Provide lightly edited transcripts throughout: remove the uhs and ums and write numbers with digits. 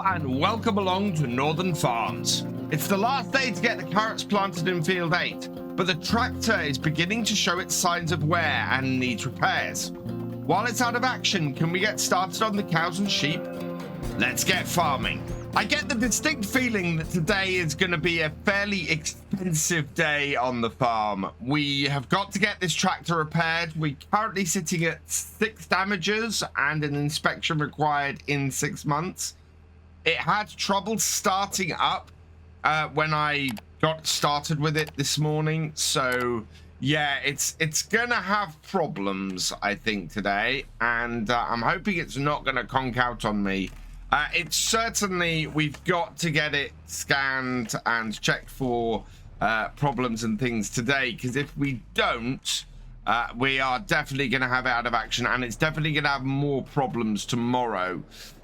Hello and welcome along to Northern Farms. It's the last day to get the carrots planted in field 8, but the tractor is beginning to show its signs of wear and needs repairs. While it's out of action, can we get started on the cows and sheep? Let's get farming. I get the distinct feeling that today is going to be a fairly expensive day on the farm. We have got to get this tractor repaired. We're currently sitting at 6 damages and an inspection required in 6 months. It had trouble starting up when I got started with it this morning. So yeah, it's going to have problems, I think, today. And I'm hoping it's not going to conk out on me. It's certainly, we've got to get it scanned and checked for problems and things today, because if we don't, we are definitely going to have it out of action, and it's definitely going to have more problems tomorrow.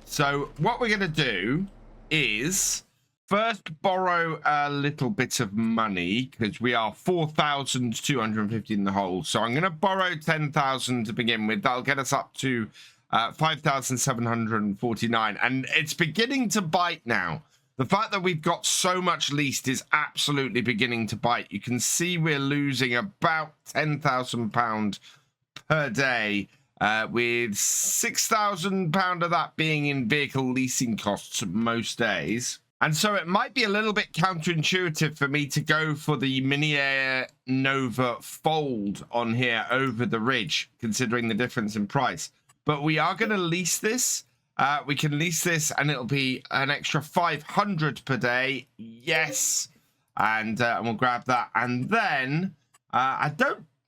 So what we're going to do is first borrow a little bit of money, because we are 4,250 in the hole. So I'm going to borrow 10,000 to begin with. That'll get us up to 5,749, and it's beginning to bite now. The fact that we've got so much leased is absolutely beginning to bite. You can see we're losing about £10,000 per day, with £6,000 of that being in vehicle leasing costs most days. And so it might be a little bit counterintuitive for me to go for the Mini Air Nova Fold on here over the Ridge, considering the difference in price. But we are going to lease this. We can lease this and it'll be an extra 500 per day. Yes. And we'll grab that. And then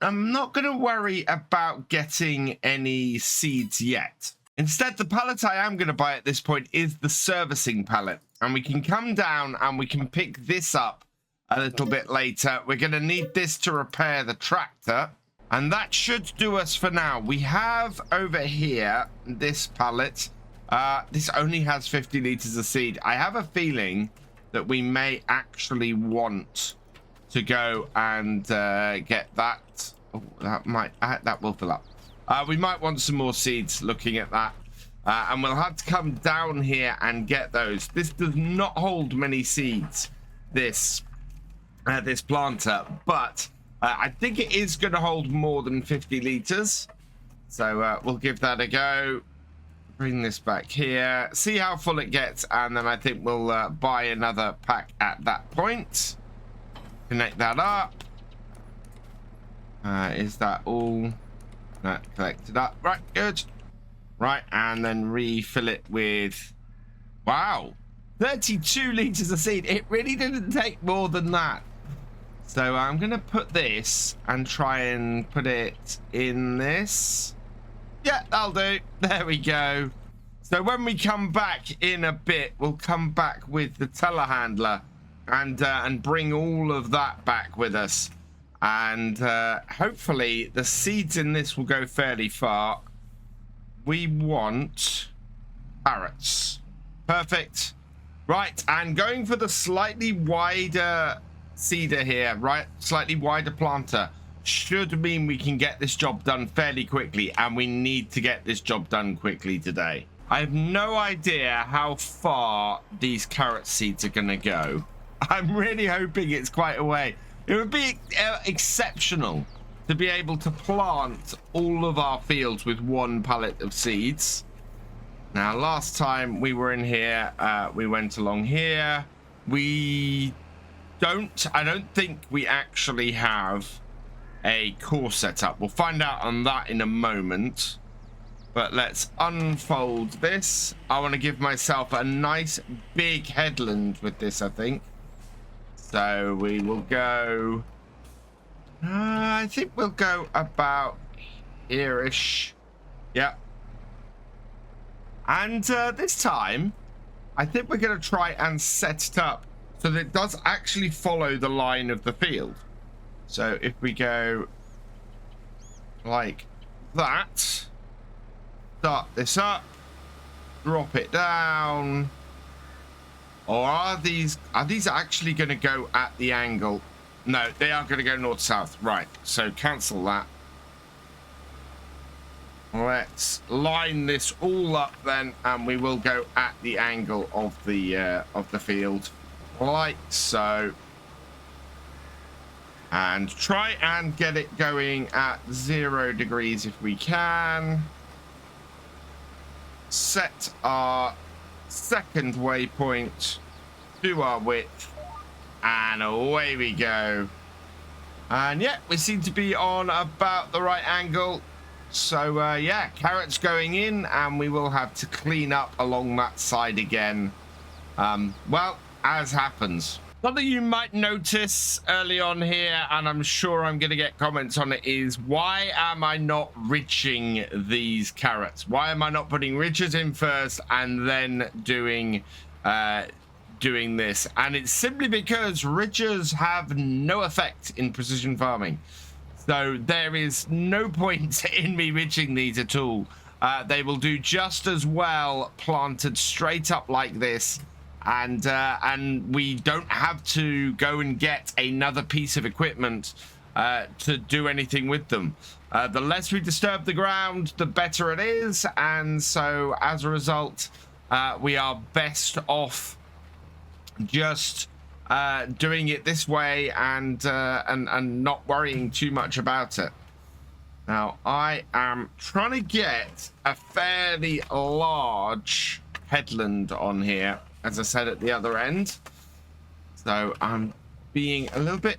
I'm not going to worry about getting any seeds yet. Instead, the pallet I am going to buy at this point is the servicing pallet. And we can come down and we can pick this up a little bit later. We're going to need this to repair the tractor. And that should do us for now. We have over here this pallet. This only has 50 liters of seed. I have a feeling that we may actually want to go and get that. Oh, that will fill up. We might want some more seeds looking at that. And we'll have to come down here and get those. This does not hold many seeds, this planter, but I think it is going to hold more than 50 liters. So we'll give that a go. Bring this back here. See how full it gets. And then I think we'll buy another pack at that point. Connect that up. Is that all? That collected up. Right, good. Right, and then refill it with... Wow. 32 liters of seed. It really didn't take more than that. So I'm going to put this and try and put it in this. Yeah, that'll do. There we go. So when we come back in a bit, we'll come back with the telehandler and bring all of that back with us. And hopefully the seeds in this will go fairly far. We want carrots. Perfect. Right, and going for the slightly wider seeder here, right, slightly wider planter, should mean we can get this job done fairly quickly, and we need to get this job done quickly today. I have no idea how far these carrot seeds are going to go. I'm really hoping it's quite a way. It would be exceptional to be able to plant all of our fields with one pallet of seeds. Now, last time we were in here, we went along here. I don't think we actually have a core setup. We'll find out on that in a moment. But let's unfold this. I want to give myself a nice big headland with this, I think. So we will go... I think we'll go about here-ish. Yep. And this time, I think we're going to try and set it up so that it does actually follow the line of the field. So if we go like that, start this up, drop it down. Or are these actually going to go at the angle? No, they are going to go north-south. Right, so cancel that. Let's line this all up then, and we will go at the angle of the field, like so. And try and get it going at 0 degrees if we can. Set our second waypoint to our width, and away we go. And yeah, we seem to be on about the right angle. So yeah, carrots going in, and we will have to clean up along that side again. Well, as happens. Something you might notice early on here, and I'm sure I'm going to get comments on it, is why am I not ridging these carrots? Why am I not putting ridges in first and then doing this? And it's simply because ridges have no effect in precision farming. So there is no point in me ridging these at all. They will do just as well planted straight up like this. And we don't have to go and get another piece of equipment to do anything with them. The less we disturb the ground, the better it is. And so as a result, we are best off just doing it this way and not worrying too much about it. Now, I am trying to get a fairly large headland on here, as I said, at the other end. So I'm being a little bit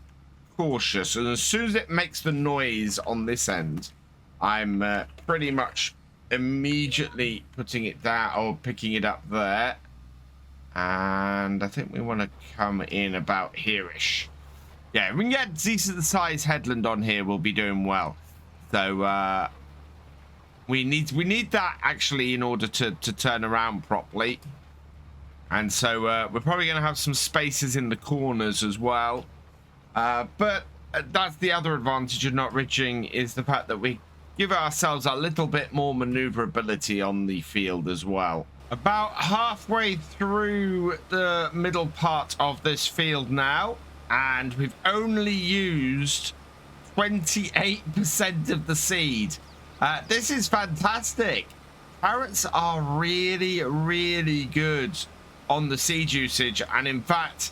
cautious, and as soon as it makes the noise on this end, I'm pretty much immediately putting it down or picking it up there. And I think we want to come in about here-ish. Yeah, if we can get decent size headland on here, we'll be doing well. So we need that actually in order to turn around properly. And so we're probably going to have some spaces in the corners as well. But that's the other advantage of not ridging, is the fact that we give ourselves a little bit more maneuverability on the field as well. About halfway through the middle part of this field now, and we've only used 28% of the seed. This is fantastic. Carrots are really, really good on the seed usage, and in fact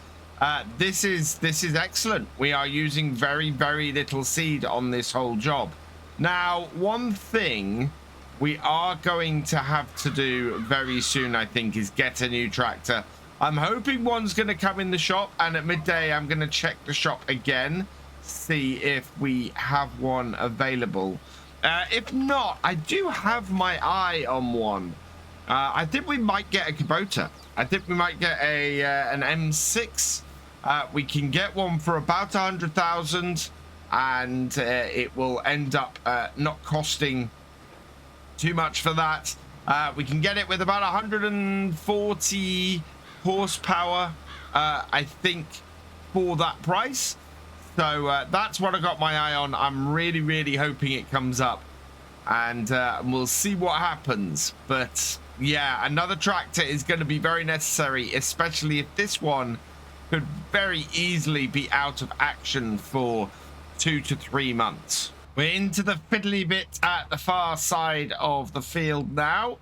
this is excellent. We are using very, very little seed on this whole job. Now, one thing we are going to have to do very soon, I think, is get a new tractor. I'm hoping one's going to come in the shop, and at midday I'm going to check the shop again, see if we have one available. If not, I do have my eye on one. I think we might get a Kubota. I think we might get an M6. We can get one for about 100,000, and it will end up not costing too much for that. We can get it with about 140 horsepower, I think, for that price. So that's what I got my eye on. I'm really, really hoping it comes up, and we'll see what happens. But yeah, another tractor is going to be very necessary, especially if this one could very easily be out of action for 2 to 3 months. We're into the fiddly bit at the far side of the field now.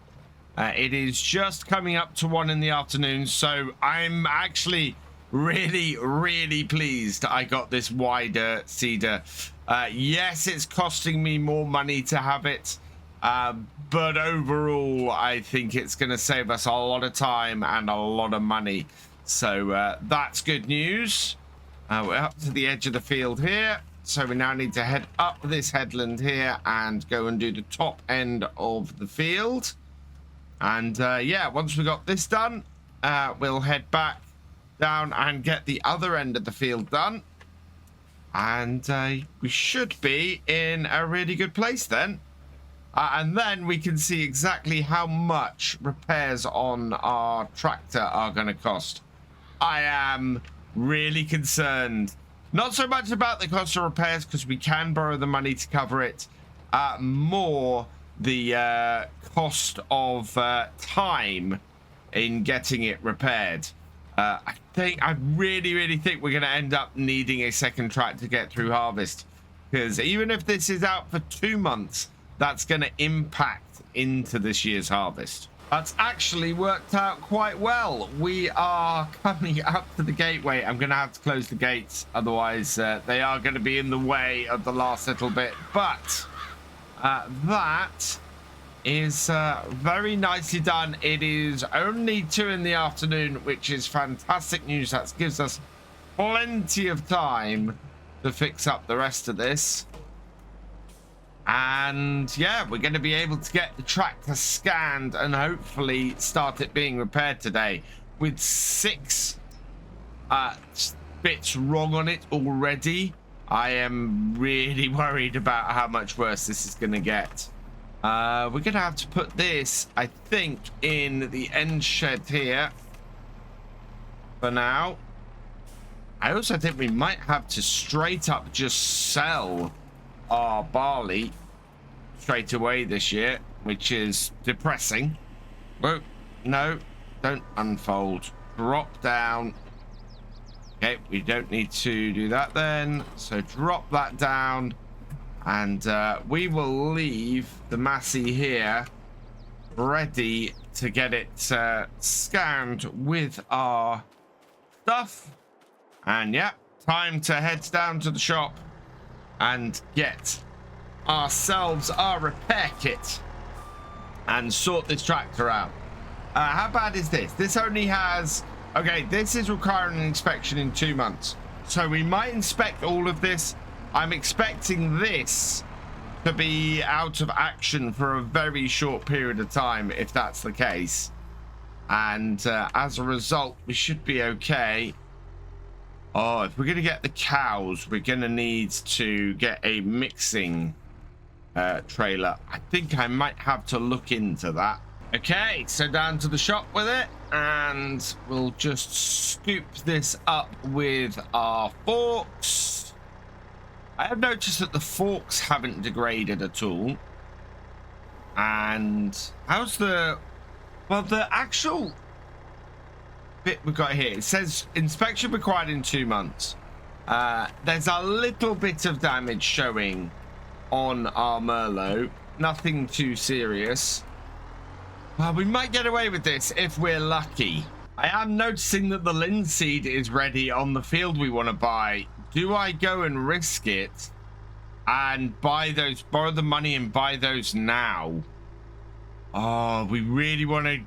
It is just coming up to 1 in the afternoon, so I'm actually really, really pleased I got this wider seeder. Yes, it's costing me more money to have it, but overall I think it's going to save us a lot of time and a lot of money. So that's good news. We're up to the edge of the field here, so we now need to head up this headland here and go and do the top end of the field. And yeah, once we got this done, we'll head back down and get the other end of the field done, and we should be in a really good place then. And then we can see exactly how much repairs on our tractor are going to cost. I am really concerned, not so much about the cost of repairs, because we can borrow the money to cover it, more the cost of time in getting it repaired. I really think we're going to end up needing a second track to get through harvest, because even if this is out for 2 months, that's going to impact into this year's harvest. That's actually worked out quite well. We are coming up to the gateway. I'm going to have to close the gates, otherwise they are going to be in the way of the last little bit. But that is very nicely done. It is only 2 in the afternoon, which is fantastic news. That gives us plenty of time to fix up the rest of this. And yeah, we're going to be able to get the tractor scanned and hopefully start it being repaired today. With 6 bits wrong on it already, I am really worried about how much worse this is going to get. We're going to have to put this, I think, in the end shed here for now. I also think we might have to straight up just sell our barley straight away this year, which is depressing. Whoa, no, don't unfold. Drop down. Okay, we don't need to do that then. So drop that down, and we will leave the Massey here ready to get it scanned with our stuff. And yeah, time to head down to the shop and get ourselves our repair kit and sort this tractor out. How bad is this? This only has... Okay, this is requiring an inspection in 2 months. So we might inspect all of this. I'm expecting this to be out of action for a very short period of time, if that's the case. And as a result, we should be okay. Oh, if we're going to get the cows, we're going to need to get a mixing trailer. I think I might have to look into that. Okay, so down to the shop with it, and we'll just scoop this up with our forks. I have noticed that the forks haven't degraded at all. And how's the... Well, the actual bit we've got here, it says inspection required in 2 months. There's a little bit of damage showing on our Merlot. Nothing too serious. Well, we might get away with this if we're lucky. I am noticing that the linseed is ready on the field we want to buy. Do I go and risk it and buy those, borrow the money and buy those now? Oh, we really want to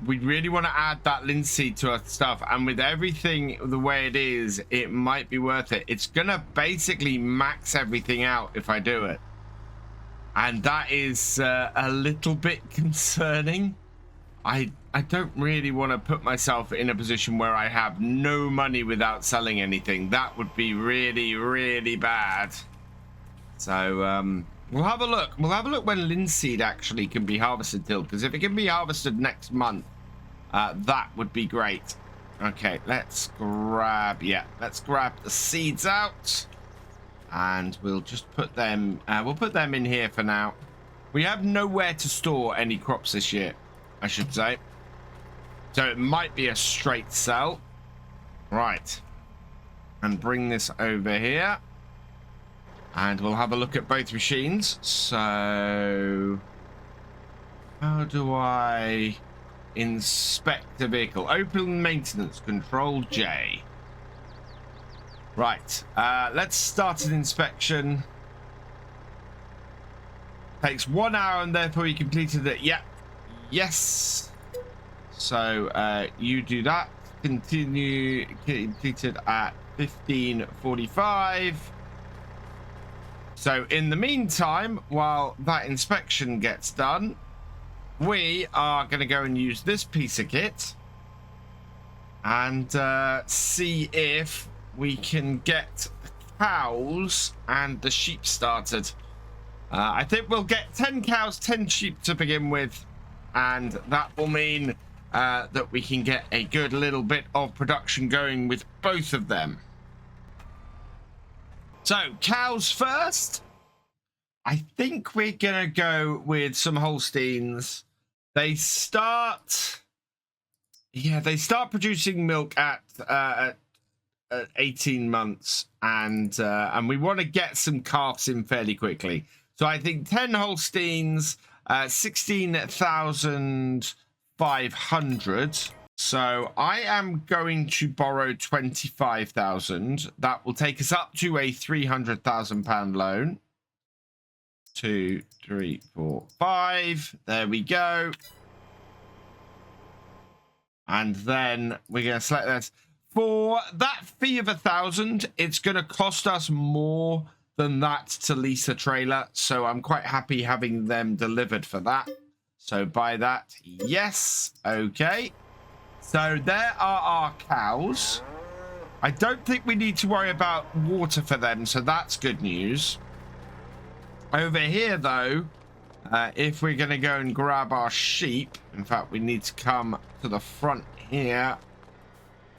add that linseed to our stuff, and with everything the way it is, it might be worth it. It's gonna basically max everything out if I do it, and that is a little bit concerning. I don't really want to put myself in a position where I have no money without selling anything. That would be really, really bad. So we'll have a look. We'll have a look when linseed actually can be harvested till, because if it can be harvested next month, that would be great. Okay, let's grab the seeds out, and we'll just put them, we'll put them in here for now. We have nowhere to store any crops this year, I should say. So it might be a straight sell. Right. And bring this over here. And we'll have a look at both machines. So how do I inspect the vehicle? Open maintenance, Control J. Right. Let's start an inspection. Takes 1 hour and therefore you completed it. Yep. Yes. So you do that. Continue. Completed at 15:45. So in the meantime, while that inspection gets done, we are going to go and use this piece of kit and see if we can get the cows and the sheep started. I think we'll get 10 cows, 10 sheep to begin with, and that will mean that we can get a good little bit of production going with both of them. So, cows first. I think we're going to go with some Holsteins. They start producing milk at 18 months, and we want to get some calves in fairly quickly. So I think 10 Holsteins, 16,500. So I am going to borrow 25,000. That will take us up to a £300,000 loan. 2, 3, 4, 5. There we go. And then we're going to select this. For that fee of 1,000, it's going to cost us more than that to lease a trailer. So I'm quite happy having them delivered for that. So buy that. Yes. Okay. So there are our cows. I don't think we need to worry about water for them. So that's good news. Over here, though, if we're going to go and grab our sheep, in fact, we need to come to the front here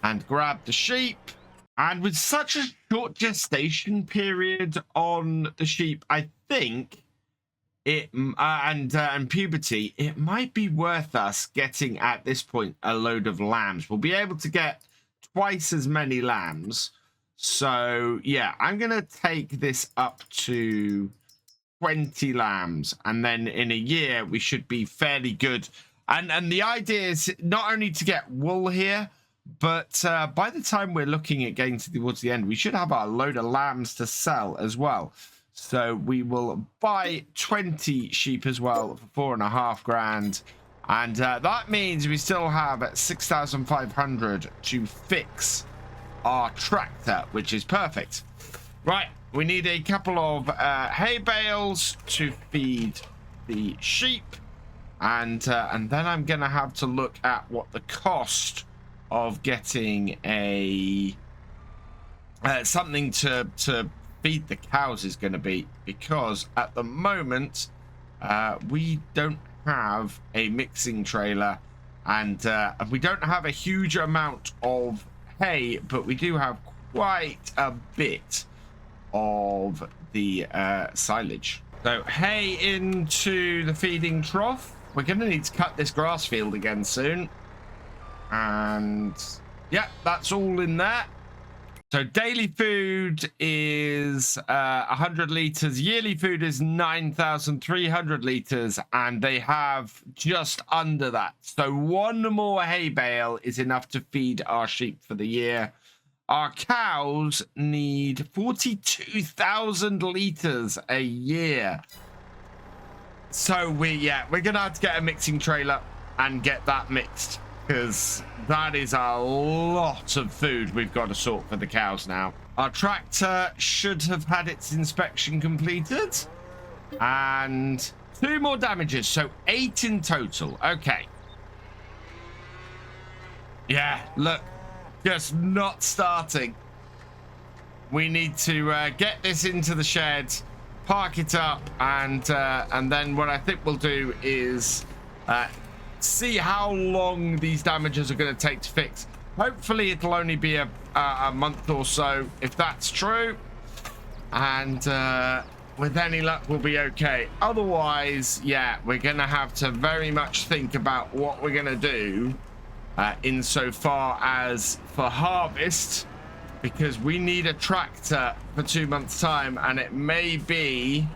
and grab the sheep. And with such a short gestation period on the sheep, I think it and puberty, it might be worth us getting at this point a load of lambs. We'll be able to get twice as many lambs. So yeah, I'm going to take this up to 20 lambs, and then in a year we should be fairly good. And the idea is not only to get wool here, but by the time we're looking at getting towards the end, we should have a load of lambs to sell as well. So we will buy 20 sheep as well for 4.5 grand, and that means we still have 6,500 to fix our tractor, which is perfect. Right. We need a couple of hay bales to feed the sheep, and then I'm gonna have to look at what the cost of getting a something to feed the cows is going to be, because at the moment we don't have a mixing trailer, and we don't have a huge amount of hay, but we do have quite a bit of the silage. So hay into the feeding trough. We're going to need to cut this grass field again soon, and yeah, that's all in there. So daily food is 100 liters, yearly food is 9,300 liters, and they have just under that. So one more hay bale is enough to feed our sheep for the year. Our cows need 42,000 liters a year. So we're going to have to get a mixing trailer and get that mixed, because that is a lot of food we've got to sort for the cows now. Our tractor should have had its inspection completed, and 2 more damages, so 8 in total. Okay. Yeah, look. Just not starting. We need to get this into the shed, park it up, and then what I think we'll do is see how long these damages are going to take to fix. Hopefully it'll only be a month or so, if that's true, and with any luck we'll be okay. Otherwise, yeah, we're going to have to very much think about what we're going to do insofar as for harvest, because we need a tractor for 2 months' time, and it may be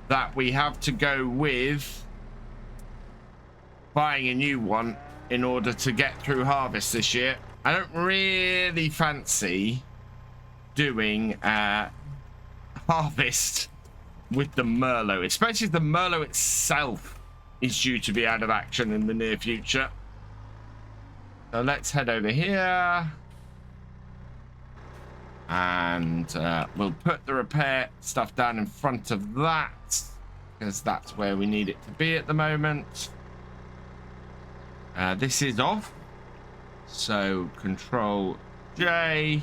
that we have to go with buying a new one in order to get through harvest this year. I don't really fancy doing harvest with the Merlot, especially if the Merlot itself is due to be out of action in the near future. So let's head over here, and we'll put the repair stuff down in front of that, because that's where we need it to be at the moment. This is off, so Control J.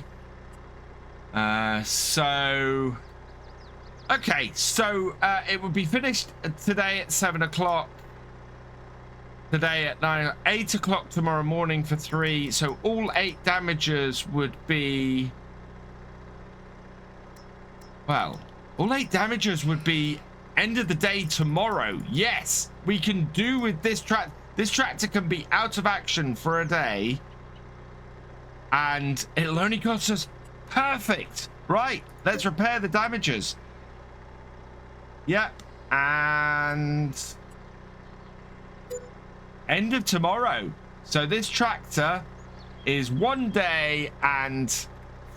Okay, so it will be finished today at 7 o'clock. Today at 9, 8 o'clock tomorrow morning for 3. So all 8 damages would be, well, all 8 damages would be end of the day tomorrow. Yes, we can do with this tractor. This tractor can be out of action for a day, and it'll only cost us, perfect. Right, let's repair the damages. Yep, and end of tomorrow. So this tractor is 1 day, and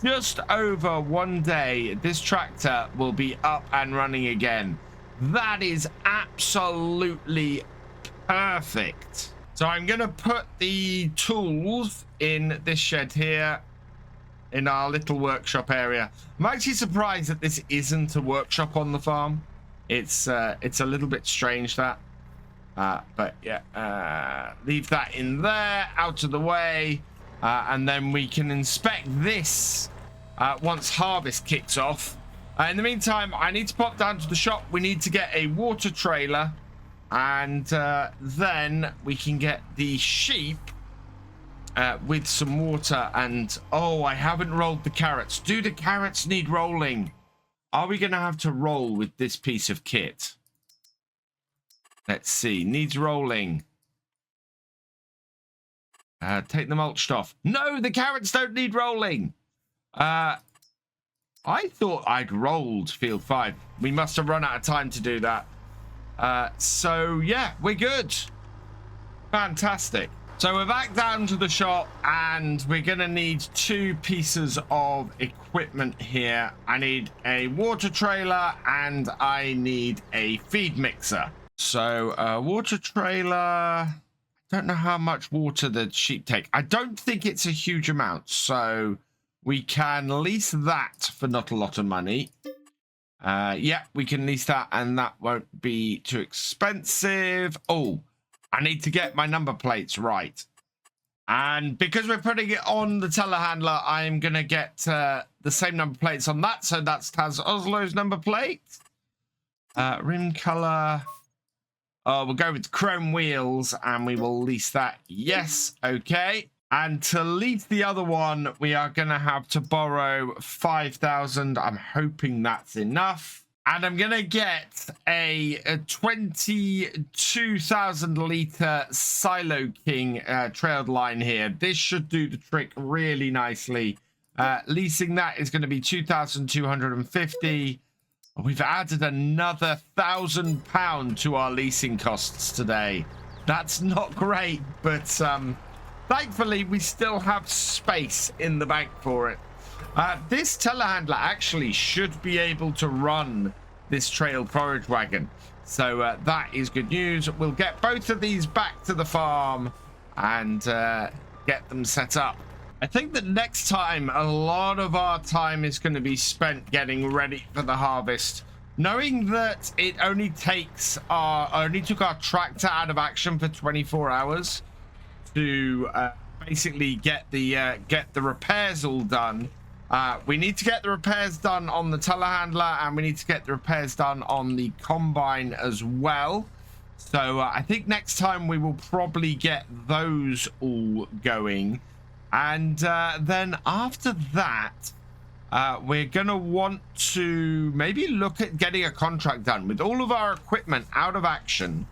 just over 1 day, this tractor will be up and running again. That is absolutely perfect. So I'm going to put the tools in this shed here in our little workshop area. I'm actually surprised that this isn't a workshop on the farm. It's a little bit strange, that. But yeah, leave that in there, out of the way. And then we can inspect this once harvest kicks off. In the meantime, I need to pop down to the shop. We need to get a water trailer, and then we can get the sheep with some water. And oh, I haven't rolled the carrots. Do the carrots need rolling? Are we going to have to roll with this piece of kit? Let's see. Needs rolling. Take the mulched off. No, the carrots don't need rolling. I thought I'd rolled field 5. We must have run out of time to do that. So yeah, we're good. Fantastic. So we're back down to the shop, and we're gonna need 2 pieces of equipment here. I need a water trailer and I need a feed mixer. So water trailer, don't know how much water the sheep take. I don't think it's a huge amount, so we can lease that for not a lot of money. Yeah, we can lease that, and that won't be too expensive. Oh, I need to get my number plates right. And because we're putting it on the telehandler, I'm going to get the same number plates on that. So that's Tazoslo's number plate. Rim color. Oh, we'll go with chrome wheels, and we will lease that. Yes, okay. And to lease the other one, we are going to have to borrow 5,000. I'm hoping that's enough. And I'm going to get a 22,000 litre Silo King trailed line here. This should do the trick really nicely. Leasing that is going to be 2,250. We've added another £1,000 to our leasing costs today. That's not great, but thankfully we still have space in the bank for it. This telehandler actually should be able to run this trail forage wagon. So that is good news. We'll get both of these back to the farm and get them set up. I think that next time a lot of our time is going to be spent getting ready for the harvest. Knowing that it only took our tractor out of action for 24 hours to basically get the repairs all done. We need to get the repairs done on the telehandler, and we need to get the repairs done on the combine as well. So I think next time we will probably get those all going. And then after that, we're going to want to maybe look at getting a contract done with all of our equipment out of action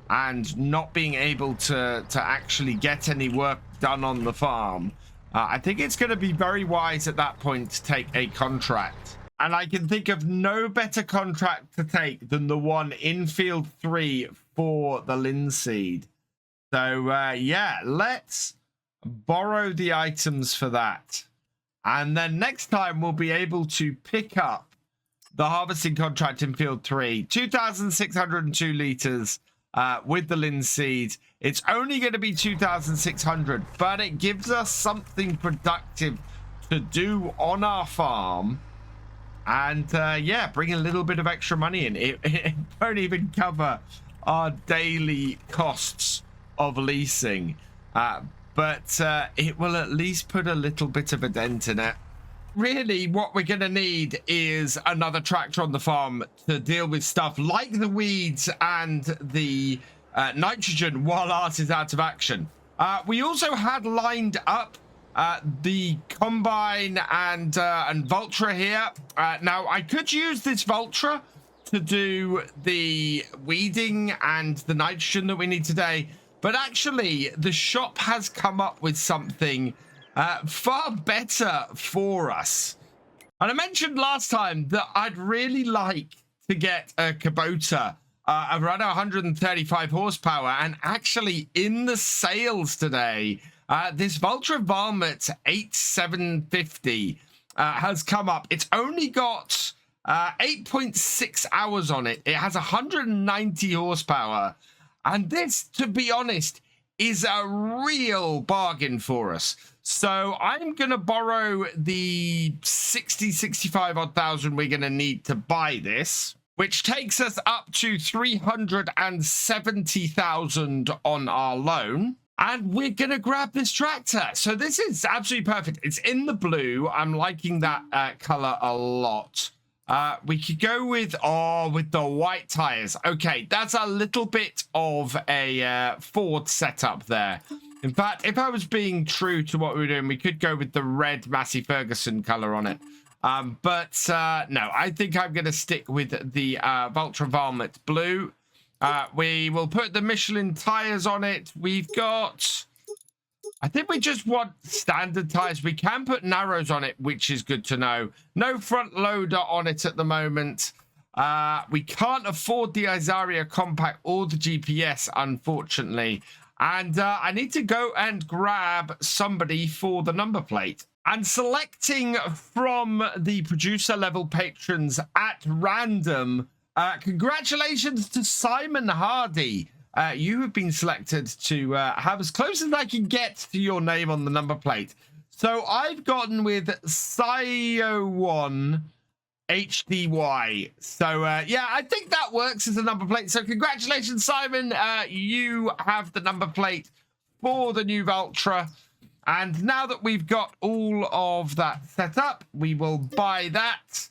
and not being able to actually get any work done on the farm. I think it's going to be very wise at that point to take a contract. And I can think of no better contract to take than the one in field 3 for the linseed. So, yeah, let's borrow the items for that. And then next time we'll be able to pick up the harvesting contract in field 3. 2,602 litres with the linseed. It's only going to be 2,600, but it gives us something productive to do on our farm. And yeah, bring a little bit of extra money in. It won't even cover our daily costs of leasing. But it will at least put a little bit of a dent in it. Really, what we're going to need is another tractor on the farm to deal with stuff like the weeds and the nitrogen while ours is out of action. We also had lined up the combine and Vultra here. Now, I could use this Vultra to do the weeding and the nitrogen that we need today. But actually, the shop has come up with something far better for us. And I mentioned last time that I'd really like to get a Kubota around 135 horsepower. And actually, in the sales today, this Vulture Varmint 8750 has come up. It's only got 8.6 hours on it. It has 190 horsepower. And this, to be honest, is a real bargain for us. So I'm going to borrow the 65 odd thousand we're going to need to buy this, which takes us up to 370,000 on our loan. And we're going to grab this tractor. So this is absolutely perfect. It's in the blue. I'm liking that color a lot. We could go with the white tires. Okay, that's a little bit of a Ford setup there. In fact, if I was being true to what we were doing, we could go with the red Massey Ferguson color on it. But no, I think I'm going to stick with the Vulture Varmint blue. We will put the Michelin tires on it. We've got... I think we just want standard tires. We can put narrows on it, which is good to know. No front loader on it at the moment. We can't afford the Azaria Compact or the GPS, unfortunately. And I need to go and grab somebody for the number plate. And selecting from the producer level patrons at random, congratulations to Simon Hardy. You have been selected to have as close as I can get to your name on the number plate. So I've gotten with Sio1 HDY. So yeah, I think that works as a number plate. So congratulations, Simon. You have the number plate for the new Vulture. And now that we've got all of that set up, we will buy that.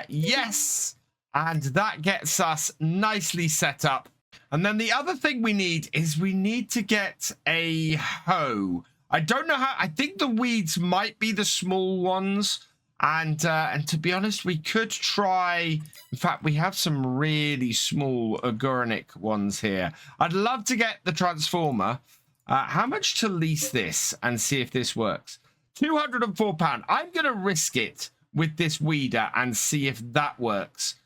Yes. And that gets us nicely set up. And then the other thing we need is we need to get a hoe. I don't know how. I think the weeds might be the small ones. And to be honest, we could try. In fact, we have some really small organic ones here. I'd love to get the transformer. How much to lease this and see if this works? £204. I'm going to risk it with this weeder and see if that works.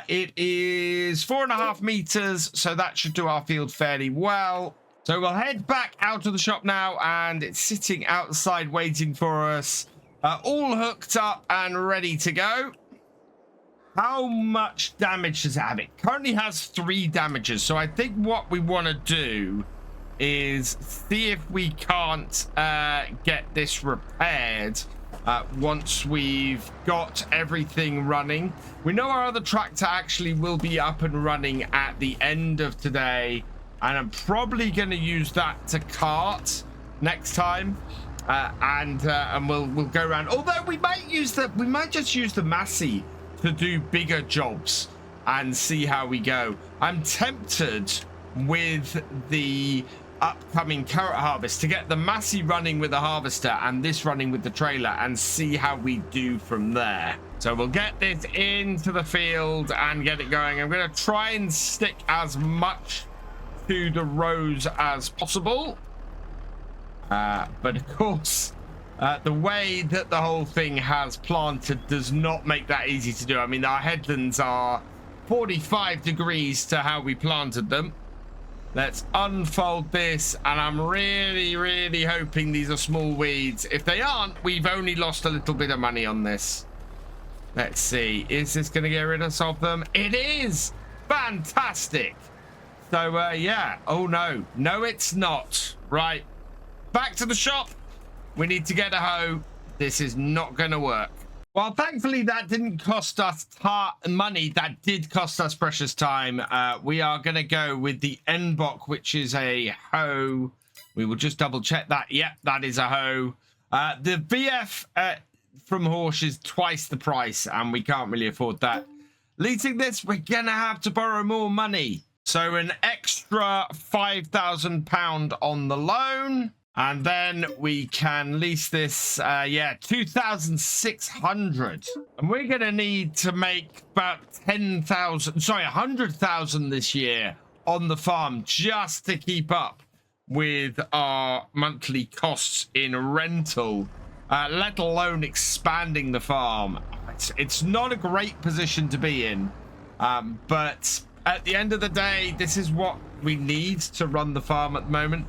It is 4.5 meters, so that should do our field fairly well. So we'll head back out of the shop now, and it's sitting outside waiting for us, all hooked up and ready to go. How much damage does it have? It currently has 3 damages, so I think what we want to do is see if we can't get this repaired once we've got everything running. We know our other tractor actually will be up and running at the end of today, and I'm probably going to use that to cart next time, and we'll go around. Although we might just use the Massey to do bigger jobs and see how we go. I'm tempted with the upcoming carrot harvest to get the Massey running with the harvester and this running with the trailer and see how we do from there. So we'll get this into the field and get it going. I'm going to try and stick as much to the rows as possible, but of course the way that the whole thing has planted does not make that easy to do. I mean, our headlands are 45 degrees to how we planted them. Let's unfold this, and I'm really, really hoping these are small weeds. If they aren't, we've only lost a little bit of money on this. Let's see. Is this going to get rid of them? It is! Fantastic! So, yeah. Oh, no. No, it's not. Right. Back to the shop. We need to get a hoe. This is not going to work. Well, thankfully, that didn't cost us money. That did cost us precious time. We are going to go with the Nbok, which is a hoe. We will just double check that. Yep, that is a hoe. The VF from Horsch is twice the price, and we can't really afford that. Leasing this, we're going to have to borrow more money. So an extra £5,000 on the loan. And then we can lease this, yeah, 2,600. And we're going to need to make about 100,000 this year on the farm just to keep up with our monthly costs in rental, let alone expanding the farm. It's not a great position to be in, but at the end of the day, this is what we need to run the farm at the moment.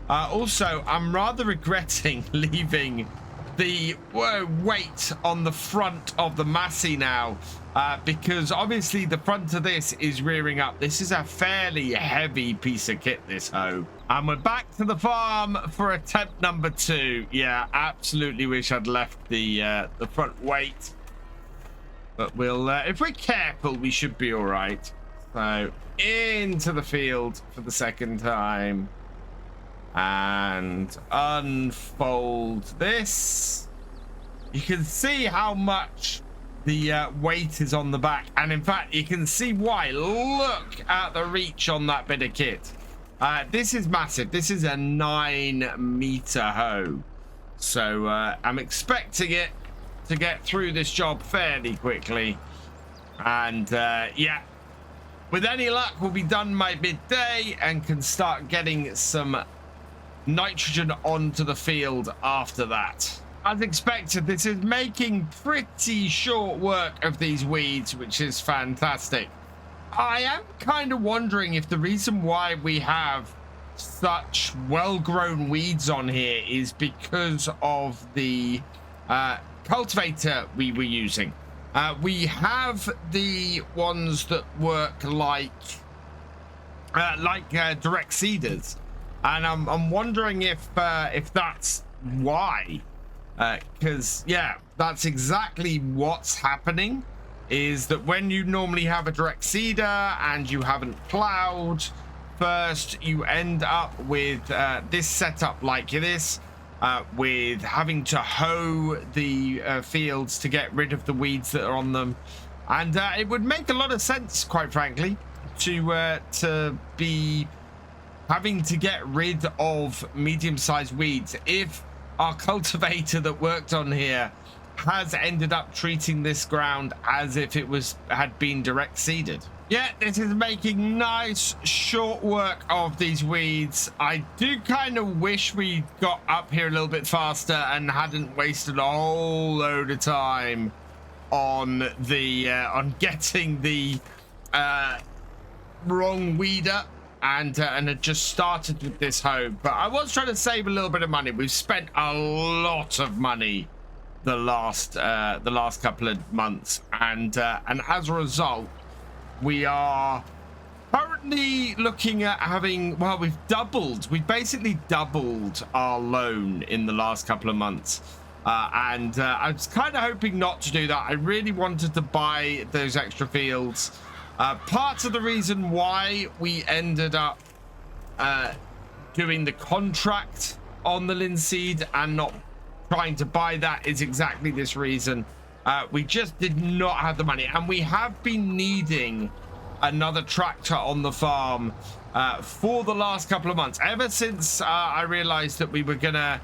Also, I'm rather regretting leaving the weight on the front of the Massey now, because obviously the front of this is rearing up. This is a fairly heavy piece of kit, this hoe. And we're back to the farm for attempt number 2. Yeah, absolutely wish I'd left the front weight, but we'll if we're careful, we should be all right. So into the field for the second time and unfold this. You can see how much the weight is on the back, and in fact you can see why. Look at the reach on that bit of kit. This is massive. This is a 9-meter hoe, so I'm expecting it to get through this job fairly quickly, and yeah, with any luck we'll be done by midday and can start getting some nitrogen onto the field after that. As expected, this is making pretty short work of these weeds, which is fantastic. I am kind of wondering if the reason why we have such well-grown weeds on here is because of the cultivator we were using. We have the ones that work like direct seeders, and I'm wondering if that's why. Because yeah, that's exactly what's happening, is that when you normally have a direct seeder and you haven't plowed first, you end up with this setup like this, with having to hoe the fields to get rid of the weeds that are on them. And it would make a lot of sense, quite frankly, to be having to get rid of medium-sized weeds if our cultivator that worked on here has ended up treating this ground as if it had been direct seeded. Yeah, this is making nice short work of these weeds. I do kind of wish we got up here a little bit faster and hadn't wasted a whole load of time on the on getting the wrong weeder, and had just started with this hoe. But I was trying to save a little bit of money. We've spent a lot of money the last couple of months, and as a result, we are currently looking at having, well, we've basically doubled our loan in the last couple of months. And I was kind of hoping not to do that. I really wanted to buy those extra fields. Part of the reason why we ended up doing the contract on the linseed and not trying to buy that is exactly this reason. We just did not have the money, and we have been needing another tractor on the farm for the last couple of months, ever since I realized that we were gonna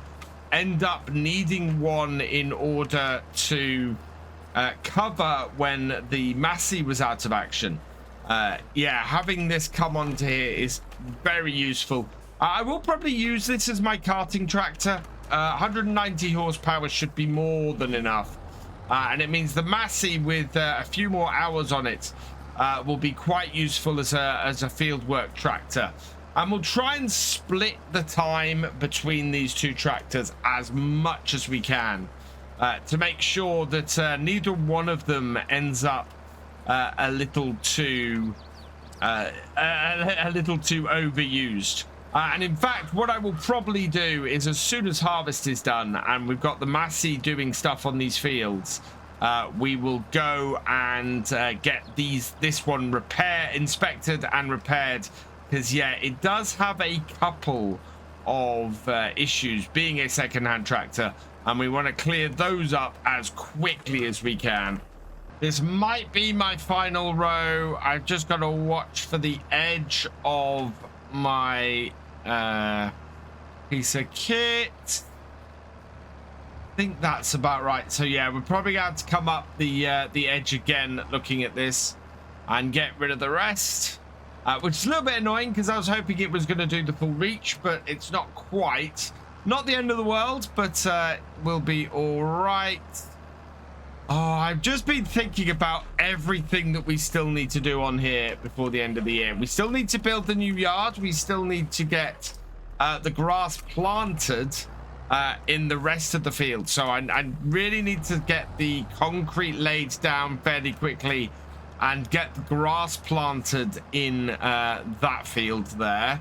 end up needing one in order to cover when the Massey was out of action. Yeah, having this come onto here is very useful. I will probably use this as my carting tractor. 190 horsepower should be more than enough, and it means the Massey with a few more hours on it will be quite useful as a field work tractor. And we'll try and split the time between these two tractors as much as we can, to make sure that neither one of them ends up a little too overused. And in fact, what I will probably do is, as soon as harvest is done and we've got the Massey doing stuff on these fields, we will go and get this one inspected and repaired, because yeah, it does have a couple of issues being a second-hand tractor, and we want to clear those up as quickly as we can. This might be my final row. I've just got to watch for the edge of my piece of kit. I think that's about right. So yeah, we're probably going to come up the edge again looking at this and get rid of the rest, which is a little bit annoying because I was hoping it was going to do the full reach, but it's not quite. Not the end of the world, but we'll be all right. Oh, I've just been thinking about everything that we still need to do on here before the end of the year. We still need to build the new yard. We still need to get the grass planted in the rest of the field. So I really need to get the concrete laid down fairly quickly and get the grass planted in that field there,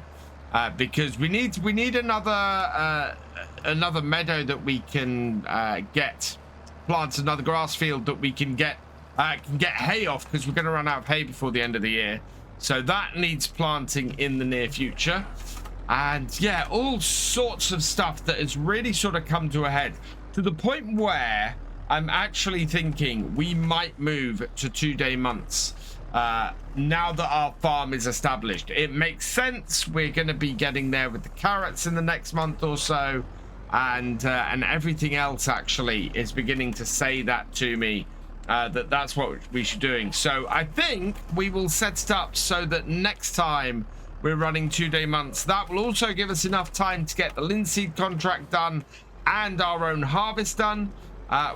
because we need another meadow that we can get. Plant another grass field that we can get hay off, because we're going to run out of hay before the end of the year. So that needs planting in the near future. And yeah, all sorts of stuff that has really sort of come to a head, to the point where I'm actually thinking we might move to 2-day months now that our farm is established. It makes sense. We're going to be getting there with the carrots in the next month or so. And everything else actually is beginning to say that to me, that's what we should be doing. So I think we will set it up so that next time we're running 2-day months. That will also give us enough time to get the linseed contract done and our own harvest done,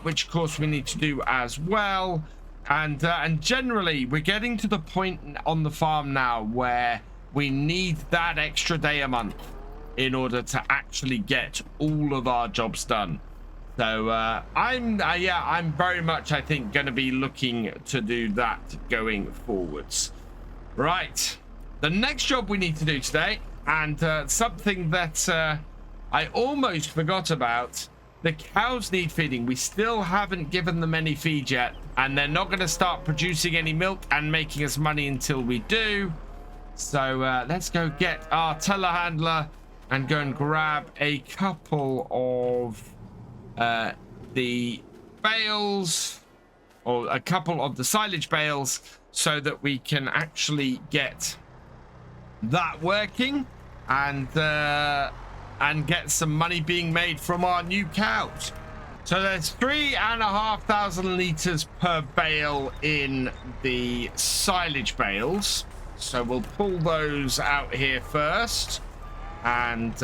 which of course we need to do as well. And generally we're getting to the point on the farm now where we need that extra day a month in order to actually get all of our jobs done. So I'm very much, I think, going to be looking to do that going forwards. Right, the next job we need to do today, and something that I almost forgot about, the cows need feeding. We still haven't given them any feed yet, and they're not going to start producing any milk and making us money until we do. So let's go get our telehandler and go and grab a couple of the bales, or a couple of the silage bales, so that we can actually get that working and get some money being made from our new cows. So there's 3,500 liters per bale in the silage bales. So we'll pull those out here first and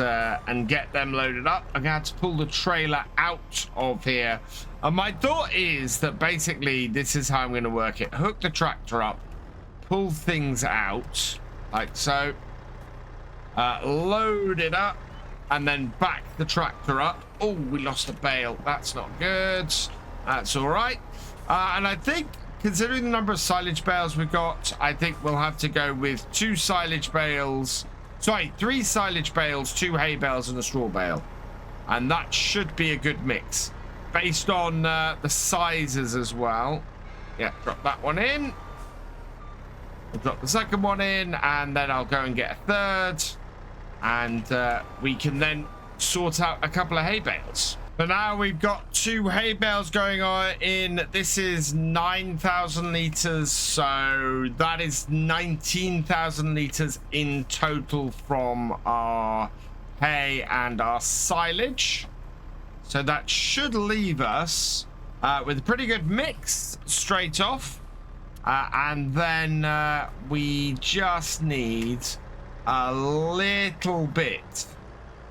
get them loaded up. I'm gonna have to pull the trailer out of here. And my thought is that basically this is how I'm going to work it. Hook the tractor up, pull things out like so, load it up, and then back the tractor up. Oh, we lost a bale. That's not good. That's all right. And I think, considering the number of silage bales we've got, I think we'll have to go with 2 silage bales. Sorry, 3 silage bales, 2 hay bales, and a straw bale. And that should be a good mix, based on the sizes as well. Yeah, drop that one in. I'll drop the second one in, and then I'll go and get a third. And we can then sort out a couple of hay bales. So now we've got 2 hay bales going on in. This is 9,000 liters, so that is 19,000 liters in total from our hay and our silage. So that should leave us with a pretty good mix straight off. And then we just need a little bit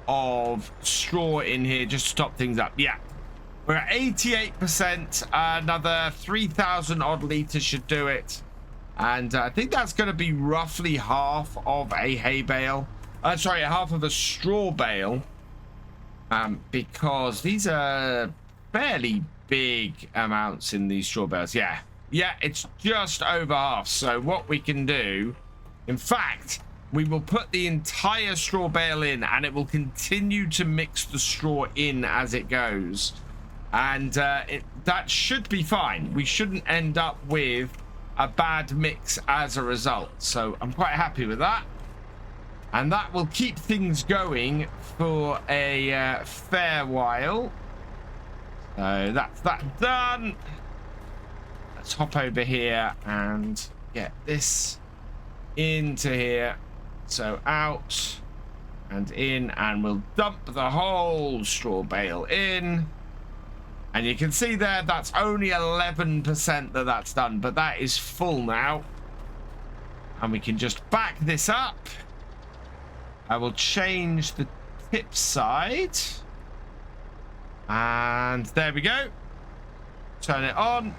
of straw in here just to top things up. Yeah, we're at 88%. Another 3,000 odd liters should do it, and I think that's going to be roughly half of a hay bale. Sorry, half of a straw bale, because these are fairly big amounts in these straw bales. Yeah, it's just over half. So what we can do, in fact, we will put the entire straw bale in, and it will continue to mix the straw in as it goes. And that should be fine. We shouldn't end up with a bad mix as a result. So I'm quite happy with that. And that will keep things going for a fair while. So that's that done. Let's hop over here and get this into here. So out and in, and we'll dump the whole straw bale in. And you can see there, that's only 11% that's done, but that is full now. And we can just back this up. I will change the tip side. And there we go. turn it on,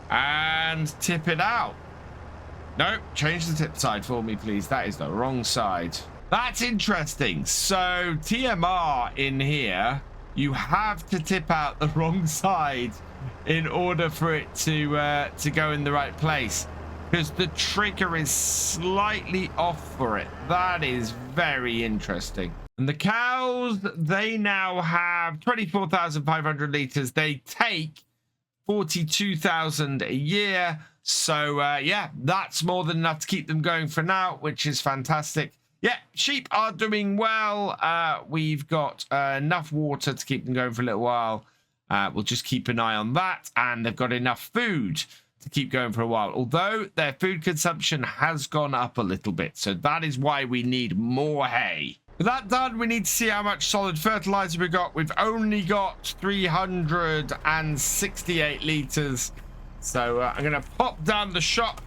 and tip it out. No, change the tip side for me, please. That is the wrong side. That's interesting. So TMR in here, you have to tip out the wrong side in order for it to go in the right place, because the trigger is slightly off for it. That is very interesting. And the cows, they now have 24,500 litres. They take 42,000 a year. So, yeah, that's more than enough to keep them going for now, which is fantastic. Yeah, sheep are doing well. We've got enough water to keep them going for a little while. We'll just keep an eye on that. And they've got enough food to keep going for a while. Although their food consumption has gone up a little bit. So that is why we need more hay. With that done, we need to see how much solid fertilizer we got. We've only got 368 litres. So I'm going to pop down the shop.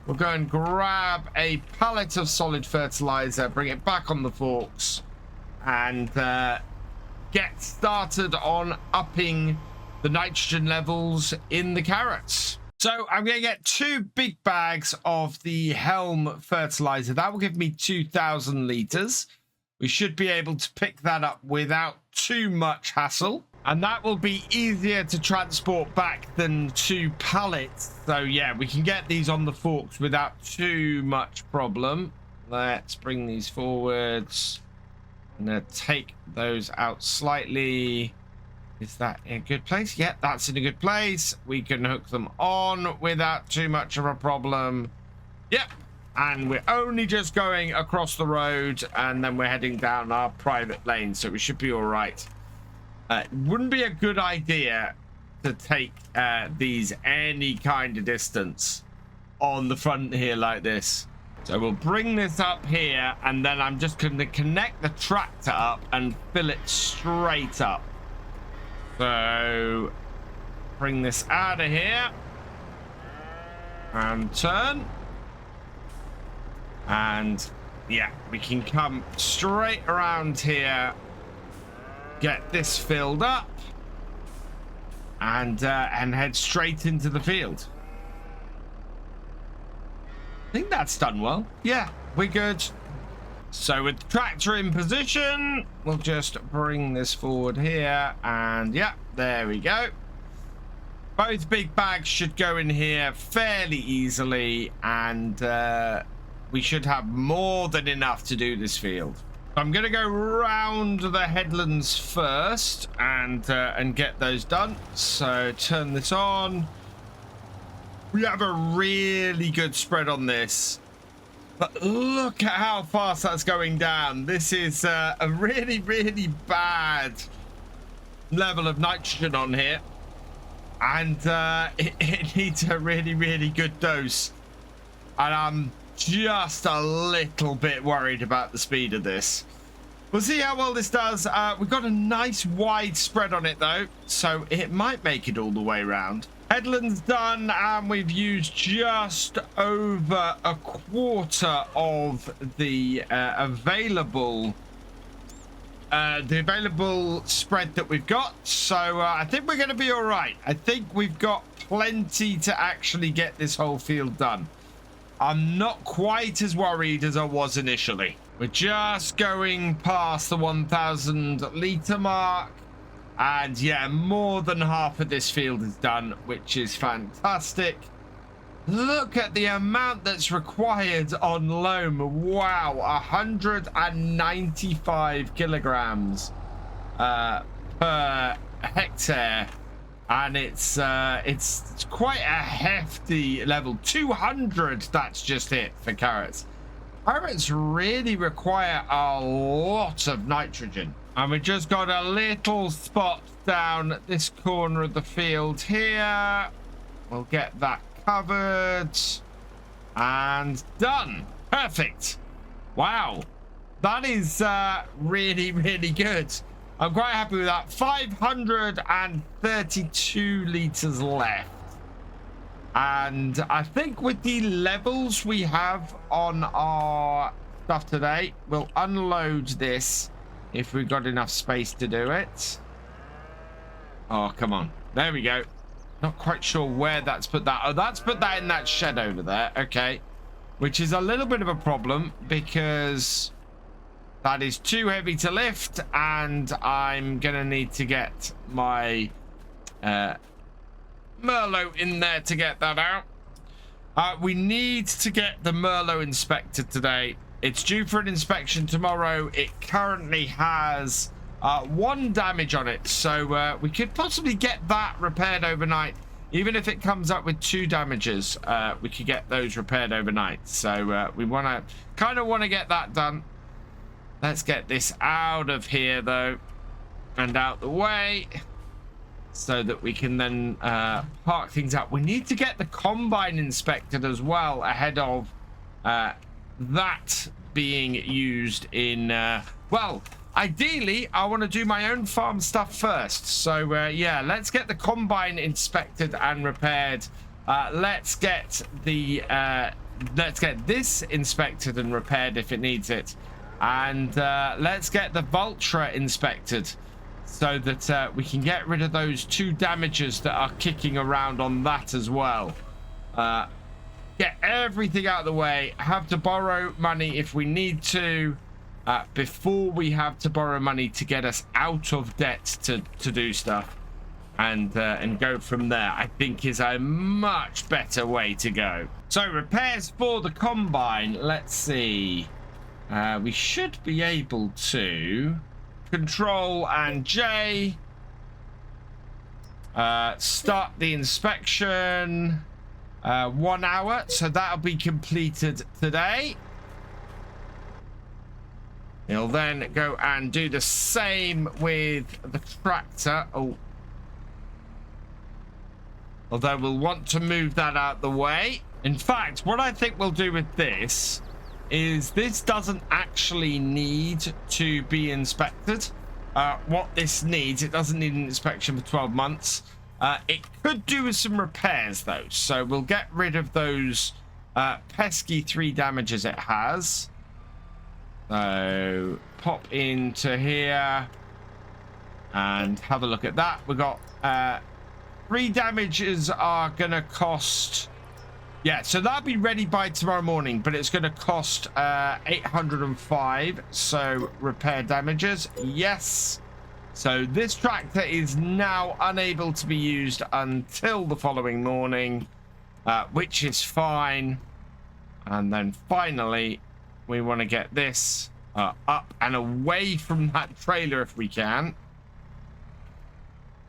We'll go and grab a pallet of solid fertilizer, bring it back on the forks, and get started on upping the nitrogen levels in the carrots. So I'm going to get 2 big bags of the Helm fertilizer. That will give me 2,000 litres. We should be able to pick that up without too much hassle. And that will be easier to transport back than 2 pallets. So yeah, we can get these on the forks without too much problem. Let's bring these forwards. I'm going to take those out slightly. Is that in a good place? Yeah, that's in a good place. We can hook them on without too much of a problem. Yep. And we're only just going across the road, and then we're heading down our private lane, so we should be all right. It wouldn't be a good idea to take these any kind of distance on the front here like this. So we'll bring this up here, and then I'm just going to connect the tractor up and fill it straight up. So bring this out of here and turn. And yeah, we can come straight around here, get this filled up, and head straight into the field. I think that's done well. Yeah, we're good. So with the tractor in position, we'll just bring this forward here, and yeah, there we go. Both big bags should go in here fairly easily, and we should have more than enough to do this field. I'm going to go round the headlands first and get those done. So turn this on. We have a really good spread on this. But look at how fast that's going down. This is a really, really bad level of nitrogen on here. And it needs a really, really good dose. And I'm just a little bit worried about the speed of this. We'll see how well this does. We've got a nice wide spread on it though, so it might make it all the way around. Headland's done, and we've used just over a quarter of the available spread that we've got. So I think we're going to be all right. I think we've got plenty to actually get this whole field done. I'm not quite as worried as I was initially. We're just going past the 1,000 litre mark. And yeah, more than half of this field is done, which is fantastic. Look at the amount that's required on loam. Wow, 195 kilograms per hectare. And it's quite a hefty level. 200, that's just it for carrots. Carrots really require a lot of nitrogen. And we just got a little spot down at this corner of the field here. We'll get that covered. And done. Perfect. Wow. That is really, really good. I'm quite happy with that. 532 litres left. And I think with the levels we have on our stuff today, we'll unload this if we've got enough space to do it. Oh, come on. There we go. Not quite sure where that's put that. Oh, that's put that in that shed over there. Okay. Which is a little bit of a problem because that is too heavy to lift, and I'm going to need to get my Merlot in there to get that out. We need to get the Merlot inspected today. It's due for an inspection tomorrow. It currently has 1 damage on it, so we could possibly get that repaired overnight. Even if it comes up with 2 damages, we could get those repaired overnight. So we kind of want to get that done. Let's get this out of here though, and out the way, so that we can then park things up. We need to get the combine inspected as well ahead of that being used in well, ideally I want to do my own farm stuff first. So yeah, let's get the combine inspected and repaired. Let's get this inspected and repaired if it needs it, and let's get the Vulture inspected so that we can get rid of those 2 damages that are kicking around on that as well. Get everything out of the way. Have to borrow money if we need to, before we have to borrow money to get us out of debt to do stuff, and go from there, I think is a much better way to go. So repairs for the combine. Let's see. We should be able to Control and J. Start the inspection. 1 hour, so that'll be completed today. He'll then go and do the same with the tractor. Oh, although we'll want to move that out the way. In fact, what I think we'll do with this is this doesn't actually need to be inspected. What this needs, it doesn't need an inspection for 12 months. It could do with some repairs though, so we'll get rid of those pesky 3 damages it has. So pop into here and have a look at that. We got 3 damages are gonna cost, yeah, so that'll be ready by tomorrow morning, but it's gonna cost 805. So repair damages, yes. So this tractor is now unable to be used until the following morning, which is fine. And then finally, we want to get this up and away from that trailer if we can.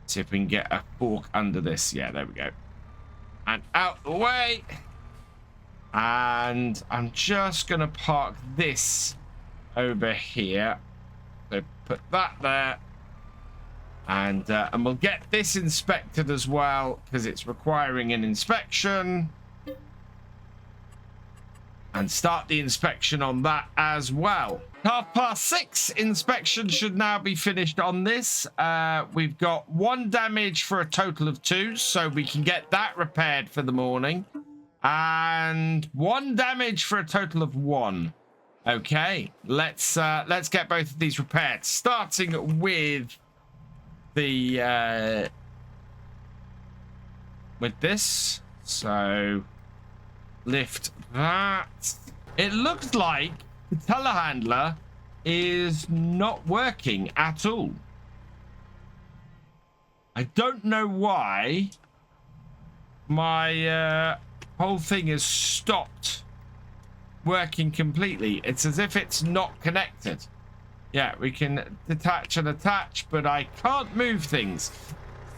See if we can get a fork under this. Yeah, there we go. And out the way. And I'm just going to park this over here. So put that there. And we'll get this inspected as well, because it's requiring an inspection. And start the inspection on that as well. 6:30 inspection should now be finished on this. We've got 1 damage for a total of 2, so we can get that repaired for the morning. And 1 damage for a total of 1. Okay, let's get both of these repaired, starting with the with this. So lift that. It looks like the telehandler is not working at all. I don't know why my whole thing has stopped working completely. It's as if it's not connected. Yeah, we can detach and attach, but I can't move things.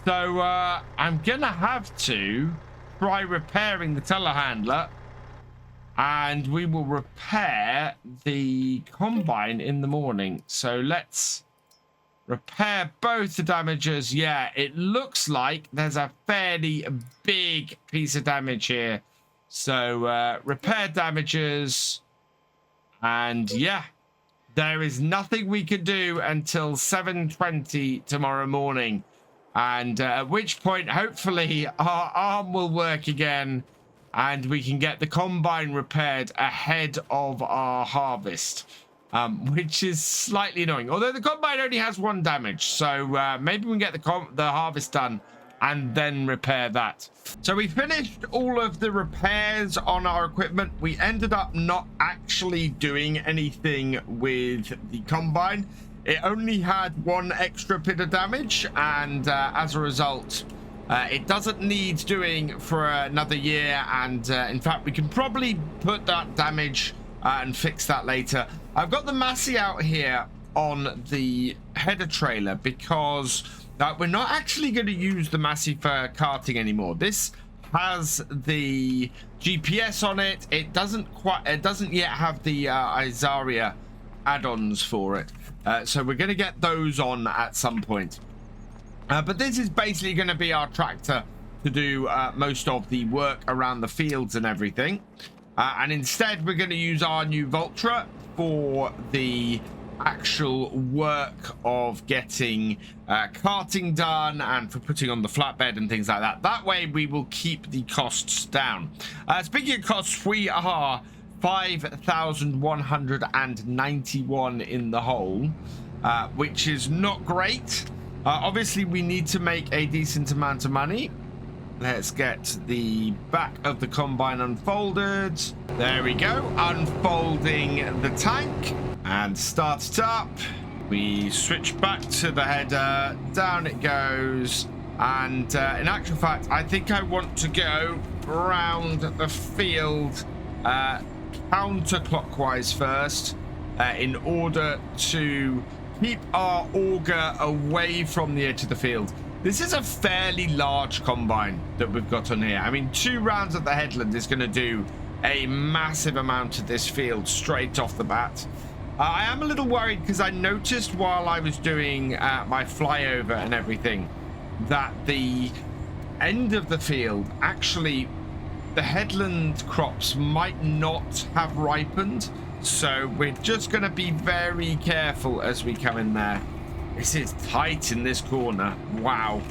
So I'm gonna have to try repairing the telehandler, and we will repair the combine in the morning. So let's repair both the damages. Yeah, it looks like there's a fairly big piece of damage here. So repair damages, and yeah, there is nothing we can do until 7:20 tomorrow morning, and at which point hopefully our arm will work again and we can get the combine repaired ahead of our harvest, which is slightly annoying, although the combine only has 1 damage. So maybe we can get the harvest done and then repair that. So we finished all of the repairs on our equipment. We ended up not actually doing anything with the combine. It only had one extra bit of damage, and as a result, it doesn't need doing for another year. And in fact, we can probably put that damage and fix that later. I've got the Massey out here on the header trailer because we're not actually going to use the Massey for carting anymore. This has the GPS on it. It doesn't yet have the Isaria add-ons for it. So we're going to get those on at some point. But this is basically going to be our tractor to do most of the work around the fields and everything. And instead, we're going to use our new Vultra for the actual work of getting carting done and for putting on the flatbed and things like that. That way, we will keep the costs down. Speaking of costs, we are 5,191 in the hole, which is not great. Obviously, we need to make a decent amount of money. Let's get the back of the combine unfolded. There we go. Unfolding the tank and start it up. We switch back to the header. Down it goes. And in actual fact, I think I want to go around the field counterclockwise first in order to keep our auger away from the edge of the field. This is a fairly large combine that we've got on here. I mean, 2 rounds at the headland is going to do a massive amount of this field straight off the bat. I am a little worried because I noticed while I was doing my flyover and everything that the end of the field, actually, the headland crops might not have ripened. So we're just going to be very careful as we come in there. This is tight in this corner. Wow.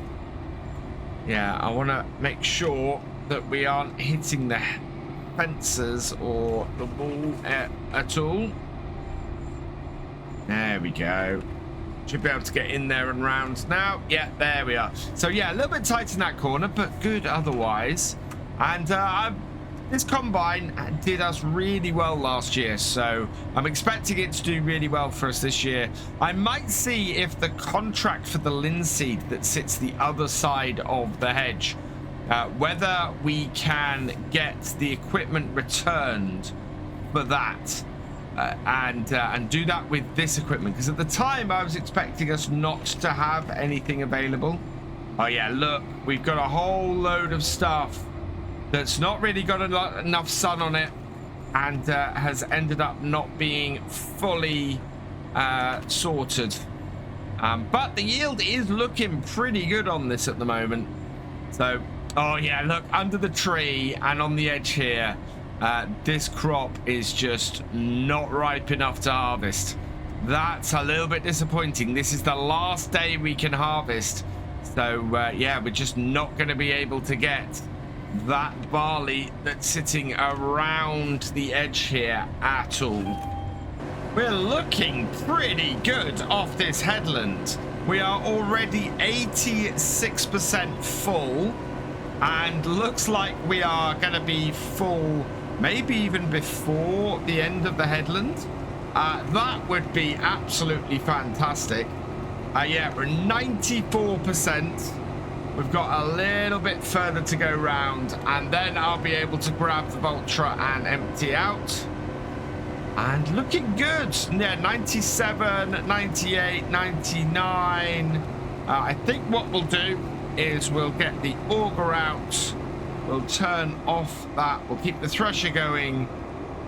Yeah, I want to make sure that we aren't hitting the fences or the wall at all. There we go. Should be able to get in there and round now. Yeah, there we are. So yeah, a little bit tight in that corner, but good otherwise. And this combine did us really well last year, so I'm expecting it to do really well for us this year. I might see if the contract for the linseed that sits the other side of the hedge, whether we can get the equipment returned for that and do that with this equipment, because at the time I was expecting us not to have anything available. Oh yeah, look, we've got a whole load of stuff that's not really got enough sun on it and has ended up not being fully sorted. But the yield is looking pretty good on this at the moment. So, oh yeah, look, under the tree and on the edge here, this crop is just not ripe enough to harvest. That's a little bit disappointing. This is the last day we can harvest. So, yeah, we're just not going to be able to get that barley that's sitting around the edge here at all. We're looking pretty good off this headland. We are already 86% full and looks like we are going to be full maybe even before the end of the headland. That would be absolutely fantastic. Yeah, we're 94%. We've got a little bit further to go round, and then I'll be able to grab the Vultra and empty out. And looking good. Yeah, 97, 98, 99. I think what we'll do is we'll get the auger out. We'll turn off that. We'll keep the thresher going.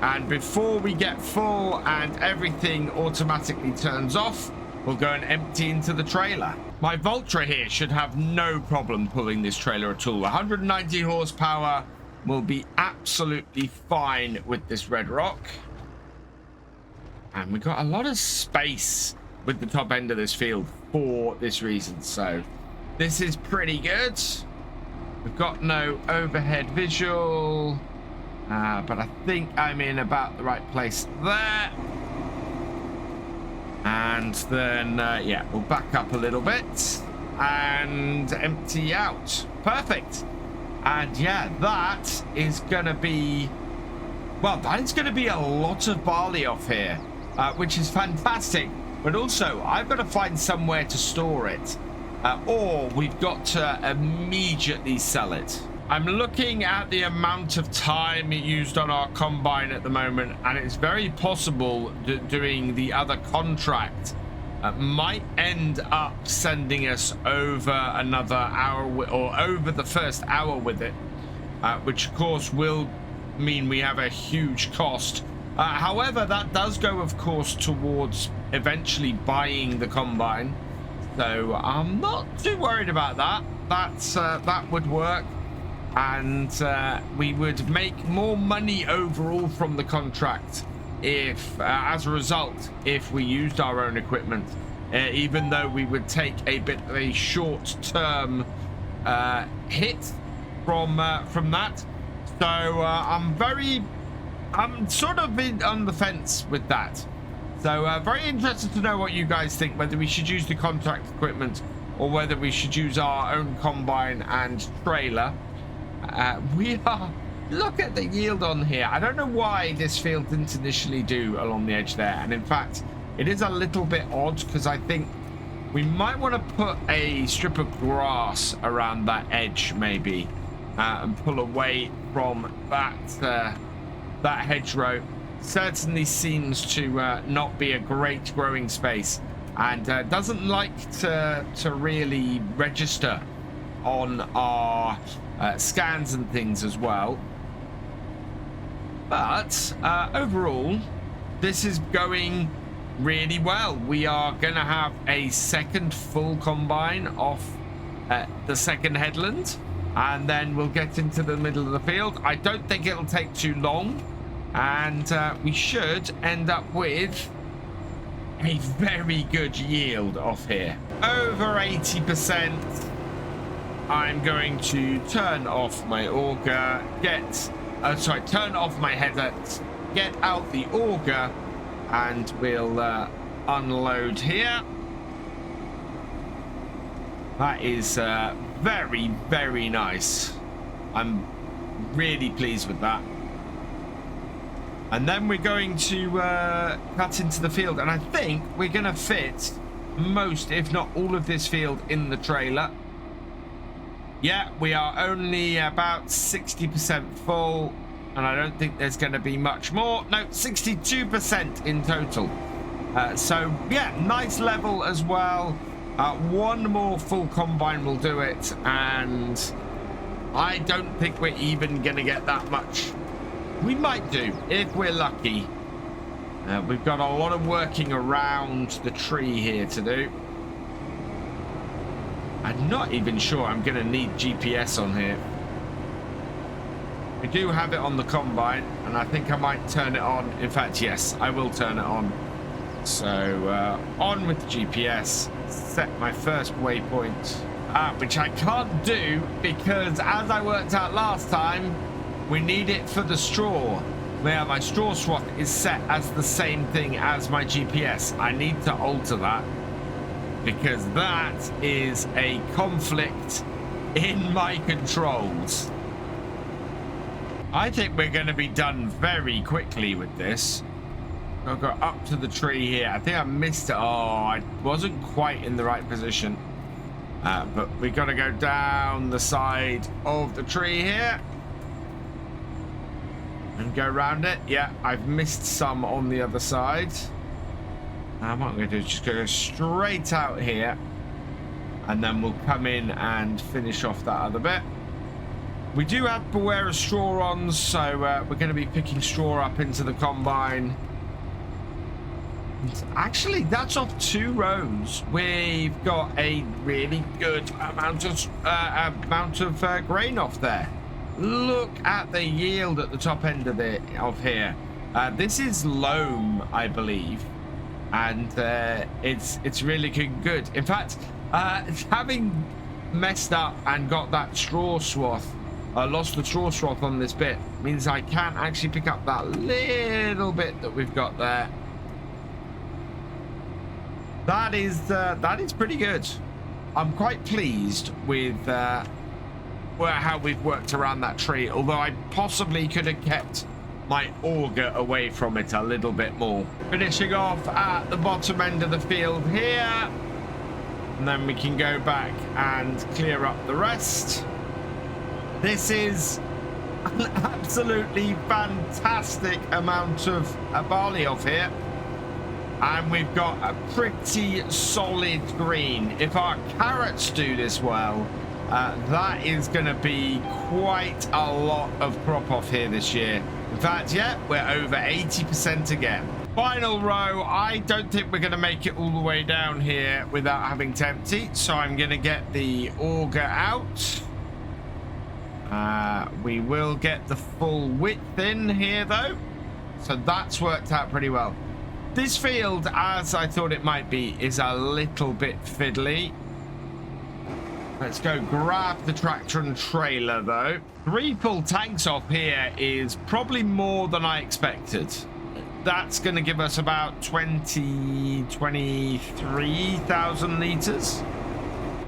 And before we get full and everything automatically turns off, we'll go and empty into the trailer. My Vultra here should have no problem pulling this trailer at all. 190 horsepower will be absolutely fine with this red rock. And we've got a lot of space with the top end of this field for this reason. So this is pretty good. We've got no overhead visual, but I think I'm in about the right place there. And then, yeah, we'll back up a little bit. and empty out. Perfect. And yeah, that is going to be, well, that is going to be a lot of barley off here, which is fantastic. But also, I've got to find somewhere to store it, or we've got to immediately sell it. I'm looking at the amount of time used on our combine at the moment, and it's very possible that doing the other contract might end up sending us over another hour or over the first hour with it, which of course will mean we have a huge cost. However, that does go, of course, towards eventually buying the combine, so I'm not too worried about that. That would work, and we would make more money overall from the contract if, as a result, if we used our own equipment, even though we would take a bit of a short-term hit from that. So I'm sort of on the fence with that. So very interested to know what you guys think, whether we should use the contract equipment or whether we should use our own combine and trailer. Look at the yield on here. I don't know why this field didn't initially do along the edge there. And in fact, it is a little bit odd because I think we might want to put a strip of grass around that edge maybe, and pull away from that hedgerow. Certainly seems to not be a great growing space, and doesn't like to really register on our scans and things as well. But overall, this is going really well. We are going to have a second full combine off the second headland, and then we'll get into the middle of the field. I don't think it'll take too long, and we should end up with a very good yield off here. Over 80%. I'm going to turn off my auger, turn off my header, get out the auger, and we'll unload here. That is very, very nice. I'm really pleased with that. And then we're going to cut into the field, and I think we're going to fit most, if not all, of this field in the trailer. Yeah, we are only about 60% full, and I don't think there's going to be much more. No, 62% in total. So yeah, nice level as well. One more full combine will do it, and I don't think we're even going to get that much. We might do if we're lucky. We've got a lot of working around the tree here to do. I'm not even sure I'm going to need GPS on here. We do have it on the combine, and I think I might turn it on. In fact, yes, I will turn it on. So on with the GPS, set my first waypoint, which I can't do because, as I worked out last time, we need it for the straw. Where my straw swath is set as the same thing as my GPS. I need to alter that, because that is a conflict in my controls. I think we're going to be done very quickly with this. I'll go up to the tree here. I think I missed it. Oh, I wasn't quite in the right position. But we got to go down the side of the tree here and go around it. Yeah, I've missed some on the other side. What I'm going to do is just go straight out here, and then we'll come in and finish off that other bit. We do have Beware of straw on, so we're going to be picking straw up into the combine. And actually, that's off 2 rows. We've got a really good amount of grain off there. Look at the yield at the top end of here. This is loam, I believe. And it's really good. In fact, having messed up and got that straw swath, lost the straw swath on this bit, means I can't actually pick up that little bit that we've got there. That is pretty good. I'm quite pleased with how we've worked around that tree, although I possibly could have kept my auger away from it a little bit more. Finishing off at the bottom end of the field here, and then we can go back and clear up the rest. This is an absolutely fantastic amount of barley off here, and we've got a pretty solid green. If our carrots do this well, that is going to be quite a lot of crop off here this year. In fact, yeah, we're over 80% again. Final row. I don't think we're going to make it all the way down here without having to empty, so I'm going to get the auger out. We will get the full width in here though, so that's worked out pretty well. This field, as I thought it might be, is a little bit fiddly. Let's go grab the tractor and trailer though. 3 full tanks off here is probably more than I expected. That's going to give us about 23,000 litres.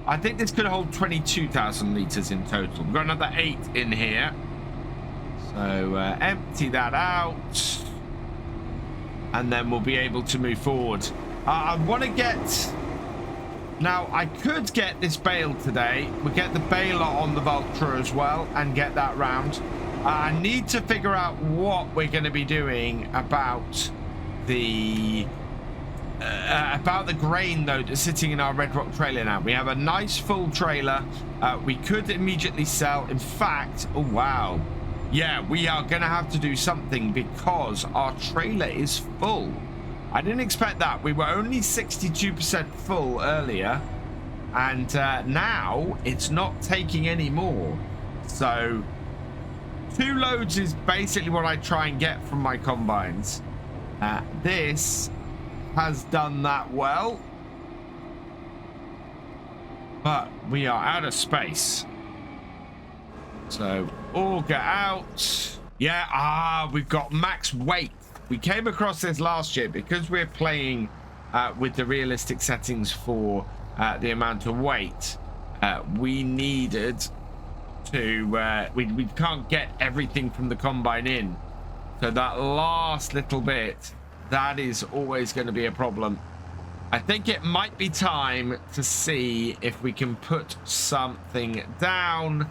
I think this could hold 22,000 litres in total. We've got another 8 in here. So empty that out. And then we'll be able to move forward. I want to get... Now, I could get this bale today. We'll get the baler on the Vulture as well and get that round. I need to figure out what we're going to be doing about the grain, though, that's sitting in our Red Rock trailer now. We have a nice full trailer. We could immediately sell. In fact, oh, wow. Yeah, we are going to have to do something because our trailer is full. I didn't expect that. We were only 62% full earlier, and now it's not taking any more. So 2 loads is basically what I try and get from my combines. This has done that well, but we are out of space. So auger out. Yeah, we've got max weight. We came across this last year because we're playing with the realistic settings for the amount of weight. We needed to we can't get everything from the combine in, so that last little bit, that is always going to be a problem. I think it might be time to see if we can put something down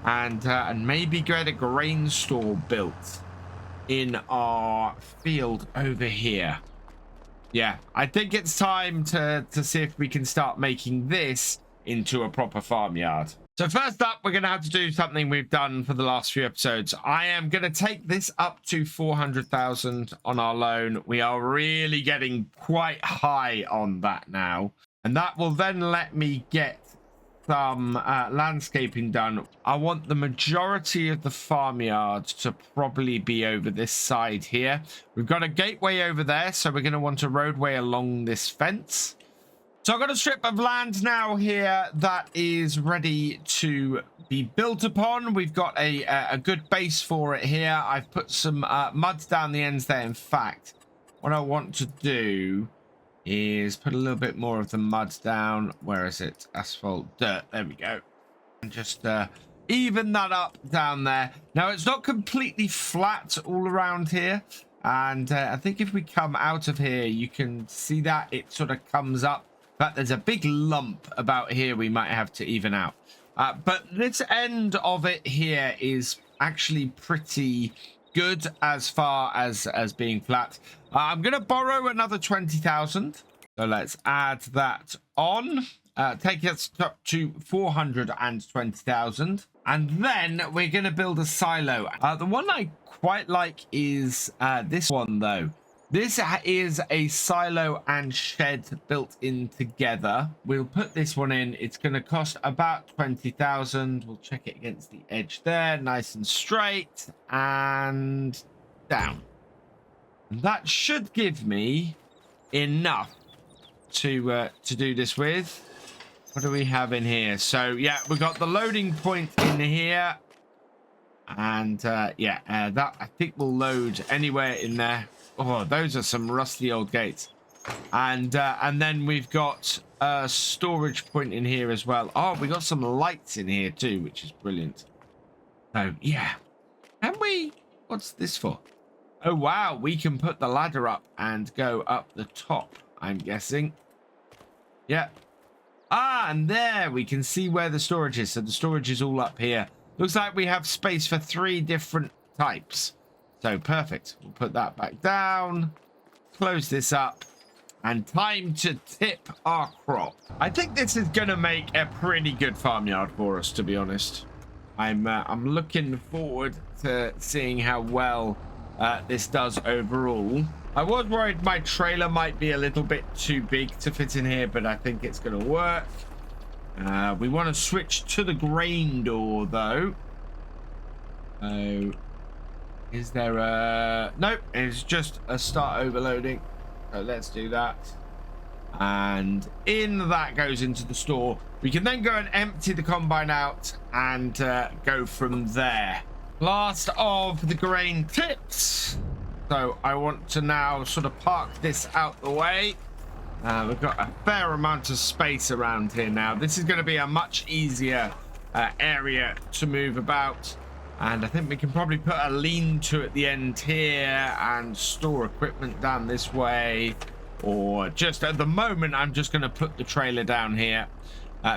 and maybe get a grain store built in our field over here. Yeah, I think it's time to see if we can start making this into a proper farmyard. So first up, we're going to have to do something we've done for the last few episodes. I am going to take this up to 400,000 on our loan. We are really getting quite high on that now. And that will then let me get some landscaping done. I want the majority of the farmyard to probably be over this side here. We've got a gateway over there, so we're going to want a roadway along this fence. So I've got a strip of land now here that is ready to be built upon. We've got a good base for it here. I've put some mud down the ends there. In fact, what I want to do is put a little bit more of the mud down. Where is it? Asphalt, dirt. There we go. And just even that up down there. Now, it's not completely flat all around here. And I think if we come out of here, you can see that it sort of comes up. But there's a big lump about here we might have to even out. But this end of it here is actually pretty good as far as being flat. I'm going to borrow another 20,000. So let's add that on. Take us up to 420,000. And then we're going to build a silo. The one I quite like is this one, though. This is a silo and shed built in together. We'll put this one in. It's going to cost about 20,000. We'll check it against the edge there. Nice and straight. And down. That should give me enough to do this with. What do we have in here? So, yeah, we've got the loading point in here. And, that I think will load anywhere in there. Oh, those are some rusty old gates. And then we've got a storage point in here as well. Oh, we got some lights in here too, which is brilliant. So yeah, can we, what's this for? Oh wow, we can put the ladder up and go up the top, I'm guessing. Yeah. Ah, and there we can see where the storage is. So the storage is all up here. Looks like we have space for 3 different types. So perfect. We'll put that back down. Close this up. And time to tip our crop. I think this is going to make a pretty good farmyard for us, to be honest. I'm looking forward to seeing how well this does overall. I was worried my trailer might be a little bit too big to fit in here, but I think it's going to work. We want to switch to the grain door, though. Is there a... Nope, it's just a start overloading. So let's do that. And in that goes into the store. We can then go and empty the combine out and go from there. Last of the grain tips. So I want to now sort of park this out the way. We've got a fair amount of space around here now. This is going to be a much easier area to move about. And I think we can probably put a lean-to at the end here and store equipment down this way. Or just at the moment, I'm just going to put the trailer down here.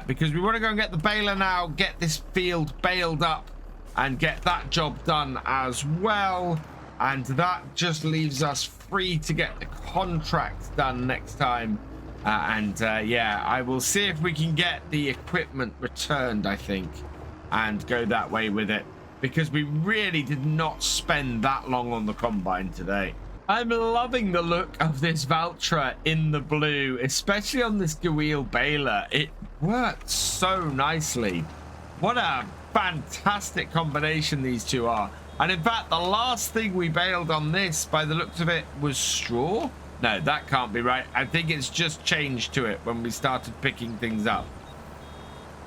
Because we want to go and get the baler now, get this field baled up and get that job done as well. And that just leaves us free to get the contract done next time. Yeah, I will see if we can get the equipment returned, I think, and go that way with it. Because we really did not spend that long on the combine today. I'm loving the look of this Valtra in the blue, especially on this Gewheel baler. It works so nicely. What a fantastic combination these two are. And in fact, the last thing we baled on this, by the looks of it, was straw. No, that can't be right. I think it's just changed to it when we started picking things up.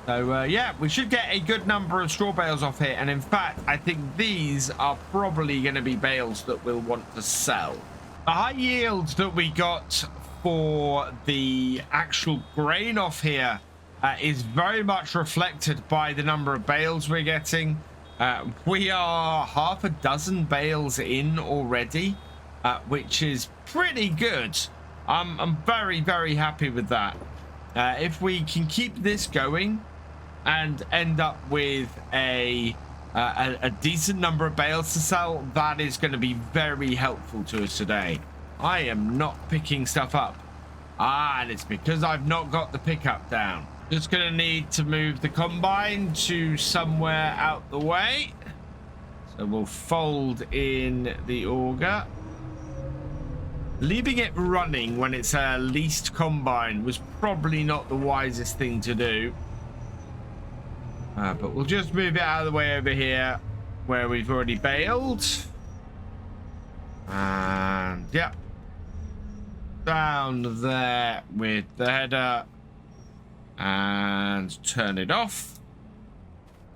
So, yeah, we should get a good number of straw bales off here. And in fact, I think these are probably going to be bales that we'll want to sell. The high yield that we got for the actual grain off here is very much reflected by the number of bales we're getting. We are half a dozen bales in already, which is pretty good. I'm very, very happy with that. If we can keep this going and end up with a decent number of bales to sell, that is going to be very helpful to us today. I am not picking stuff up. And it's because I've not got the pickup down. Just going to need to move the combine to somewhere out the way. So we'll fold in the auger. Leaving it running when it's a leased combine was probably not the wisest thing to do. But we'll just move it out of the way over here where we've already baled. And yeah. Down there with the header. And turn it off.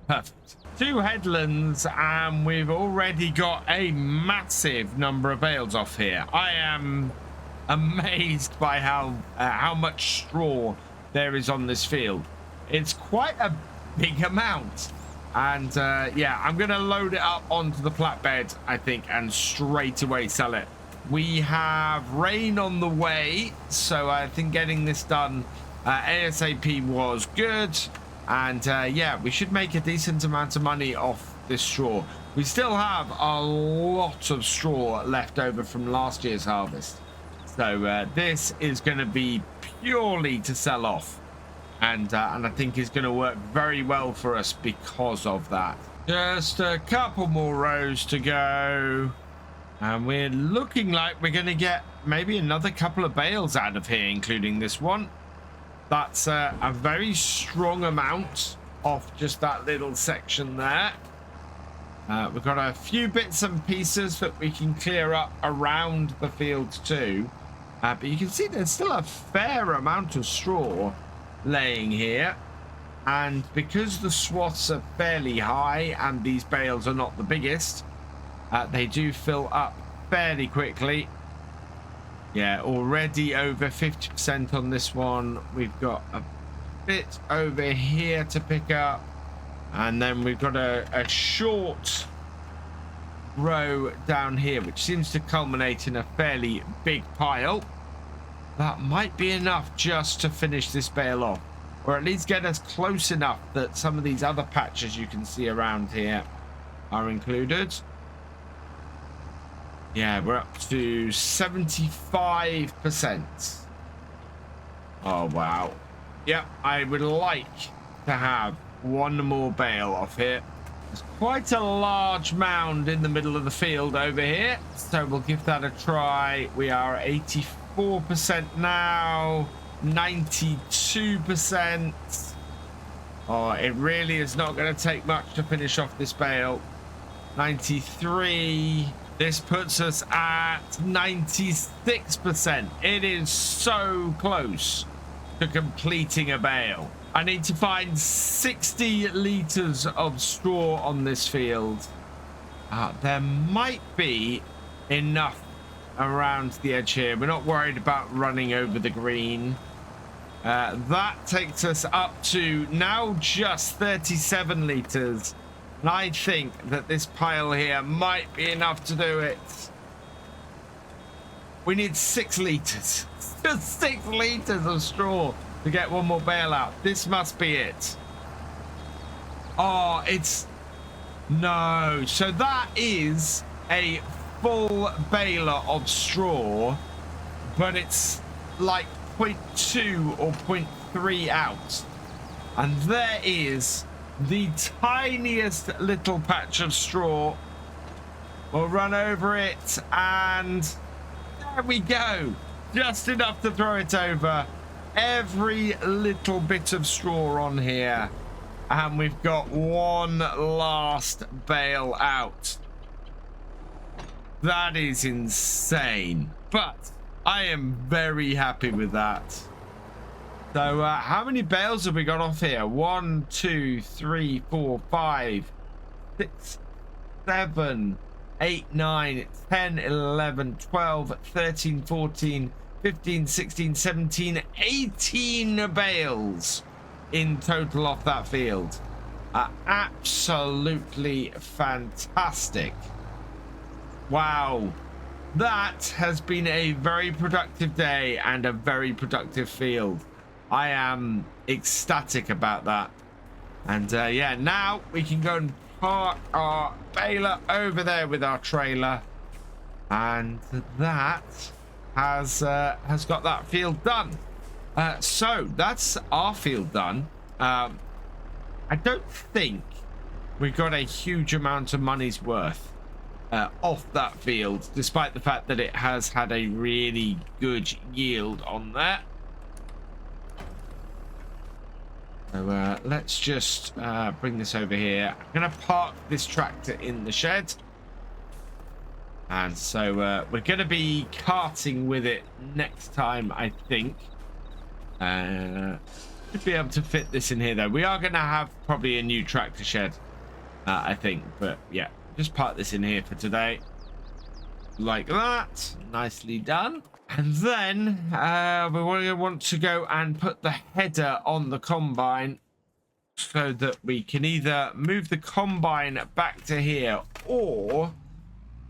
Perfect. 2 headlands and we've already got a massive number of bales off here. I am amazed by how much straw there is on this field. It's quite a big amount. And yeah, I'm going to load it up onto the flatbed, I think, and straight away sell it. We have rain on the way, so I think getting this done ASAP was good. And yeah, we should make a decent amount of money off this straw. We still have a lot of straw left over from last year's harvest. So this is going to be purely to sell off. And I think it's going to work very well for us because of that. Just a couple more rows to go. And we're looking like we're going to get maybe another couple of bales out of here, including this one. That's a very strong amount off just that little section there. We've got a few bits and pieces that we can clear up around the field too. But you can see there's still a fair amount of straw laying here. And because the swaths are fairly high and these bales are not the biggest, they do fill up fairly quickly. Yeah, already over 50% on this one. We've got a bit over here to pick up. And then we've got a short row down here, which seems to culminate in a fairly big pile. That might be enough just to finish this bale off, or at least get us close enough that some of these other patches you can see around here are included. Yeah, we're up to 75%. Oh, wow. Yep, I would like to have one more bale off here. There's quite a large mound in the middle of the field over here, so we'll give that a try. We are 84% now, 92%. Oh, it really is not going to take much to finish off this bale. 93. This puts us at 96%. It is so close to completing a bale. I need to find 60 litres of straw on this field. There might be enough around the edge here. We're not worried about running over the green. That takes us up to now just 37 litres. And I think that this pile here might be enough to do it. We need 6 litres. Just 6 litres of straw to get one more bale out. This must be it. Oh, it's... No. So that is a full baler of straw, but it's like 0.2 or 0.3 out. And there is the tiniest little patch of straw. We'll run over it, and there we go. Just enough to throw it over. Every little bit of straw on here, and we've got one last bale out. That is insane, but I am very happy with that. So how many bales have we got off here? 1, 2, 3, 4, 5, 6, 7, 8, 9, 10, 11, 12, 13, 14, 15, 16, 17, 18 bales in total off that field. Absolutely fantastic. Wow. That has been a very productive day and a very productive field. I am ecstatic about that. And yeah, now we can go and park our baler over there with our trailer. And that has got that field done. So that's our field done. I don't think we got a huge amount of money's worth off that field, despite the fact that it has had a really good yield on there. So let's just bring this over here. I'm going to park this tractor in the shed. And so we're going to be carting with it next time, I think. Should be able to fit this in here, though. We are going to have probably a new tractor shed, I think. But yeah, just park this in here for today. Like that. Nicely done. And then we want to go and put the header on the combine so that we can either move the combine back to here or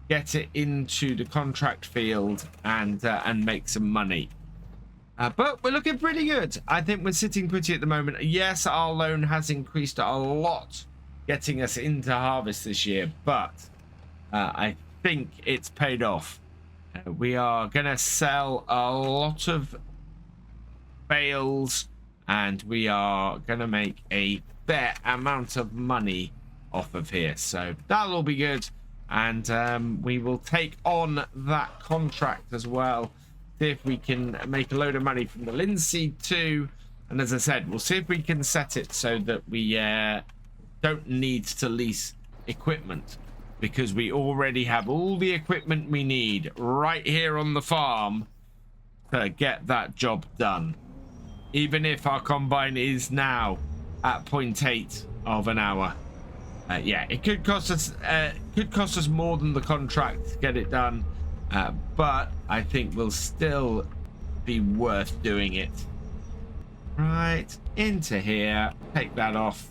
get it into the contract field and make some money. But we're looking pretty good. I think we're sitting pretty at the moment. Yes, our loan has increased a lot, getting us into harvest this year, but I think it's paid off. We are going to sell a lot of bales, and we are going to make a fair amount of money off of here. So that'll all be good. And we will take on that contract as well. See if we can make a load of money from the linseed too. And as I said, we'll see if we can set it so that we don't need to lease equipment, because we already have all the equipment we need right here on the farm to get that job done. Even if our combine is now at 0.8 of an hour. Yeah, it could cost us more than the contract to get it done. but I think will still be worth doing it. Right into here, take that off,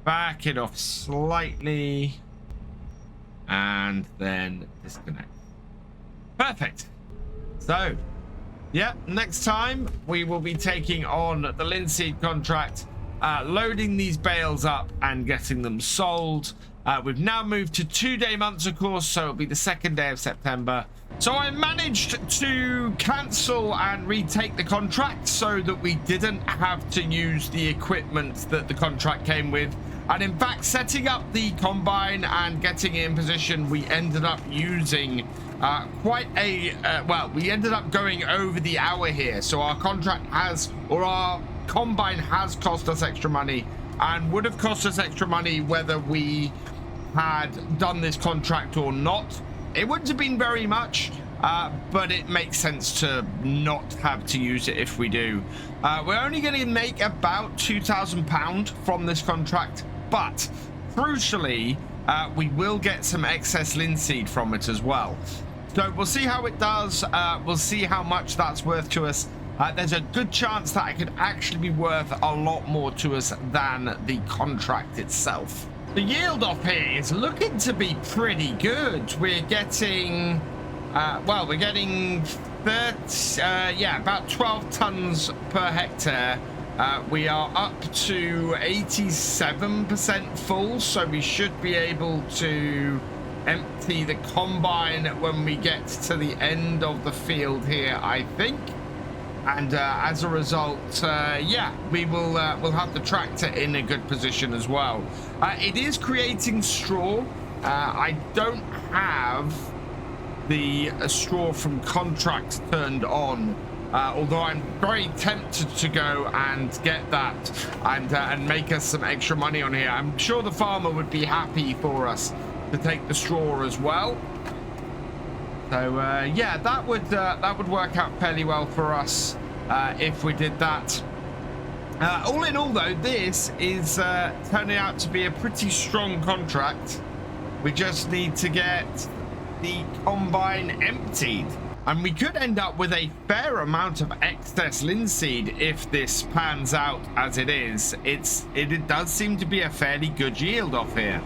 back it off slightly, and then disconnect. Perfect. So yeah, next time we will be taking on the linseed contract, loading these bales up and getting them sold. We've now moved to 2-day months, of course, so it'll be the 2nd day of September. So I managed to cancel and retake the contract so that we didn't have to use the equipment that the contract came with. And in fact, setting up the combine and getting it in position, we ended up using quite a well, we ended up going over the hour here. So our contract has, or our combine has, cost us extra money, and would have cost us extra money whether we had done this contract or not. It wouldn't have been very much, but it makes sense to not have to use it if we do. We're only going to make about £2,000 from this contract, but crucially, we will get some excess linseed from it as well. So we'll see how it does. We'll see how much that's worth to us. There's a good chance that it could actually be worth a lot more to us than the contract itself. The yield off here is looking to be pretty good. We're getting, well, we're getting about 12 tons per hectare. We are up to 87% full, so we should be able to empty the combine when we get to the end of the field here, I think. And as a result, yeah, we will we'll have the tractor in a good position as well. It is creating straw. I don't have the straw from contract turned on, although I'm very tempted to go and get that and make us some extra money on here. I'm sure the farmer would be happy for us to take the straw as well. So yeah, that would work out fairly well for us if we did that. All in all, though, this is turning out to be a pretty strong contract. We just need to get the combine emptied, and we could end up with a fair amount of excess linseed if this pans out as it is. It does seem to be a fairly good yield off here.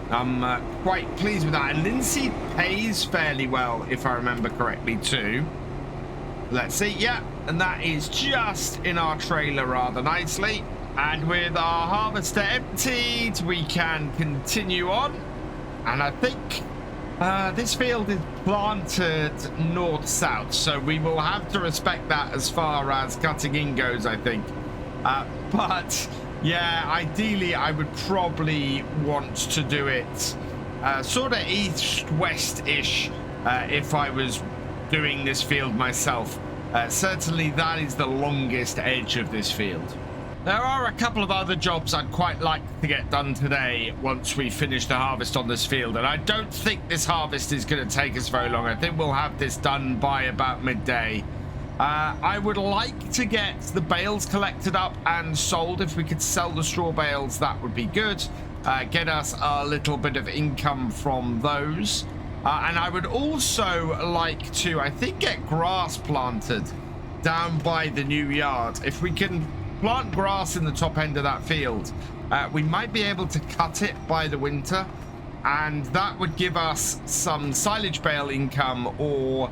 I'm quite pleased with that, and linseed pays fairly well, if I remember correctly too. Let's see, yeah, and that is just in our trailer rather nicely. And with our harvester emptied, we can continue on. And I think this field is planted north-south, so we will have to respect that as far as cutting in goes, I think. But yeah, ideally, I would probably want to do it sort of east-west-ish if I was doing this field myself. Certainly, that is the longest edge of this field. There are a couple of other jobs I'd quite like to get done today once we finish the harvest on this field, and I don't think this harvest is going to take us very long. I think we'll have this done by about midday. I would like to get the bales collected up and sold. If we could sell the straw bales, that would be good. Get us a little bit of income from those. And I would also like to, I think, get grass planted down by the new yard. If we can plant grass in the top end of that field, we might be able to cut it by the winter, and that would give us some silage bale income or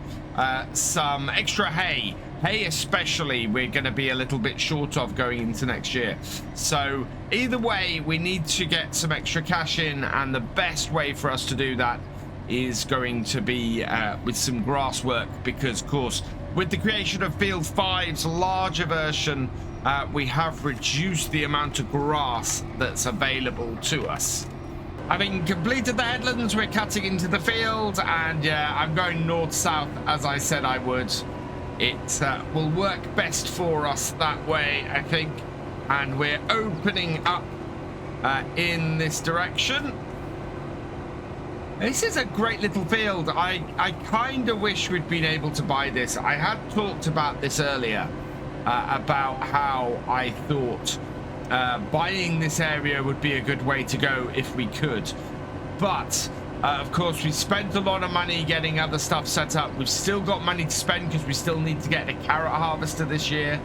some extra hay. Hay especially, we're going to be a little bit short of going into next year. So either way, we need to get some extra cash in, and the best way for us to do that is going to be with some grass work, because of course with the creation of Field 5's larger version, we have reduced the amount of grass that's available to us. Having completed the headlands, we're cutting into the field, and yeah, I'm going north-south as I said I would. It will work best for us that way, I think, and we're opening up in this direction. This is a great little field. I kind of wish we'd been able to buy this. I had talked about this earlier, about how I thought buying this area would be a good way to go if we could. But Of course, we spent a lot of money getting other stuff set up. We've still got money to spend because we still need to get a carrot harvester this year.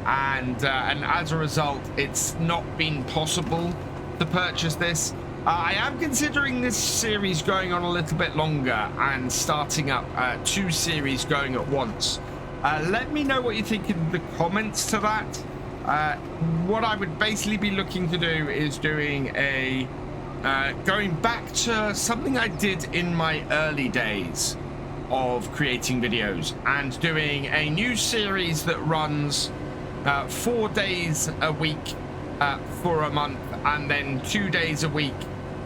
And as a result, it's not been possible to purchase this. I am considering this series going on a little bit longer and starting up 2 series going at once. Let me know what you think in the comments to that. What I would basically be looking to do is doing a going back to something I did in my early days of creating videos and doing a new series that runs 4 days a week for a month, and then 2 days a week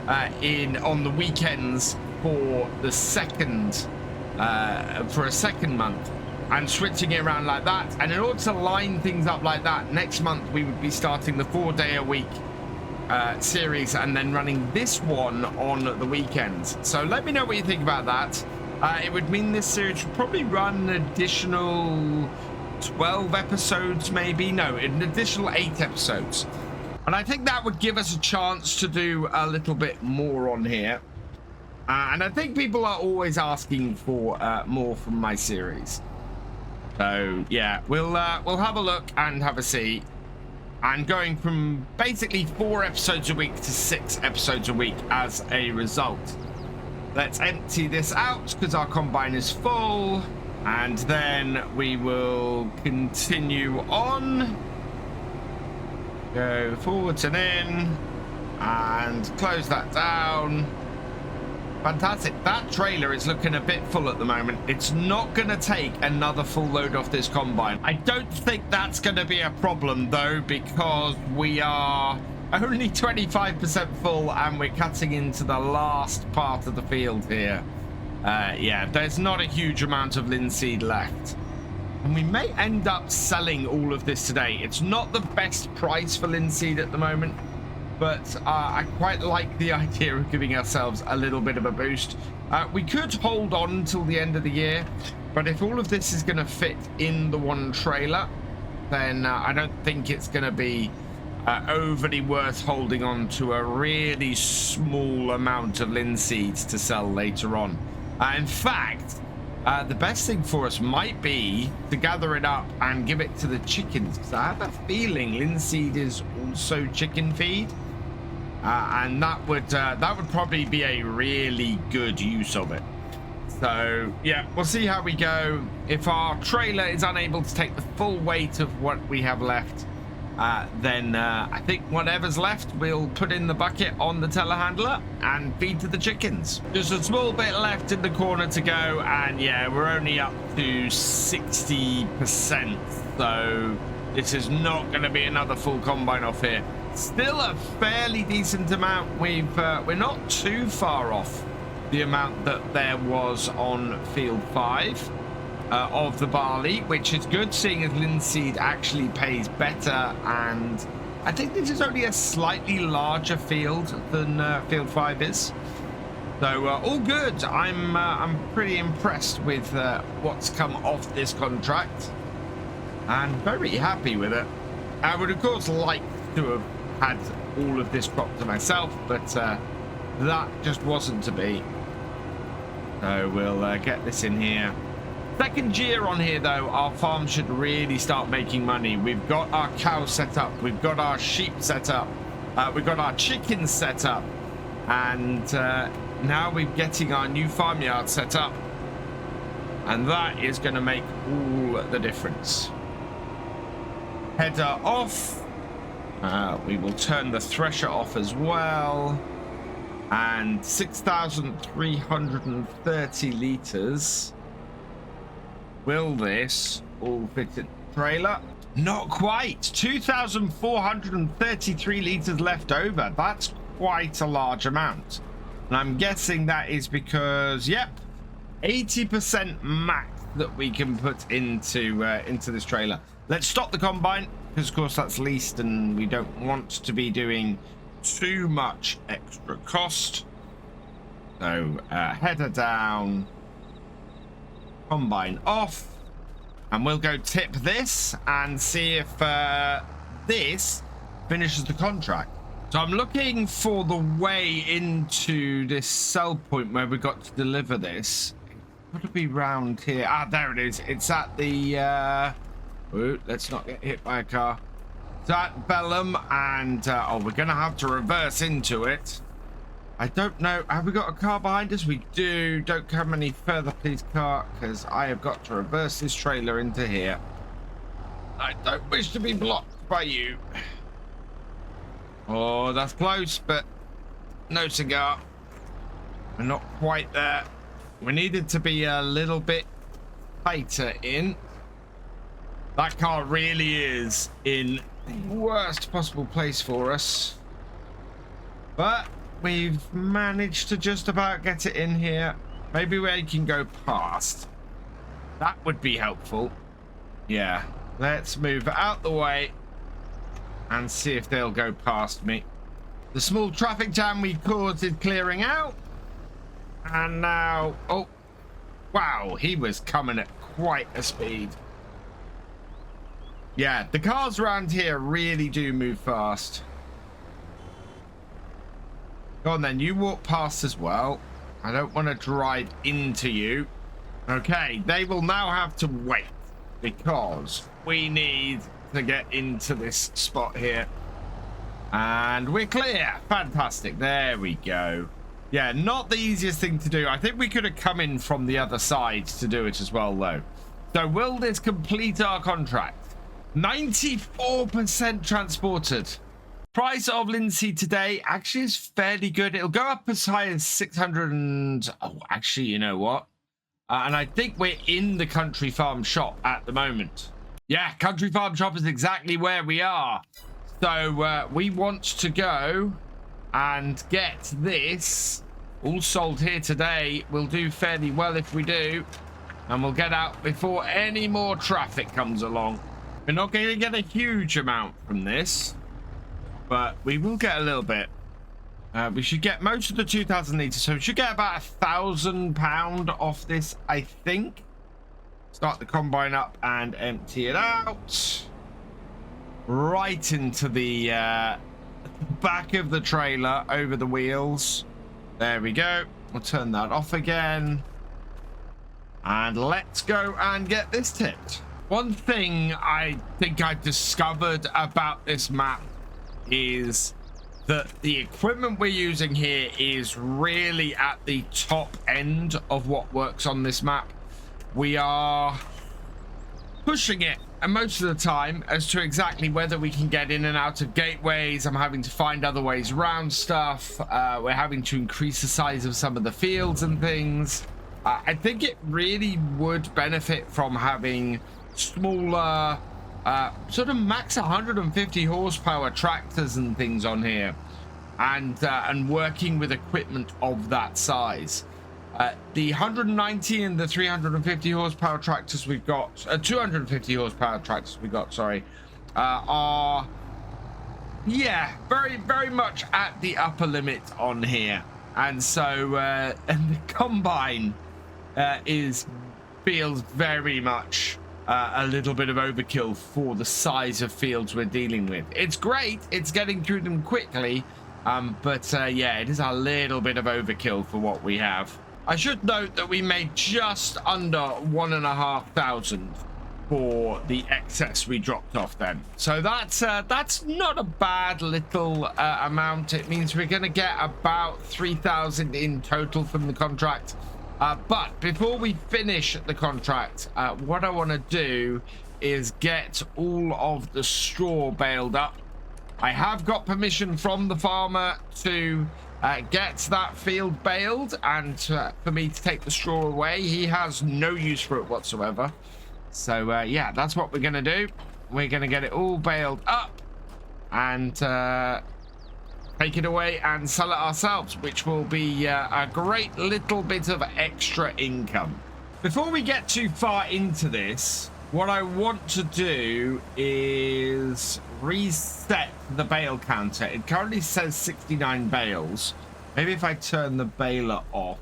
on the weekends for the second for a second month, and switching it around like that. And in order to line things up like that, next month we would be starting the 4-day-a-week series and then running this one on the weekends. So let me know what you think about that. It would mean this series would probably run an additional 12 episodes, maybe. No, an additional 8 episodes. And I think that would give us a chance to do a little bit more on here. And I think people are always asking for more from my series. So yeah, we'll have a look and have a see. And going from basically 4 episodes a week to 6 episodes a week as a result. Let's empty this out because our combine is full. And then we will continue on. Go forwards and in. And close that down. Fantastic. That trailer is looking a bit full at the moment. It's not going to take another full load off this combine. I don't think that's going to be a problem, though, because we are only 25% full and we're cutting into the last part of the field here. Yeah, there's not a huge amount of linseed left. And we may end up selling all of this today. It's not the best price for linseed at the moment, but I quite like the idea of giving ourselves a little bit of a boost. We could hold on until the end of the year, but if all of this is going to fit in the one trailer, then I don't think it's going to be overly worth holding on to a really small amount of linseed to sell later on. In fact, the best thing for us might be to gather it up and give it to the chickens, because I have a feeling linseed is also chicken feed. And that would probably be a really good use of it. So yeah, we'll see how we go. If our trailer is unable to take the full weight of what we have left, then I think whatever's left we'll put in the bucket on the telehandler and feed to the chickens. Just a small bit left in the corner to go, and yeah, we're only up to 60%, so this is not going to be another full combine off here. Still a fairly decent amount. We're not too far off the amount that there was on field 5 of the barley, which is good, seeing as linseed actually pays better. And I think this is only a slightly larger field than field 5 is. So all good. I'm pretty impressed with what's come off this contract and very happy with it. I would of course like to have had all of this crop to myself, but that just wasn't to be. So we'll get this in here. Second year on here though, our farm should really start making money. We've got our cows set up, we've got our sheep set up, we've got our chickens set up, and now we're getting our new farmyard set up, and that is going to make all the difference. Header off. We will turn the thresher off as well. And 6,330 litres. Will this all fit in the trailer? Not quite. 2,433 litres left over. That's quite a large amount. And I'm guessing that is because, yep, 80% max that we can put into this trailer. Let's stop the combine, because of course that's leased and we don't want to be doing too much extra cost. So header down, combine off, and we'll go tip this and see if this finishes the contract. So I'm looking for the way into this sell point where we got to deliver this. Got to be round here. Ah, there it is. It's at the... Ooh, let's not get hit by a car. It's at Bellum, and... oh, we're going to have to reverse into it. I don't know. Have we got a car behind us? We do. Don't come any further, please, car, because I have got to reverse this trailer into here. I don't wish to be blocked by you. Oh, that's close, but no cigar. We're not quite there. We needed to be a little bit tighter in. That car really is in the worst possible place for us. But we've managed to just about get it in here. Maybe we can go past. That would be helpful. Yeah, let's move out the way and see if they'll go past me. The small traffic jam we caused is clearing out. And now, oh, wow, he was coming at quite a speed. Yeah, the cars around here really do move fast. Go on then, you walk past as well. I don't want to drive into you. Okay, they will now have to wait because we need to get into this spot here. And we're clear. Fantastic. There we go. Yeah, not the easiest thing to do. I think we could have come in from the other side to do it as well, though. So will this complete our contract? 94% transported. Price of linseed today actually is fairly good. It'll go up as high as 600 and... Oh, actually, you know what? And I think we're in the Country Farm shop at the moment. Yeah, Country Farm shop is exactly where we are. So we want to go and get this all sold here today. We'll do fairly well if we do. And we'll get out before any more traffic comes along. We're not going to get a huge amount from this, but we will get a little bit. We should get most of the 2,000 litres, so we should get about £1,000 off this, I think. Start the combine up and empty it out. Right into the back of the trailer, over the wheels. There we go. We'll turn that off again. And let's go and get this tipped. One thing I think I discovered about this map is that the equipment we're using here is really at the top end of what works on this map. We are pushing it, and most of the time, as to exactly whether we can get in and out of gateways. I'm having to find other ways around stuff. We're having to increase the size of some of the fields and things. I think it really would benefit from having smaller, sort of max 150 horsepower tractors and things on here, and working with equipment of that size. The 190 and the 350 horsepower tractors we've got, 250 horsepower tractors we got, sorry, are, yeah, very much at the upper limit on here. And so, and the combine feels very much a little bit of overkill for the size of fields we're dealing with. It's great, it's getting through them quickly, but yeah, it is a little bit of overkill for what we have. I should note that we made just under 1,500 for the excess we dropped off then. So that's not a bad little amount. It means we're going to get about 3,000 in total from the contract. But before we finish the contract, what I want to do is get all of the straw baled up. I have got permission from the farmer to get that field baled and for me to take the straw away. He has no use for it whatsoever. So yeah, that's what we're going to do. We're going to get it all baled up and take it away and sell it ourselves, which will be a great little bit of extra income. Before we get too far into this, what I want to do is reset the bale counter. It currently says 69 bales. Maybe if I turn the baler off,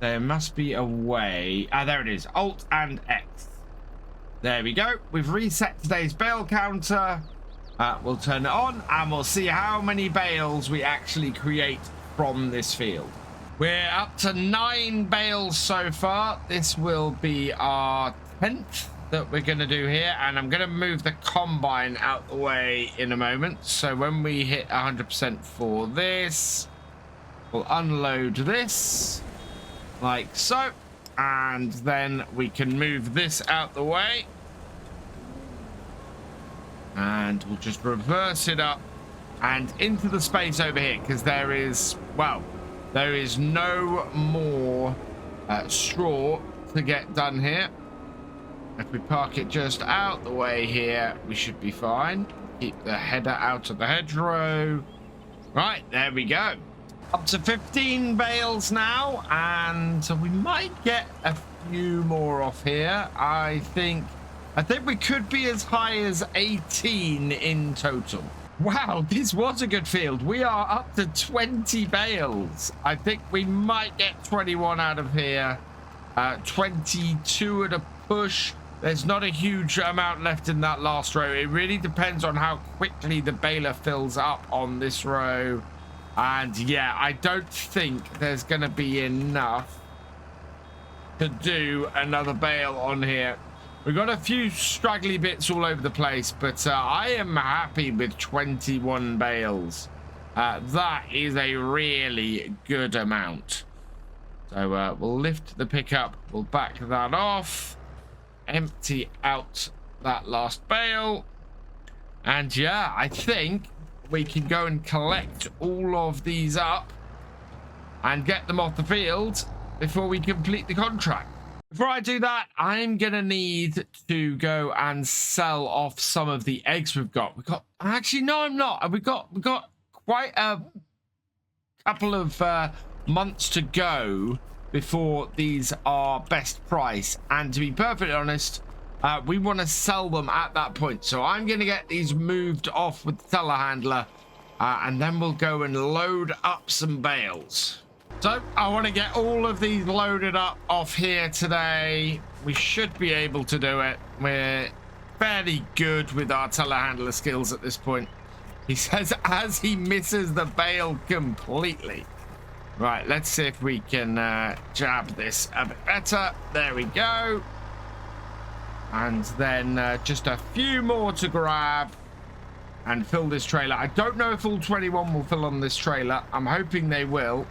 there must be a way. Ah, there it is. Alt and X. There we go. We've reset today's bale counter. We'll turn it on and we'll see how many bales we actually create from this field. We're up to 9 bales so far. This will be our 10th that we're going to do here, and I'm going to move the combine out the way in a moment. So when we hit 100% for this, we'll unload this like so, and then we can move this out the way, and we'll just reverse it up and into the space over here, because there is, well, there is no more straw to get done here. If we park it just out the way here, we should be fine. Keep the header out of the hedgerow. Right, there we go. Up to 15 bales now, and so we might get a few more off here. I think we could be as high as 18 in total. Wow, this was a good field. We are up to 20 bales. I think we might get 21 out of here. 22 at a push. There's not a huge amount left in that last row. It really depends on how quickly the baler fills up on this row. And yeah, I don't think there's going to be enough to do another bale on here. We've got a few straggly bits all over the place, but I am happy with 21 bales. That is a really good amount. So we'll lift the pickup, we'll back that off, empty out that last bale, and yeah, I think we can go and collect all of these up and get them off the field before we complete the contract. Before I do that, I'm gonna need to go and sell off some of the eggs we've got. Actually, no, I'm not. We've got quite a couple of months to go before these are best price, and to be perfectly honest, we want to sell them at that point. So I'm going to get these moved off with the telehandler, and then we'll go and load up some bales. So I want to get all of these loaded up off here today. We should be able to do it. We're fairly good with our telehandler skills at this point. He says as he misses the bale completely. Right, let's see if we can jab this a bit better. There we go. And then just a few more to grab and fill this trailer. I don't know if all 21 will fill on this trailer. I'm hoping they will,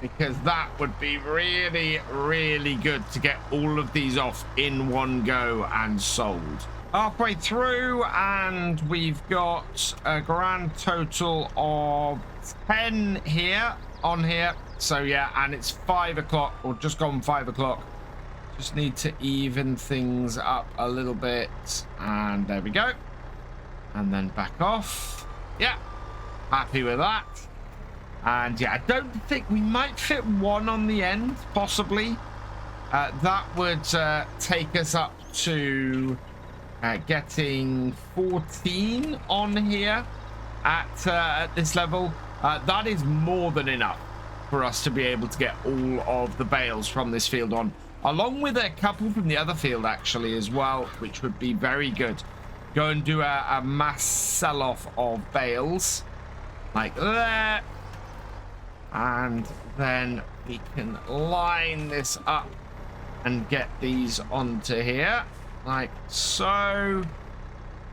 because that would be really, really good to get all of these off in one go and sold. Halfway through, and we've got a grand total of 10 here on here. So yeah, and it's 5 o'clock, or just gone 5 o'clock. Just need to even things up a little bit, and there we go. And then back off. Yeah, happy with that. And yeah, I don't think we might fit one on the end, possibly. That would take us up to getting 14 on here at this level. That is more than enough for us to be able to get all of the bales from this field on, along with a couple from the other field actually as well, which would be very good. Go and do a mass sell-off of bales like that, and then we can line this up and get these onto here like so.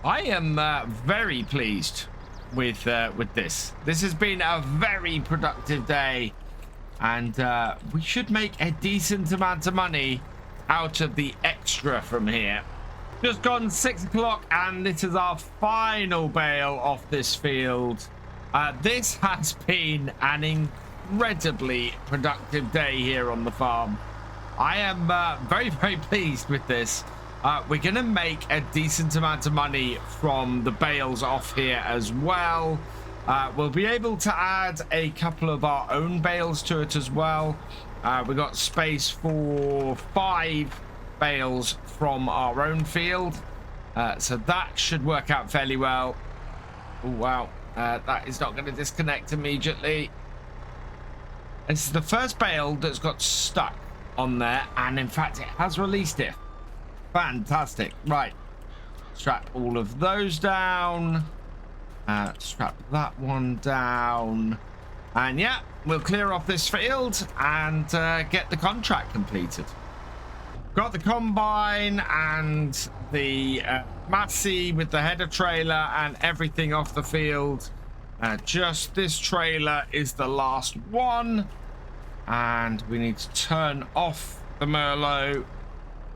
I am very pleased with this. This has been a very productive day, and we should make a decent amount of money out of the extra from here. Just gone 6 o'clock, and this is our final bale off this field. This has been an incredibly productive day here on the farm. I am very, very pleased with this. We're going to make a decent amount of money from the bales off here as well. We'll be able to add a couple of our own bales to it as well. We've got space for 5 bales from our own field. So that should work out fairly well. Oh, wow. That is not going to disconnect immediately. This is the first bale that's got stuck on there, and in fact, it has released it. Fantastic. Right. Strap all of those down. Strap that one down. And yeah, we'll clear off this field and get the contract completed. Got the combine and the Massey with the header trailer and everything off the field. Just this trailer is the last one. And we need to turn off the Merlot.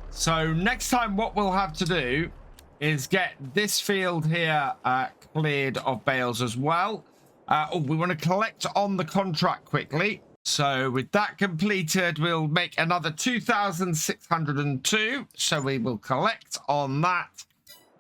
So next time what we'll have to do is get this field here cleared of bales as well. We want to collect on the contract quickly. So with that completed, we'll make another 2,602. So we will collect on that.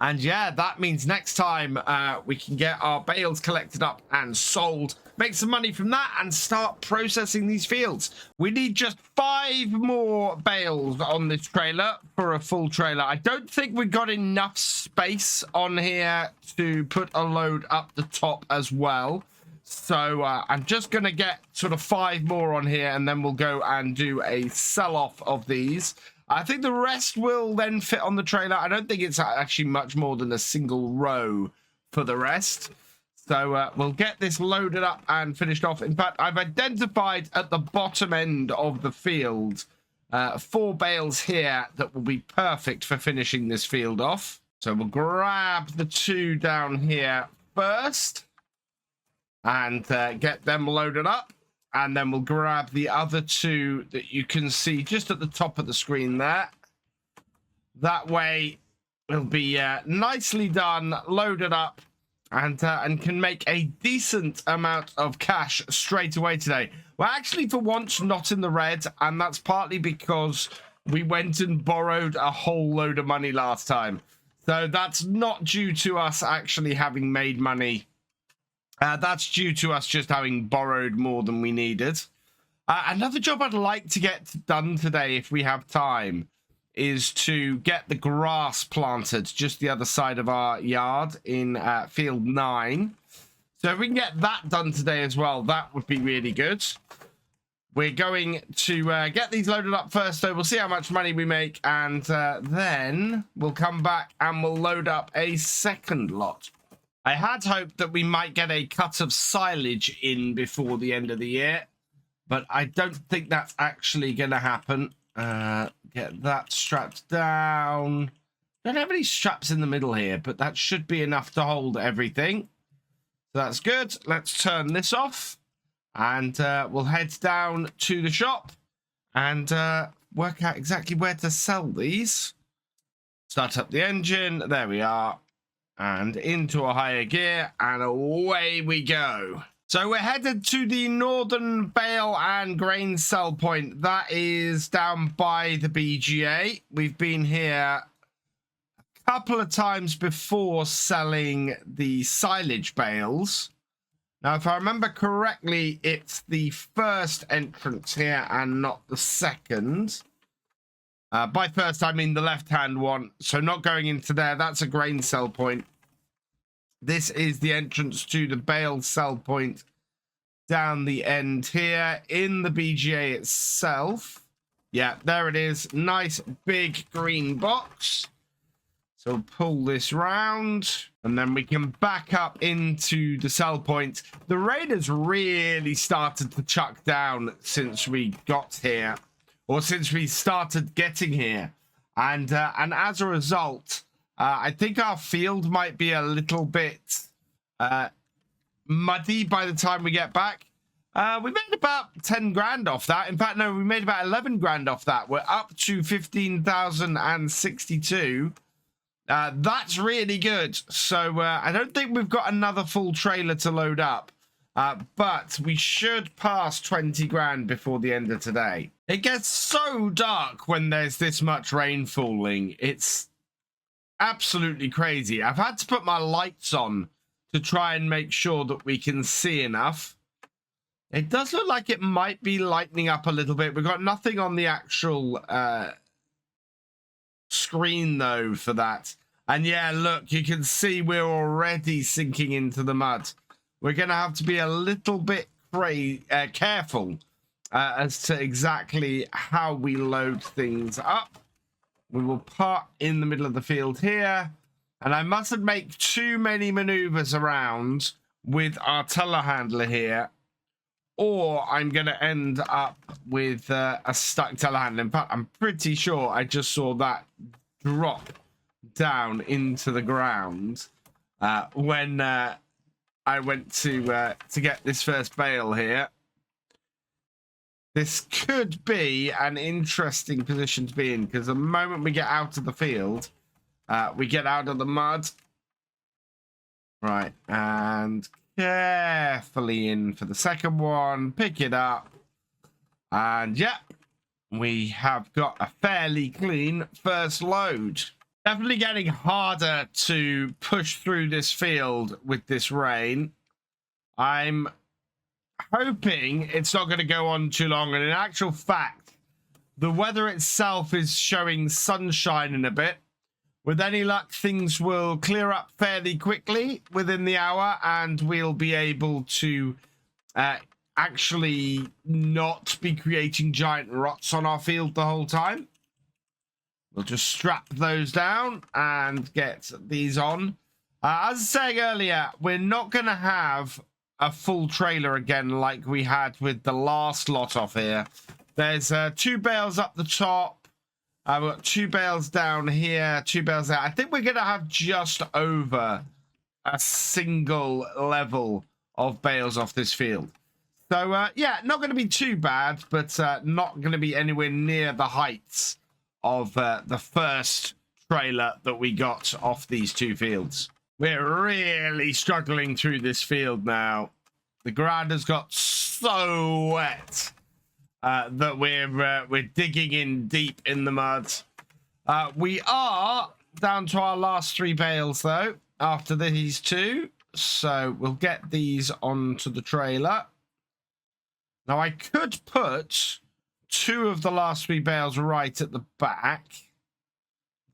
And yeah, that means next time we can get our bales collected up and sold, make some money from that and start processing these fields. We need just 5 more bales on this trailer for a full trailer. I don't think we got enough space on here to put a load up the top as well. So I'm just going to get sort of 5 more on here and then we'll go and do a sell-off of these. I think the rest will then fit on the trailer. I don't think it's actually much more than a single row for the rest. So we'll get this loaded up and finished off. In fact, I've identified at the bottom end of the field 4 bales here that will be perfect for finishing this field off. So we'll grab the 2 down here first and get them loaded up. And then we'll grab the other 2 that you can see just at the top of the screen there. That way we'll be nicely done, loaded up, and can make a decent amount of cash straight away today. We're actually for once not in the red, and that's partly because we went and borrowed a whole load of money last time. So that's not due to us actually having made money. That's due to us just having borrowed more than we needed. Another job I'd like to get done today, if we have time, is to get the grass planted just the other side of our yard in field 9. So if we can get that done today as well, that would be really good. We're going to get these loaded up first, though. We'll see how much money we make, and then we'll come back and we'll load up a second lot. I had hoped that we might get a cut of silage in before the end of the year, but I don't think that's actually going to happen. Get that strapped down. Don't have any straps in the middle here, but that should be enough to hold everything. So that's good. Let's turn this off, and we'll head down to the shop and work out exactly where to sell these. Start up the engine. There we are. And into a higher gear, and away we go. So we're headed to the northern bale and grain sell point. That is down by the BGA. We've been here a couple of times before selling the silage bales. Now, if I remember correctly, it's the first entrance here and not the second. By first, I mean the left-hand one. So not going into there. That's a grain sell point. This is the entrance to the bale sell point down the end here in the BGA itself. Yeah, there it is. Nice big green box. So pull this round and then we can back up into the sell point. The raid has really started to chuck down since we got here, or since we started getting here. And as a result, I think our field might be a little bit muddy by the time we get back. We made about 10 grand off that. In fact, no, we made about 11 grand off that. We're up to 15,062. That's really good. So I don't think we've got another full trailer to load up. But we should pass 20 grand before the end of today. It gets so dark when there's this much rain falling. It's absolutely crazy. I've had to put my lights on to try and make sure that we can see enough. It does look like it might be lightening up a little bit. We've got nothing on the actual screen, though, for that. And yeah, look, you can see we're already sinking into the mud. We're going to have to be a little bit careful as to exactly how we load things up. We will park in the middle of the field here. And I mustn't make too many maneuvers around with our telehandler here, or I'm going to end up with a stuck telehandler. In fact, I'm pretty sure I just saw that drop down into the ground when I went to get this first bale here. This could be an interesting position to be in, because the moment we get out of the field, we get out of the mud. Right, and carefully in for the second one, pick it up, and yep, we have got a fairly clean first load. Definitely getting harder to push through this field with this rain. I'm hoping it's not going to go on too long, and in actual fact, the weather itself is showing sunshine in a bit. With any luck, things will clear up fairly quickly within the hour, and we'll be able to actually not be creating giant rots on our field the whole time. We'll just strap those down and get these on. As I was saying earlier, we're not going to have a full trailer again like we had with the last lot off here. There's 2 bales up the top. I've got 2 bales down here, 2 bales there. I think we're going to have just over a single level of bales off this field. So, yeah, not going to be too bad, but not going to be anywhere near the heights of the first trailer that we got off these 2 fields. We're really struggling through this field now. The ground has got so wet that we're digging in deep in the mud. We are down to our last 3 bales, though, after these 2. So we'll get these onto the trailer. Now, I could put 2 of the last 3 bales right at the back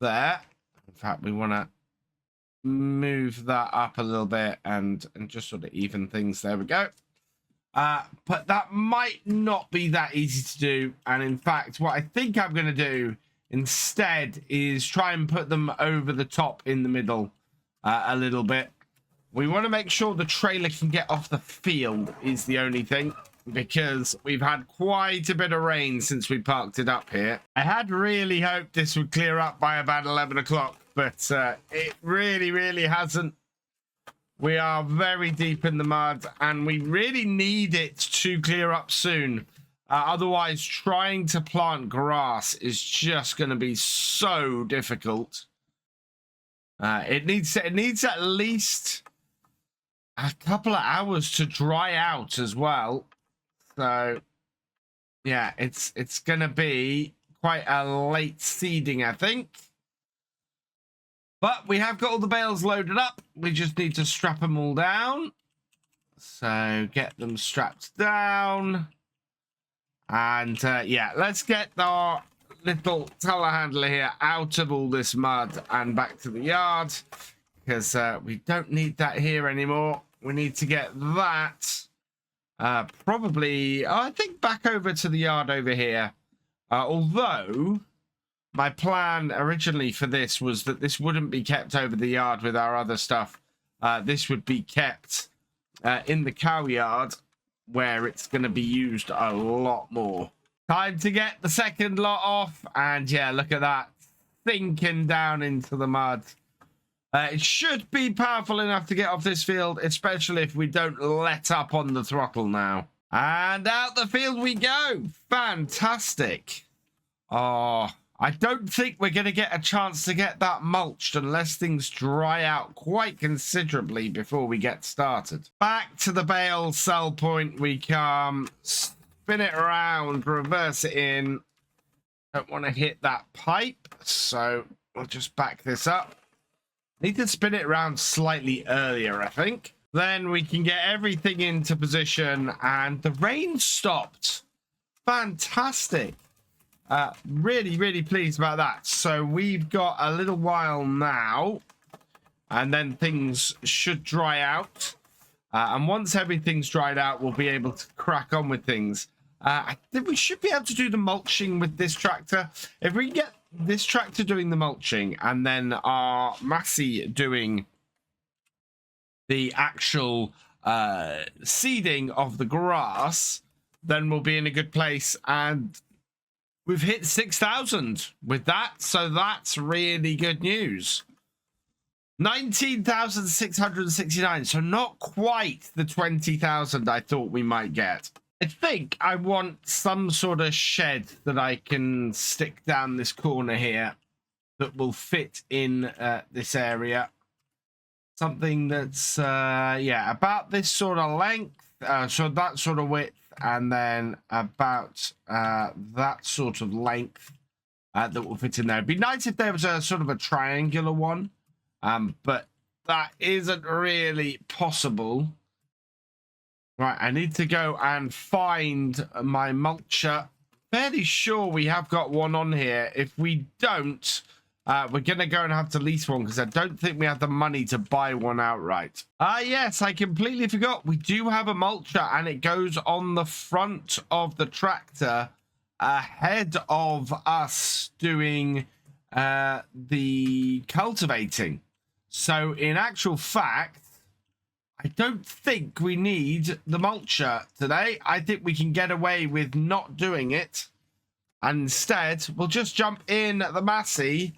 there. In fact, we want to move that up a little bit and just sort of even things. There we go. But that might not be that easy to do. And in fact, what I think I'm going to do instead is try and put them over the top in the middle a little bit. We want to make sure the trailer can get off the field is the only thing, because we've had quite a bit of rain since we parked it up here. I had really hoped this would clear up by about 11 o'clock, but it really hasn't. We are very deep in the mud, and we really need it to clear up soon. Otherwise, trying to plant grass is just going to be so difficult. It needs at least a couple of hours to dry out as well. So, yeah, it's going to be quite a late seeding, I think. But we have got all the bales loaded up. We just need to strap them all down. So get them strapped down. And yeah, let's get our little telehandler here out of all this mud and back to the yard. Because we don't need that here anymore. We need to get that probably, I think, back over to the yard over here. Although my plan originally for this was that this wouldn't be kept over the yard with our other stuff. This would be kept in the cow yard, where it's going to be used a lot more. Time to get the second lot off. And yeah, look at that. Sinking down into the mud. It should be powerful enough to get off this field, especially if we don't let up on the throttle now. And out the field we go. Fantastic. Oh, I don't think we're going to get a chance to get that mulched unless things dry out quite considerably before we get started. Back to the bale sell point we come. Spin it around, reverse it in. Don't want to hit that pipe, so we'll just back this up. Need to spin it around slightly earlier, I think. Then we can get everything into position, and the rain stopped. Fantastic. Really pleased about that. So we've got a little while now, and then things should dry out. And once everything's dried out, we'll be able to crack on with things. I think we should be able to do the mulching with this tractor. If we can get this tractor doing the mulching and then our Massey doing the actual seeding of the grass, then we'll be in a good place. And we've hit 6,000 with that, so that's really good news. 19,669, so not quite the 20,000 I thought we might get. I think I want some sort of shed that I can stick down this corner here that will fit in this area. Something that's, yeah, about this sort of length, so that sort of width, and then about that sort of length that will fit in there. It'd be nice if there was a sort of a triangular one, but that isn't really possible. Right, I need to go and find my mulcher. Fairly sure we have got one on here. If we don't, we're going to go and have to lease one because I don't think we have the money to buy one outright. Yes, I completely forgot. We do have a mulcher and it goes on the front of the tractor ahead of us doing the cultivating. So in actual fact, I don't think we need the mulcher today. I think we can get away with not doing it. And instead, we'll just jump in the Massey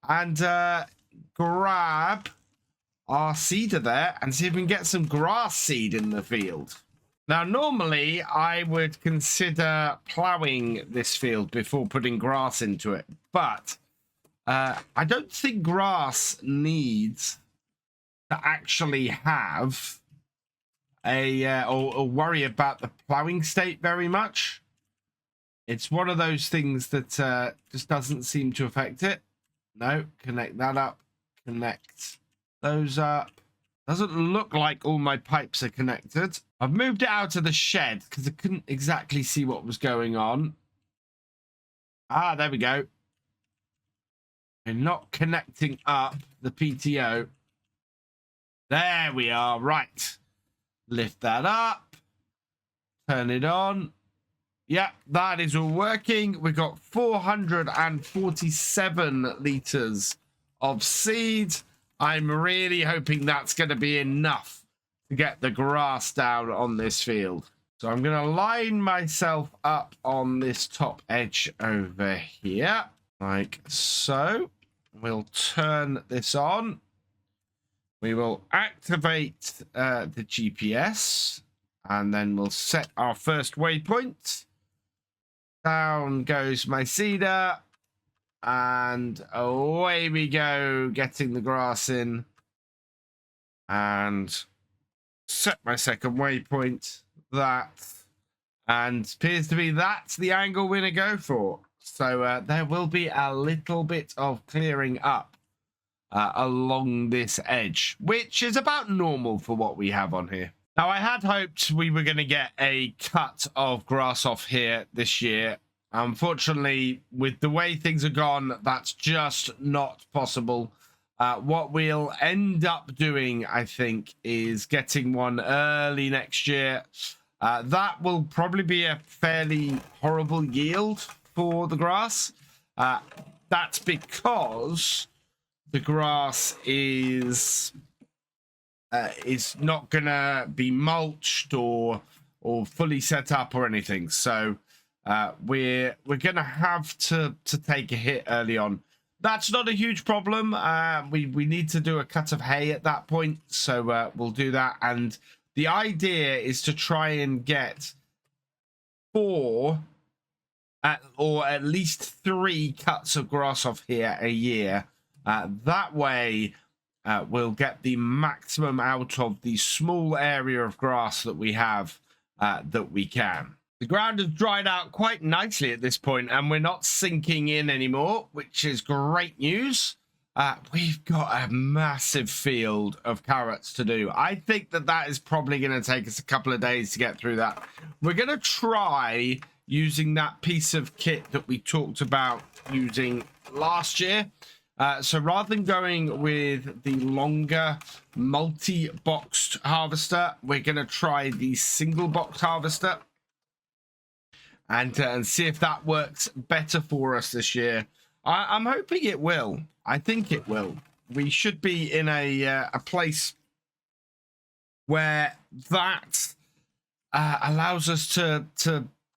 and grab our seeder there and see if we can get some grass seed in the field. Now, normally, I would consider ploughing this field before putting grass into it. But I don't think grass needs to actually have a or worry about the ploughing state very much. It's one of those things that just doesn't seem to affect it. No, connect that up, connect those up. Doesn't look like all my pipes are connected. I've moved it out of the shed because I couldn't exactly see what was going on. Ah, there we go. I'm not connecting up the PTO. There we are. Right. Lift that up. Turn it on. Yeah, that is all working. We've got 447 litres of seed. I'm really hoping that's going to be enough to get the grass down on this field. So I'm going to line myself up on this top edge over here, like so. We'll turn this on. We will activate the GPS, and then we'll set our first waypoint. Down goes my seeder, and away we go, getting the grass in. And set my second waypoint, that, and appears to be that's the angle we're going to go for. So there will be a little bit of clearing up along this edge, which is about normal for what we have on here. Now, I had hoped we were going to get a cut of grass off here this year. Unfortunately, with the way things are gone, that's just not possible. What we'll end up doing, I think, is getting one early next year. That will probably be a fairly horrible yield for the grass. That's because the grass is not gonna be mulched or fully set up or anything. So we're gonna have to take a hit early on. That's not a huge problem. We need to do a cut of hay at that point, so we'll do that. And the idea is to try and get 4 or at least 3 cuts of grass off here a year. That way, we'll get the maximum out of the small area of grass that we have that we can. The ground has dried out quite nicely at this point, and we're not sinking in anymore, which is great news. We've got a massive field of carrots to do. I think that is probably going to take us a couple of days to get through that. We're going to try using that piece of kit that we talked about using last year. So rather than going with the longer multi-boxed harvester, we're going to try the single box harvester and see if that works better for us this year. I'm hoping it will. I think it will. We should be in a place where that allows us to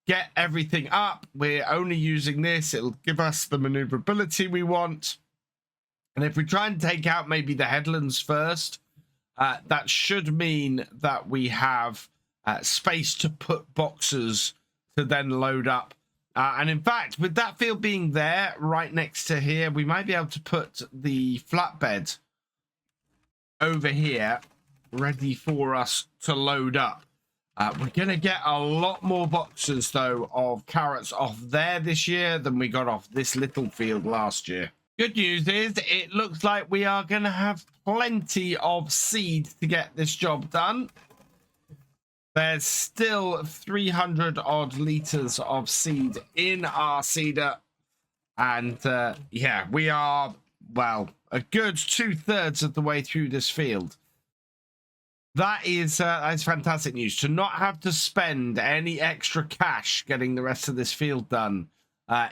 get everything up. We're only using this. It'll give us the maneuverability we want. And if we try and take out maybe the headlands first, that should mean that we have space to put boxes to then load up. And in fact, with that field being there right next to here, we might be able to put the flatbed over here ready for us to load up. We're going to get a lot more boxes, though, of carrots off there this year than we got off this little field last year. Good news is it looks like we are going to have plenty of seed to get this job done. There's still 300 odd liters of seed in our seeder. And yeah, we are, well, a good 2/3 of the way through this field. That's fantastic news. To not have to spend any extra cash getting the rest of this field done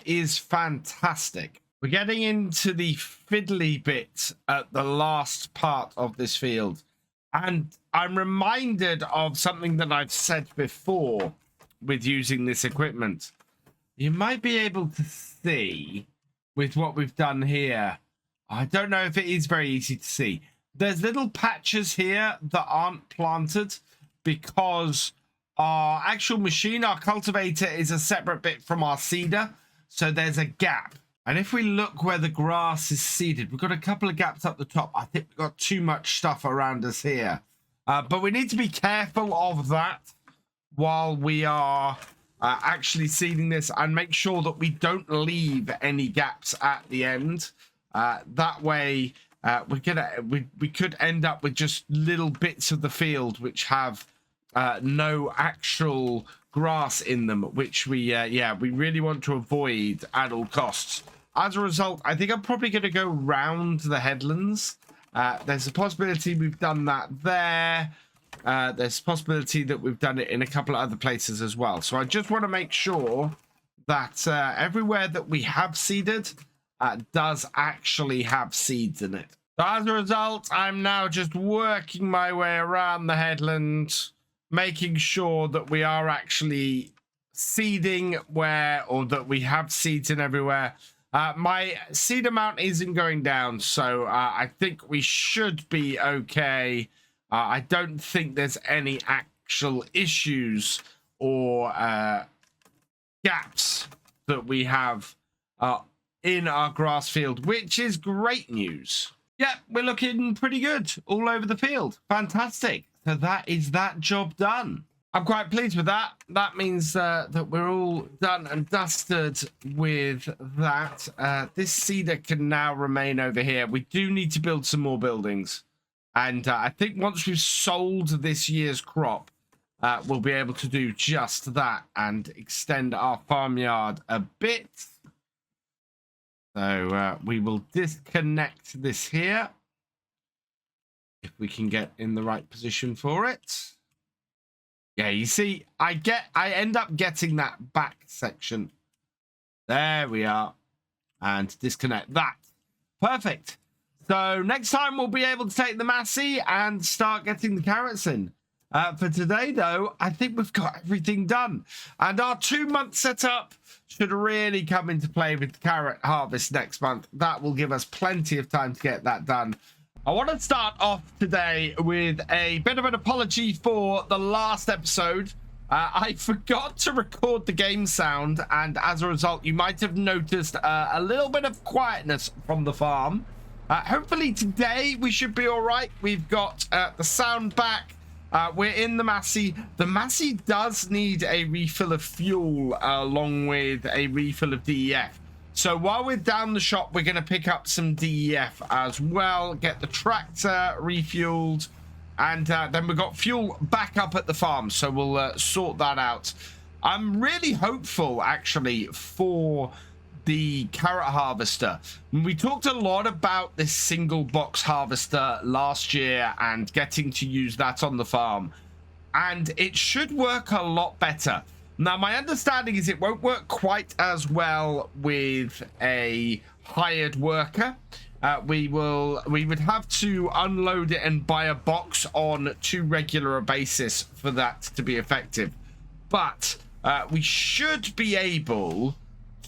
is fantastic. We're getting into the fiddly bit at the last part of this field. And I'm reminded of something that I've said before with using this equipment. You might be able to see with what we've done here. I don't know if it is very easy to see. There's little patches here that aren't planted because our actual machine, our cultivator, is a separate bit from our seeder. So there's a gap. And if we look where the grass is seeded, we've got a couple of gaps up the top. I think we've got too much stuff around us here. But we need to be careful of that while we are actually seeding this and make sure that we don't leave any gaps at the end. That way, we could end up with just little bits of the field which have no actual grass in them, which we really want to avoid at all costs. As a result, I think I'm probably going to go round the headlands. There's a possibility we've done that there. There's a possibility that we've done it in a couple of other places as well. So I just want to make sure that everywhere that we have seeded does actually have seeds in it. So as a result, I'm now just working my way around the headland, making sure that we are actually seeding where, or that we have seeds in everywhere. My seed amount isn't going down, so I think we should be okay. I don't think there's any actual issues or gaps that we have in our grass field, which is great news. Yeah, we're looking pretty good all over the field. Fantastic. So that is that job done. I'm quite pleased with that. That means that we're all done and dusted with that. This seeder can now remain over here. We do need to build some more buildings. And I think once we've sold this year's crop, we'll be able to do just that and extend our farmyard a bit. So we will disconnect this here, if we can get in the right position for it. Yeah, you see, I end up getting that back section. There we are. And disconnect that. Perfect. So next time we'll be able to take the Massey and start getting the carrots in. For today, though, I think we've got everything done. And our 2-month setup should really come into play with the carrot harvest next month. That will give us plenty of time to get that done. I want to start off today with a bit of an apology for the last episode. I forgot to record the game sound, and as a result, you might have noticed a little bit of quietness from the farm. Hopefully today we should be all right. We've got the sound back. We're in the Massey. The Massey does need a refill of fuel along with a refill of DEF. So while we're down the shop, we're going to pick up some DEF as well, get the tractor refueled, and then we've got fuel back up at the farm. So we'll sort that out. I'm really hopeful, actually, for the carrot harvester. We talked a lot about this single box harvester last year and getting to use that on the farm, and it should work a lot better. Now, my understanding is it won't work quite as well with a hired worker. We would have to unload it and buy a box on too regular a basis for that to be effective. But we should be able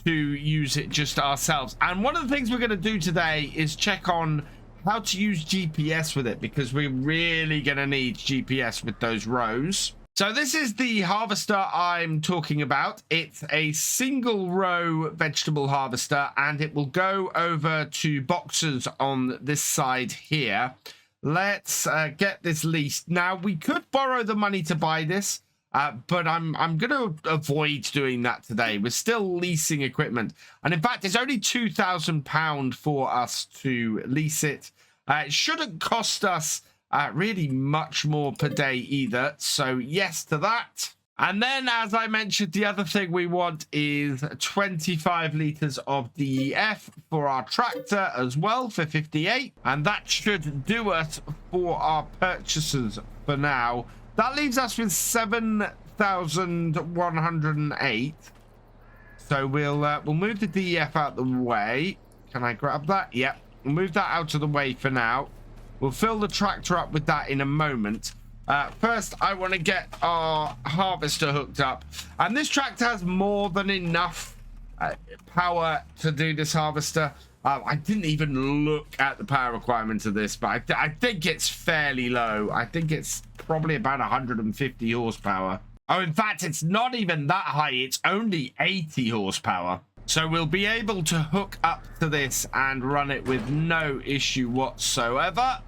to use it just ourselves. And one of the things we're going to do today is check on how to use GPS with it, because we're really going to need GPS with those rows. So this is the harvester I'm talking about. It's a single row vegetable harvester, and it will go over to boxes on this side here. Let's get this leased. Now, we could borrow the money to buy this, but I'm going to avoid doing that today. We're still leasing equipment. And in fact, it's only £2,000 for us to lease it. It shouldn't cost us really much more per day either. So yes to that. And then, as I mentioned, the other thing we want is 25 litres of DEF for our tractor as well for 58. And that should do us for our purchases for now. That leaves us with 7,108. So we'll move the DEF out the way. Can I grab that? Yep. We'll move that out of the way for now. We'll fill the tractor up with that in a moment. First, I want to get our harvester hooked up. And this tractor has more than enough power to do this harvester. I didn't even look at the power requirement of this, but I think it's fairly low. I think it's probably about 150 horsepower. Oh, in fact, it's not even that high. It's only 80 horsepower. So we'll be able to hook up to this and run it with no issue whatsoever.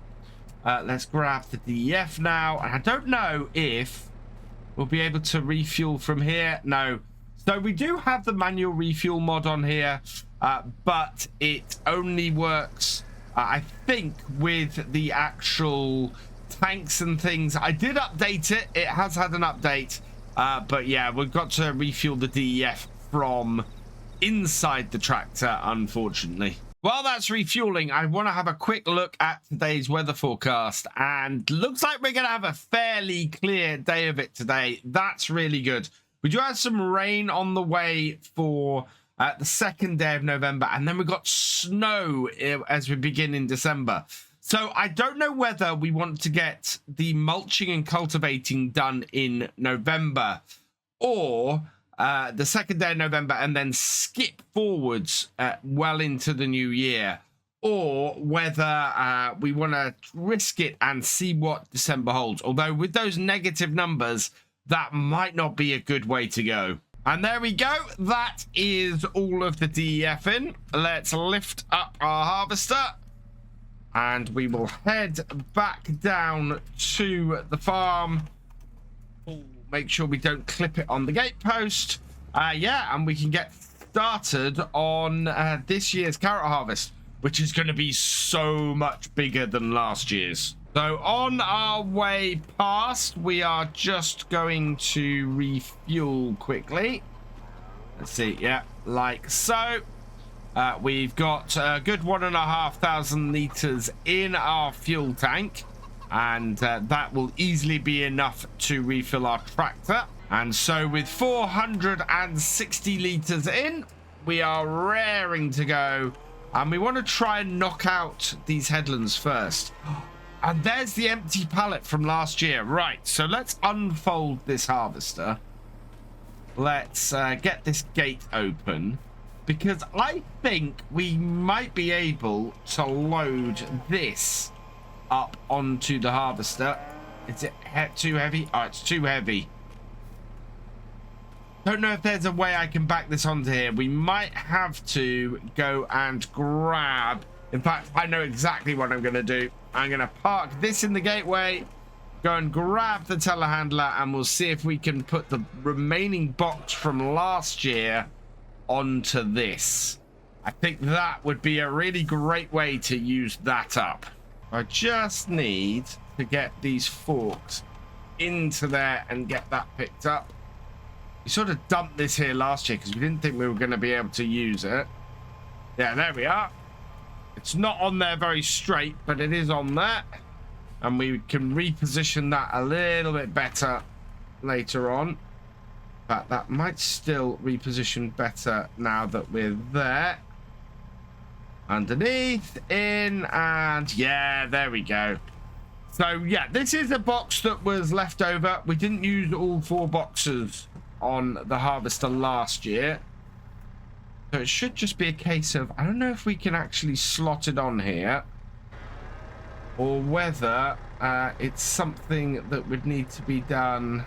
Let's grab the DEF now. And I don't know if we'll be able to refuel from here. No. So we do have the manual refuel mod on here, but it only works, I think, with the actual tanks and things. I did update it. It has had an update. But yeah, we've got to refuel the DEF from inside the tractor, unfortunately. While that's refueling, I want to have a quick look at today's weather forecast, and looks like we're going to have a fairly clear day of it today. That's really good. We do have some rain on the way for the second day of November, and then we've got snow as we begin in December. So I don't know whether we want to get the mulching and cultivating done in November, or the second day of November and then skip forwards well into the new year, or whether we want to risk it and see what December holds. Although with those negative numbers, that might not be a good way to go. And there we go. That is all of the DEF in. Let's lift up our harvester and we will head back down to the farm. Make sure we don't clip it on the gatepost. Yeah, and we can get started on this year's carrot harvest, which is going to be so much bigger than last year's. So on our way past, we are just going to refuel quickly. Let's see, yeah, like so. We've got a good 1,500 litres in our fuel tank. And that will easily be enough to refill our tractor. And so with 460 litres in, we are raring to go. And we want to try and knock out these headlands first. And there's the empty pallet from last year. Right, so let's unfold this harvester. Let's get this gate open, because I think we might be able to load this up onto the harvester. Is it too heavy? Oh, it's too heavy. Don't know if there's a way I can back this onto here. We might have to go and grab. In fact, I know exactly what I'm going to do. I'm going to park this in the gateway, go and grab the telehandler, and we'll see if we can put the remaining box from last year onto this. I think that would be a really great way to use that up. I just need to get these forks into there and get that picked up. We sort of dumped this here last year because we didn't think we were going to be able to use it. Yeah, there we are. It's not on there very straight, but it is on there. And we can reposition that a little bit better later on. But that might still reposition better now that we're there. underneath, in, and yeah, there we go. So yeah, this is a box that was left over. We didn't use all 4 boxes on the harvester last year. So it should just be a case of, I don't know if we can actually slot it on here, or whether it's something that would need to be done.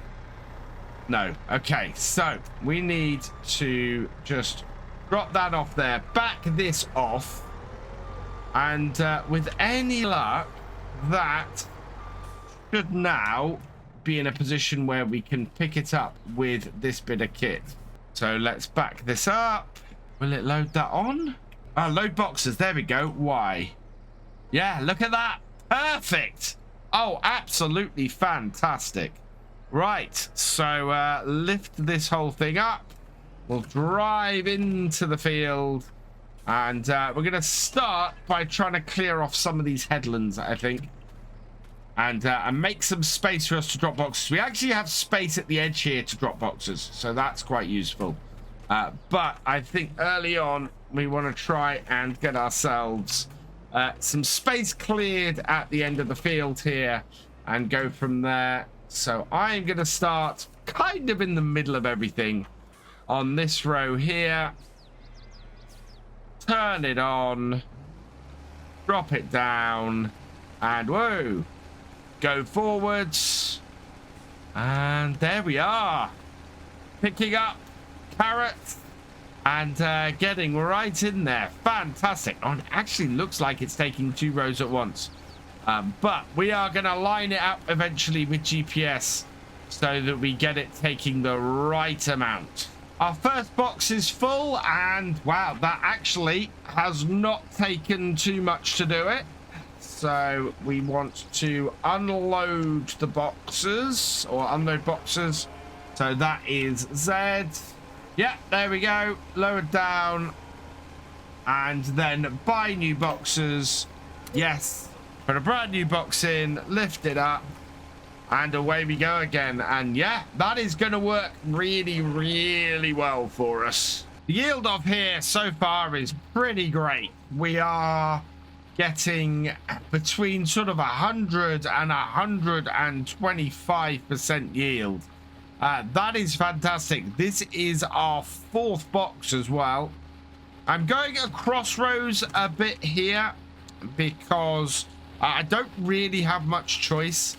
No. Okay, so we need to just drop that off there, back this off, and with any luck, that should now be in a position where we can pick it up with this bit of kit. So let's back this up. Will it load that on? Oh, load boxes. There we go. Why? Yeah, look at that. Perfect. Oh, absolutely fantastic. Right, so lift this whole thing up. We'll drive into the field, and we're going to start by trying to clear off some of these headlands, I think, and make some space for us to drop boxes. We actually have space at the edge here to drop boxes, so that's quite useful. But I think early on we want to try and get ourselves some space cleared at the end of the field here and go from there. So I'm going to start kind of in the middle of everything on this row here. Turn it on, drop it down, and whoa, go forwards, and there we are, picking up carrots and getting right in there. Fantastic. Oh, it actually looks like it's taking 2 rows at once, but we are going to line it up eventually with GPS so that we get it taking the right amount. Our first box is full, and wow, that actually has not taken too much to do it. So we want to unload the boxes, or unload boxes. So that is Z. Yeah, there we go. Lower down, and then buy new boxes. Yes, put a brand new box in, lift it up, and away we go again. And yeah, that is going to work really, really well for us. The yield of here so far is pretty great. We are getting between sort of 100 and 125% yield. That is fantastic. This is our 4th box as well. I'm going across rows a bit here because I don't really have much choice.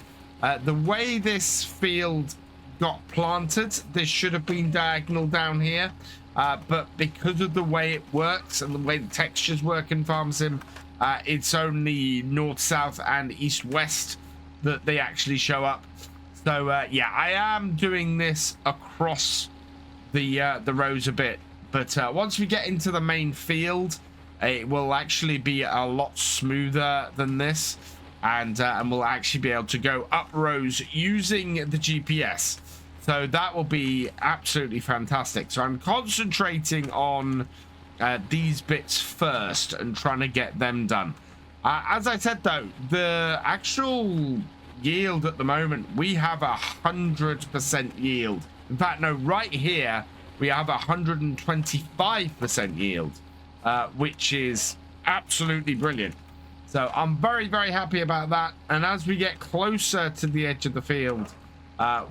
The way this field got planted, this should have been diagonal down here, but because of the way it works and the way the textures work in FarmSim, it's only north, south, and east, west that they actually show up. So yeah, I am doing this across the rows a bit, but once we get into the main field, it will actually be a lot smoother than this. And we'll actually be able to go up rows using the GPS. So that will be absolutely fantastic. So I'm concentrating on these bits first and trying to get them done. As I said, though, the actual yield at the moment, we have 100% yield. In fact, no, right here, we have 125% yield, which is absolutely brilliant. So I'm very, very happy about that. And as we get closer to the edge of the field,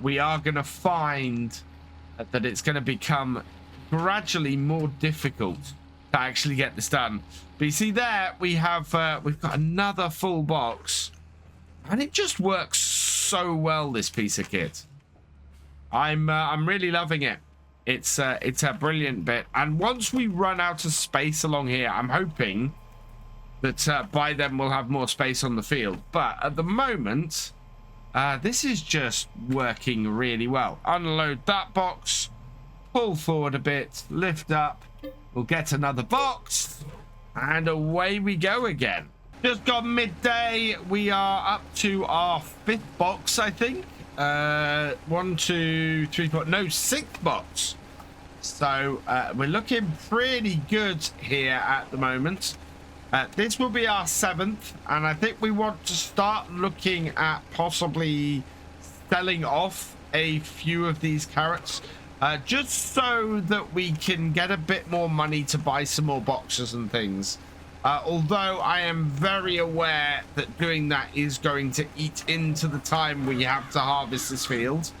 we are going to find that it's going to become gradually more difficult to actually get this done. But you see there, we've got another full box, and it just works so well, this piece of kit. I'm really loving it. It's a brilliant bit. And once we run out of space along here, I'm hoping that by then we'll have more space on the field. But at the moment, this is just working really well. Unload that box, pull forward a bit, lift up, we'll get another box, and away we go again. Just gone midday. We are up to our 5th box, I think. 1, 2, 3, 4, no, 6th box. So we're looking pretty good here at the moment. This will be our 7th, and I think we want to start looking at possibly selling off a few of these carrots, just so that we can get a bit more money to buy some more boxes and things. Although I am very aware that doing that is going to eat into the time we have to harvest this field.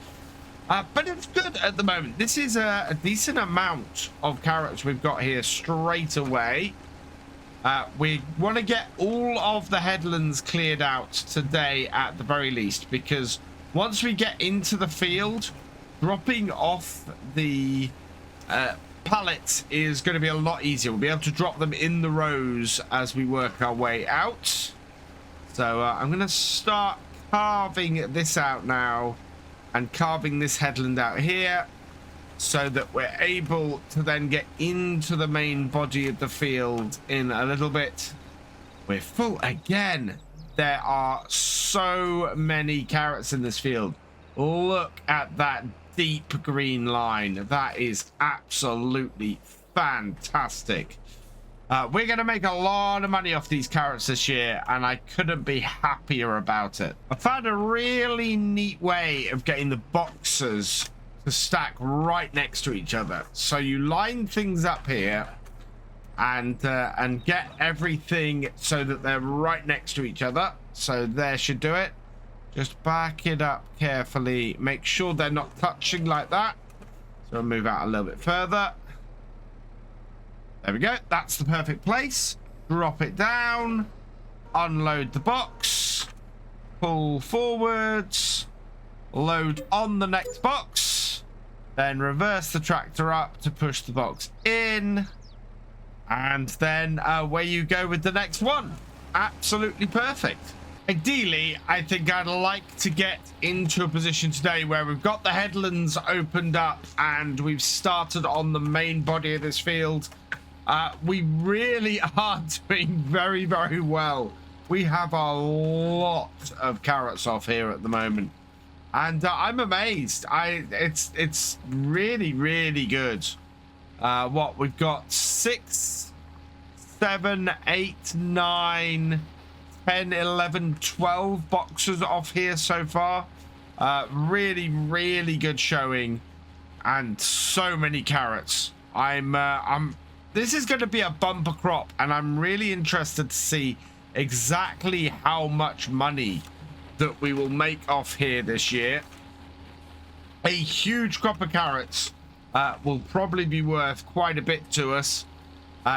But it's good at the moment. This is a decent amount of carrots we've got here straight away. We want to get all of the headlands cleared out today at the very least, because once we get into the field, dropping off the pallets is going to be a lot easier. We'll be able to drop them in the rows as we work our way out. So I'm going to start carving this out now and carving this headland out here so that we're able to then get into the main body of the field in a little bit. We're full again. There are so many carrots in this field. Look at that deep green line. That is absolutely fantastic. We're going to make a lot of money off these carrots this year, and I couldn't be happier about it. I found a really neat way of getting the boxes to stack right next to each other. So you line things up here and get everything so that they're right next to each other. So there should do it. Just back it up carefully. Make sure they're not touching like that. So I'll move out a little bit further. There we go. That's the perfect place. Drop it down. Unload the box. Pull forwards. Load on the next box. Then reverse the tractor up to push the box in. And then away you go with the next one. Absolutely perfect. Ideally, I think I'd like to get into a position today where we've got the headlands opened up and we've started on the main body of this field. We really are doing very, very well. We have a lot of carrots off here at the moment. And I'm amazed. It's really, really good. What, we've got 6, 7, 8, 9... 10, 11, 12 boxes off here so far. Really, really good showing, and so many carrots. This is going to be a bumper crop, and I'm really interested to see exactly how much money that we will make off here this year. A huge crop of carrots will probably be worth quite a bit to us.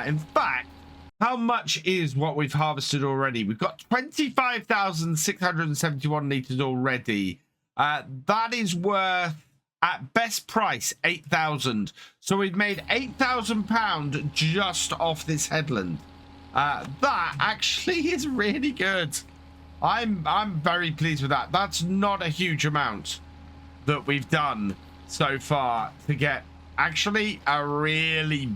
In fact, how much is what we've harvested already? We've got 25,671 litres already. That is worth, at best price, 8,000. So we've made £8,000 just off this headland. That actually is really good. I'm very pleased with that. That's not a huge amount that we've done so far to get actually a really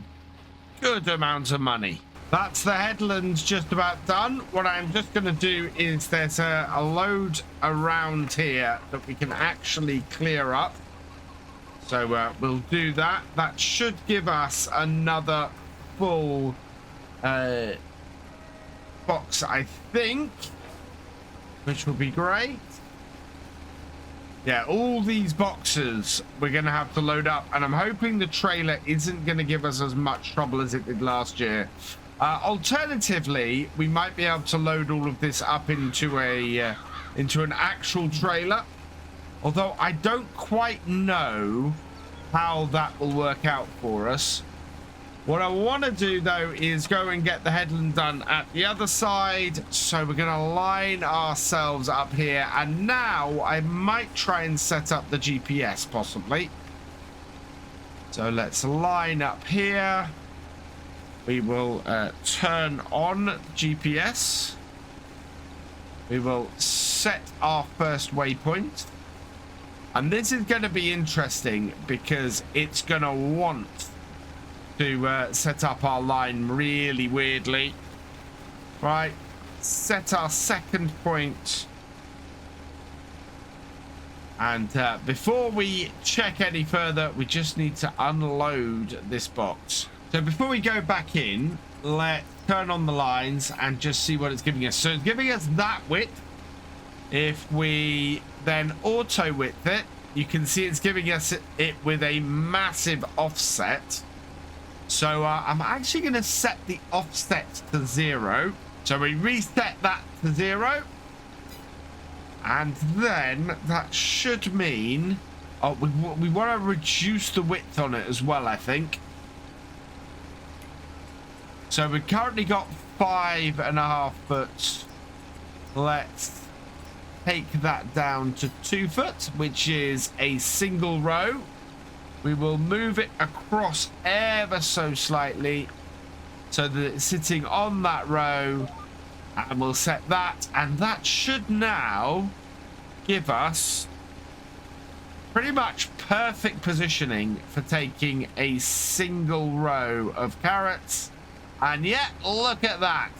good amount of money. That's the headlands just about done. What I'm just going to do is there's a load around here that we can actually clear up. So we'll do that. That should give us another full box, I think, which will be great. Yeah, all these boxes we're going to have to load up, and I'm hoping the trailer isn't going to give us as much trouble as it did last year. Alternatively, we might be able to load all of this up into an actual trailer, although I don't quite know how that will work out for us. What I want to do though is go and get the headland done at the other side, so we're going to line ourselves up here, and now I might try and set up the GPS possibly. So let's line up here. We will turn on GPS. We will set our first waypoint. And this is going to be interesting because it's going to want to set up our line really weirdly. Right. Set our second point. And before we check any further, we just need to unload this box. So before we go back in, let's turn on the lines and just see what it's giving us. So it's giving us that width. If we then auto width it, you can see it's giving us it with a massive offset. So I'm actually going to set the offset to 0. So we reset that to 0. And then that should mean... Oh, we want to reduce the width on it as well, I think. So we've currently got 5.5 foot. Let's take that down to 2 foot, which is a single row. We will move it across ever so slightly so that it's sitting on that row, and we'll set that, and that should now give us pretty much perfect positioning for taking a single row of carrots. And yet, look at that.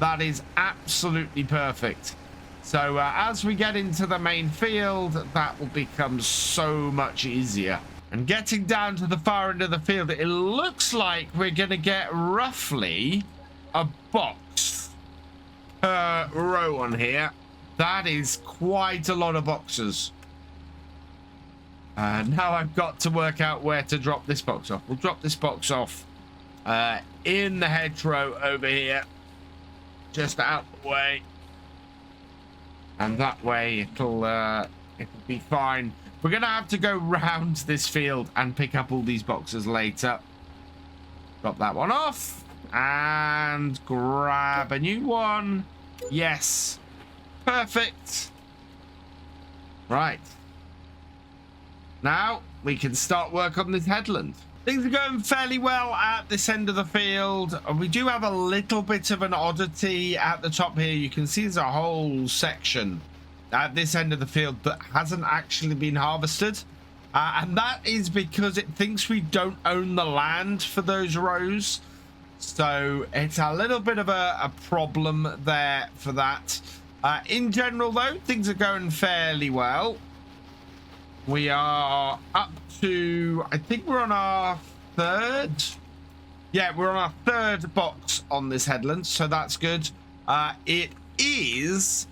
That is absolutely perfect. So as we get into the main field, that will become so much easier. And getting down to the far end of the field, it looks like we're going to get roughly a box per row on here. That is quite a lot of boxes. Now I've got to work out where to drop this box off. We'll drop this box off in the hedgerow over here, just out the way, and that way it'll be fine. We're gonna have to go round this field and pick up all these boxes later. Drop that one off and grab a new one. Yes, perfect. Right, now we can start work on this headland. Things are going fairly well at this end of the field. We do have a little bit of an oddity at the top here. You can see there's a whole section at this end of the field that hasn't actually been harvested. And that is because it thinks we don't own the land for those rows. So it's a little bit of a problem there for that. In general, though, things are going fairly well. We are up to, I think we're on our 3rd. Yeah, we're on our 3rd box on this headland, so that's good. It is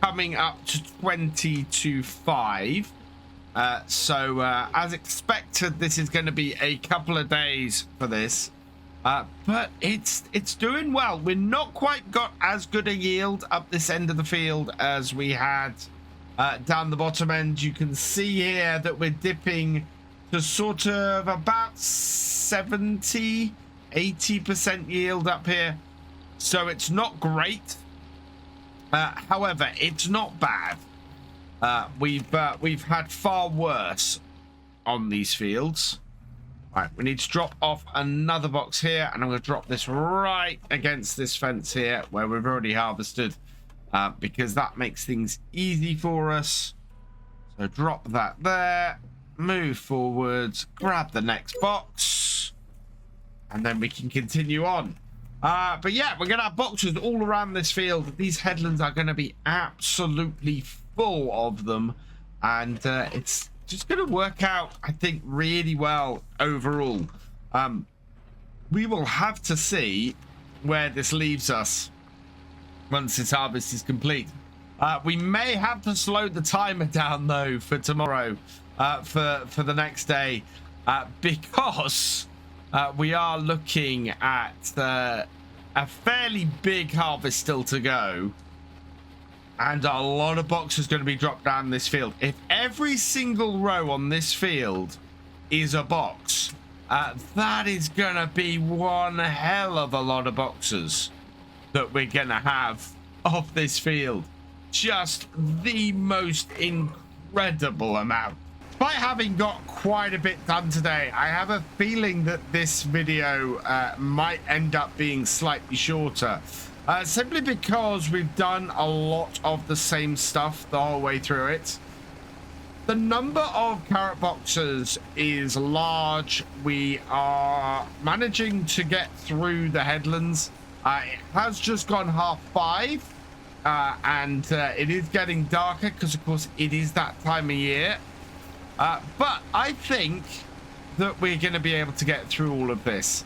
coming up to 20 to 5. So as expected, this is going to be a couple of days for this. But it's doing well. We're not quite got as good a yield up this end of the field as we had down the bottom end. You can see here that we're dipping to sort of about 70-80% yield up here, so it's not great. However, it's not bad. We've had far worse on these fields. Right, we need to drop off another box here, and I'm going to drop this right against this fence here where we've already harvested. Because that makes things easy for us. So drop that there, move forwards, grab the next box, and then we can continue on. But yeah, we're going to have boxes all around this field. These headlands are going to be absolutely full of them, and it's just going to work out, I think, really well overall. We will have to see where this leaves us once this harvest is complete. We may have to slow the timer down though for tomorrow, for the next day, because we are looking at a fairly big harvest still to go, and a lot of boxes going to be dropped down this field. If every single row on this field is a box, that is going to be one hell of a lot of boxes that we're gonna have off this field. Just the most incredible amount. Despite having got quite a bit done today, I have a feeling that this video might end up being slightly shorter, simply because we've done a lot of the same stuff the whole way through it. The number of carrot boxes is large. We are managing to get through the headlands. It has just gone 5:30, and it is getting darker because, of course, it is that time of year. But I think that we're going to be able to get through all of this.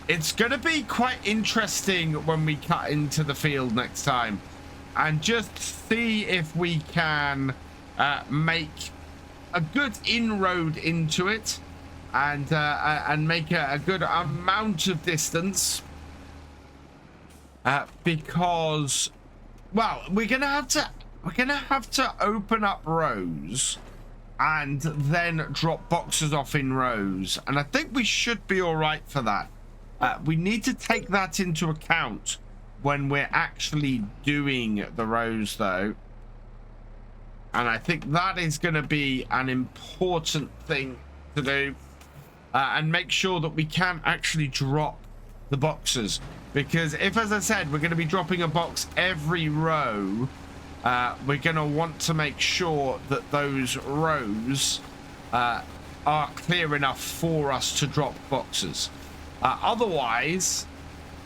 It's going to be quite interesting when we cut into the field next time and just see if we can make a good inroad into it. and make a good amount of distance, because, well, we're gonna have to open up rows and then drop boxes off in rows, and I think we should be all right for that. We need to take that into account when we're actually doing the rows, though, and I think that is going to be an important thing to do, and make sure that we can actually drop the boxes, because if, as I said, we're going to be dropping a box every row, we're going to want to make sure that those rows are clear enough for us to drop boxes. Otherwise,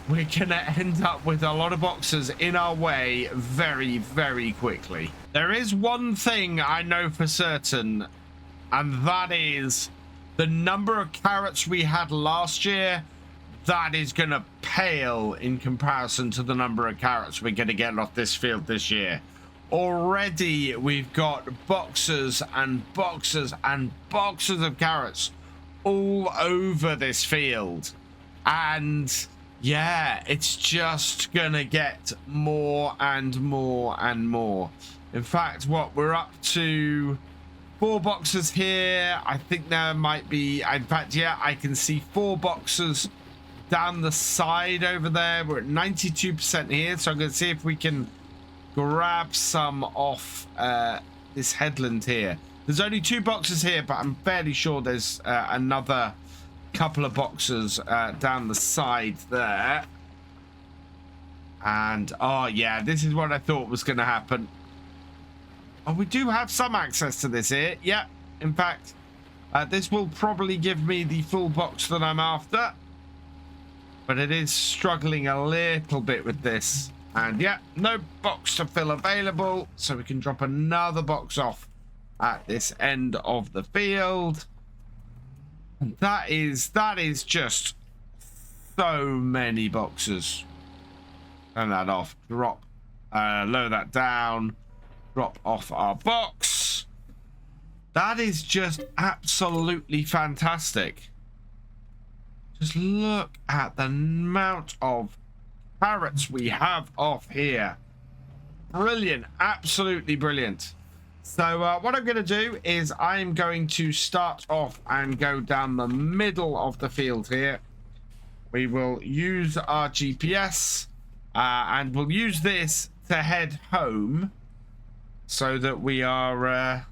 we're going to end up with a lot of boxes in our way very, very quickly. There is one thing I know for certain, and that is the number of carrots we had last year. That is going to pale in comparison to the number of carrots we're going to get off this field this year. Already, we've got boxes and boxes and boxes of carrots all over this field. And yeah, it's just going to get more and more and more. In fact, what we're up to 4 boxes here. I think there might be, in fact, yeah, I can see 4 boxes down the side over there. We're at 92% here, so I'm going to see if we can grab some off this headland here. There's only 2 boxes here, but I'm fairly sure there's another couple of boxes down the side there. And oh yeah, this is what I thought was going to happen. Oh, we do have some access to this here. Yeah, in fact, this will probably give me the full box that I'm after, but it is struggling a little bit with this. And yeah, no box to fill available, so we can drop another box off at this end of the field. And that is just so many boxes. Turn that off, drop, lower that down, drop off our box. That is just absolutely fantastic. Just look at the amount of carrots we have off here. Brilliant, absolutely brilliant. So what I'm going to do is I'm going to start off and go down the middle of the field here. We will use our GPS and we'll use this to head home, so that we are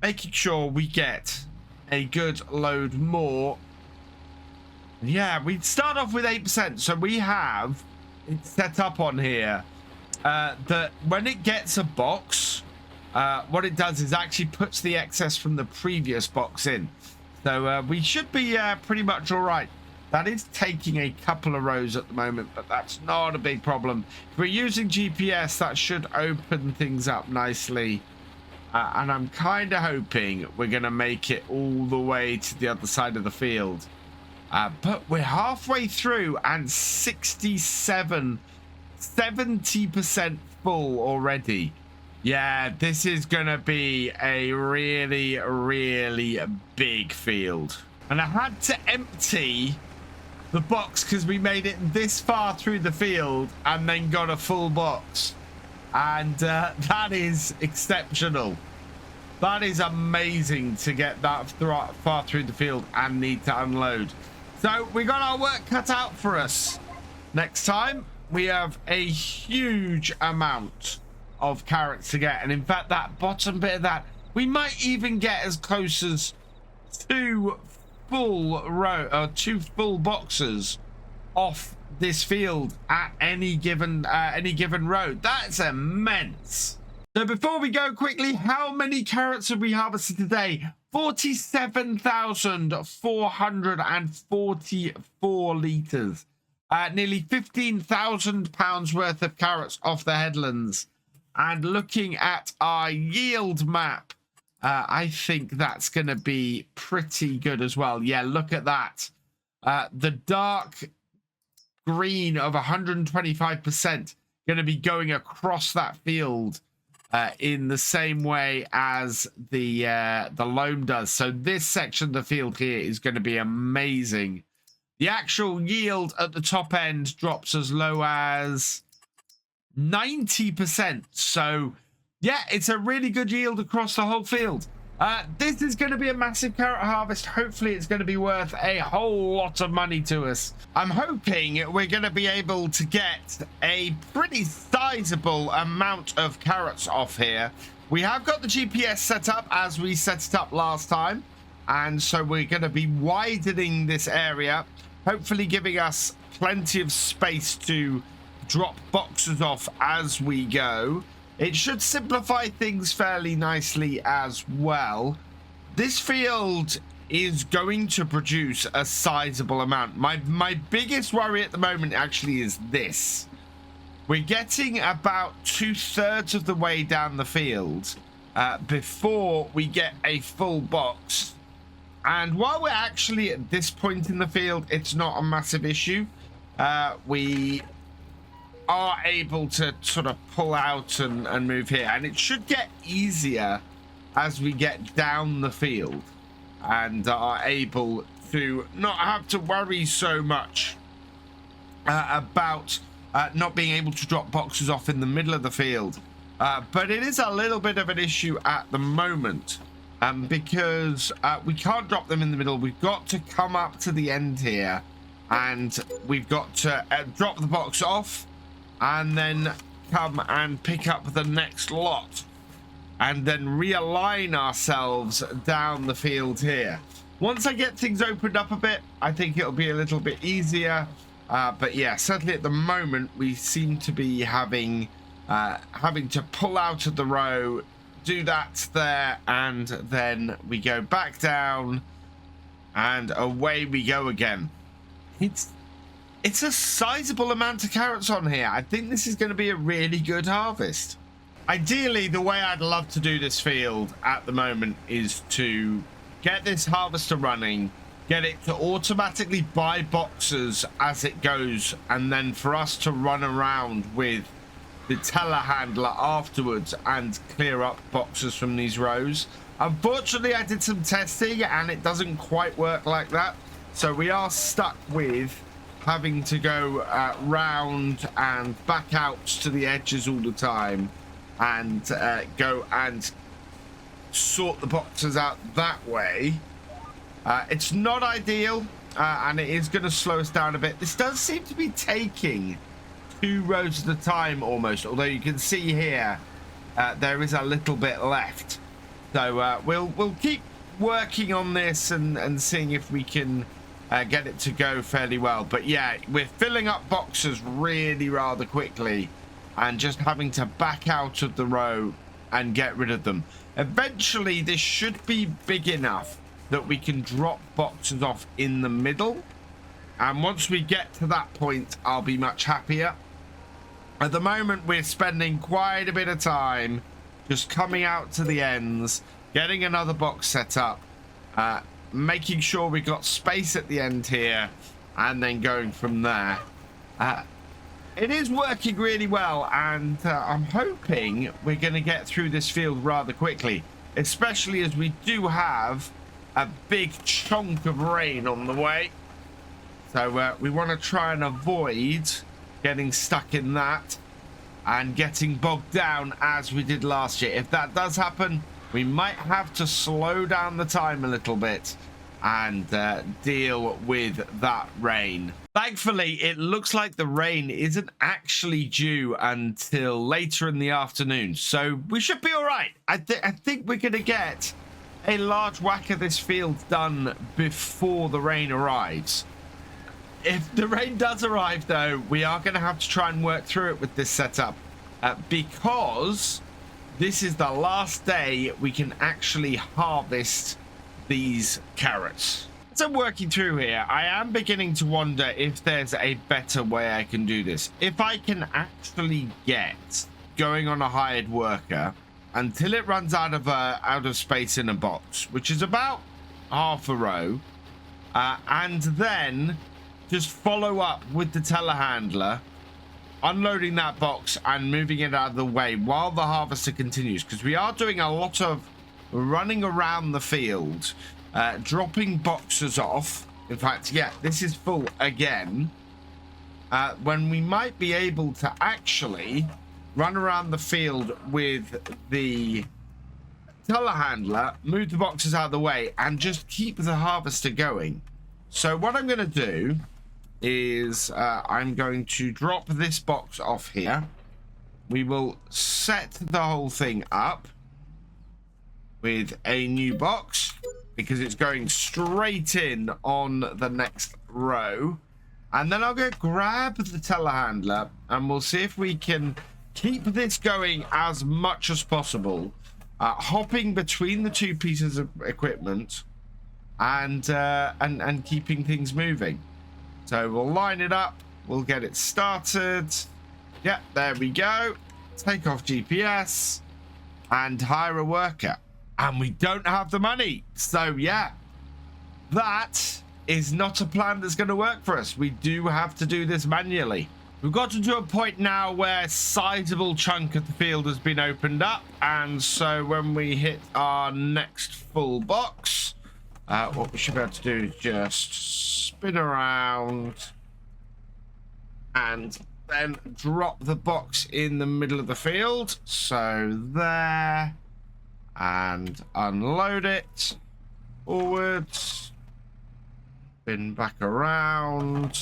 making sure we get a good load more. Yeah, we start off with 8%, so we have it set up on here that when it gets a box, what it does is actually puts the excess from the previous box in. So we should be pretty much all right. That is taking a couple of rows at the moment, but that's not a big problem. If we're using GPS, that should open things up nicely. And I'm kind of hoping we're going to make it all the way to the other side of the field. But we're halfway through and 70% full already. Yeah, this is going to be a really, really big field. And I had to empty the box because we made it this far through the field and then got a full box. And that is exceptional. That is amazing to get that far through the field and need to unload. So we got our work cut out for us. Next time, we have a huge amount of carrots to get. And in fact, that bottom bit of that, we might even get as close as 2 full boxes off this field at any given road. That's immense. So before we go quickly, how many carrots have we harvested today? 47,444 litres. Nearly 15,000 pounds worth of carrots off the headlands. And looking at our yield map, I think that's going to be pretty good as well. Yeah, look at that. The dark green of 125% going to be going across that field in the same way as the loam does. So this section of the field here is going to be amazing. The actual yield at the top end drops as low as 90%. So yeah, it's a really good yield across the whole field. This is going to be a massive carrot harvest. Hopefully it's going to be worth a whole lot of money to us. I'm hoping we're going to be able to get a pretty sizable amount of carrots off here. We have got the GPS set up as we set it up last time, and so we're going to be widening this area, hopefully giving us plenty of space to drop boxes off as we go. It should simplify things fairly nicely as well. This field is going to produce a sizable amount. My biggest worry at the moment actually is this. We're getting about 2/3 of the way down the field before we get a full box. And while we're actually at this point in the field, it's not a massive issue. We are able to sort of pull out and move here, and it should get easier as we get down the field and are able to not have to worry so much about not being able to drop boxes off in the middle of the field. But it is a little bit of an issue at the moment because we can't drop them in the middle. We've got to come up to the end here, and we've got to drop the box off and then come and pick up the next lot and then realign ourselves down the field here. Once I get things opened up a bit, I think it'll be a little bit easier. But yeah, certainly at the moment, we seem to be having to pull out of the row, do that there, and then we go back down and away we go again. It's a sizable amount of carrots on here. I think this is going to be a really good harvest. Ideally, the way I'd love to do this field at the moment is to get this harvester running, get it to automatically buy boxes as it goes, and then for us to run around with the telehandler afterwards and clear up boxes from these rows. Unfortunately, I did some testing and it doesn't quite work like that. So we are stuck with having to go round and back out to the edges all the time and go and sort the boxes out that way. It's not ideal, and it is going to slow us down a bit. This does seem to be taking 2 rows at a time almost, although you can see here there is a little bit left. So we'll keep working on this and seeing if we can get it to go fairly well. But yeah, we're filling up boxes really rather quickly and just having to back out of the row and get rid of them. Eventually this should be big enough that we can drop boxes off in the middle, and once we get to that point I'll be much happier. At the moment we're spending quite a bit of time just coming out to the ends, getting another box set up, making sure we've got space at the end here, and then going from there. It is working really well, and I'm hoping we're going to get through this field rather quickly, especially as we do have a big chunk of rain on the way. So we want to try and avoid getting stuck in that and getting bogged down as we did last year. If that does happen, we might have to slow down the time a little bit and deal with that rain. Thankfully, it looks like the rain isn't actually due until later in the afternoon, so we should be all right. I think we're going to get a large whack of this field done before the rain arrives. If the rain does arrive, though, we are going to have to try and work through it with this setup because this is the last day we can actually harvest these carrots. As I'm working through here, I am beginning to wonder if there's a better way I can do this. If I can actually get going on a hired worker until it runs out of space in a box, which is about half a row, and then just follow up with the telehandler unloading that box and moving it out of the way while the harvester continues, because we are doing a lot of running around the field, dropping boxes off. In fact, yeah, this is full again. When we might be able to actually run around the field with the telehandler, move the boxes out of the way, and just keep the harvester going. So what I'm going to do is I'm going to drop this box off here. We will set the whole thing up with a new box because it's going straight in on the next row. And then I'll go grab the telehandler and we'll see if we can keep this going as much as possible, hopping between the two pieces of equipment and keeping things moving. So we'll line it up, we'll get it started. Yeah, there we go. Take off GPS and hire a worker. And we don't have the money. So yeah, that is not a plan that's going to work for us. We do have to do this manually. We've got to a point now where a sizable chunk of the field has been opened up, and so when we hit our next full box, what we should be able to do is just spin around and then drop the box in the middle of the field. So there, and unload it forwards. Spin back around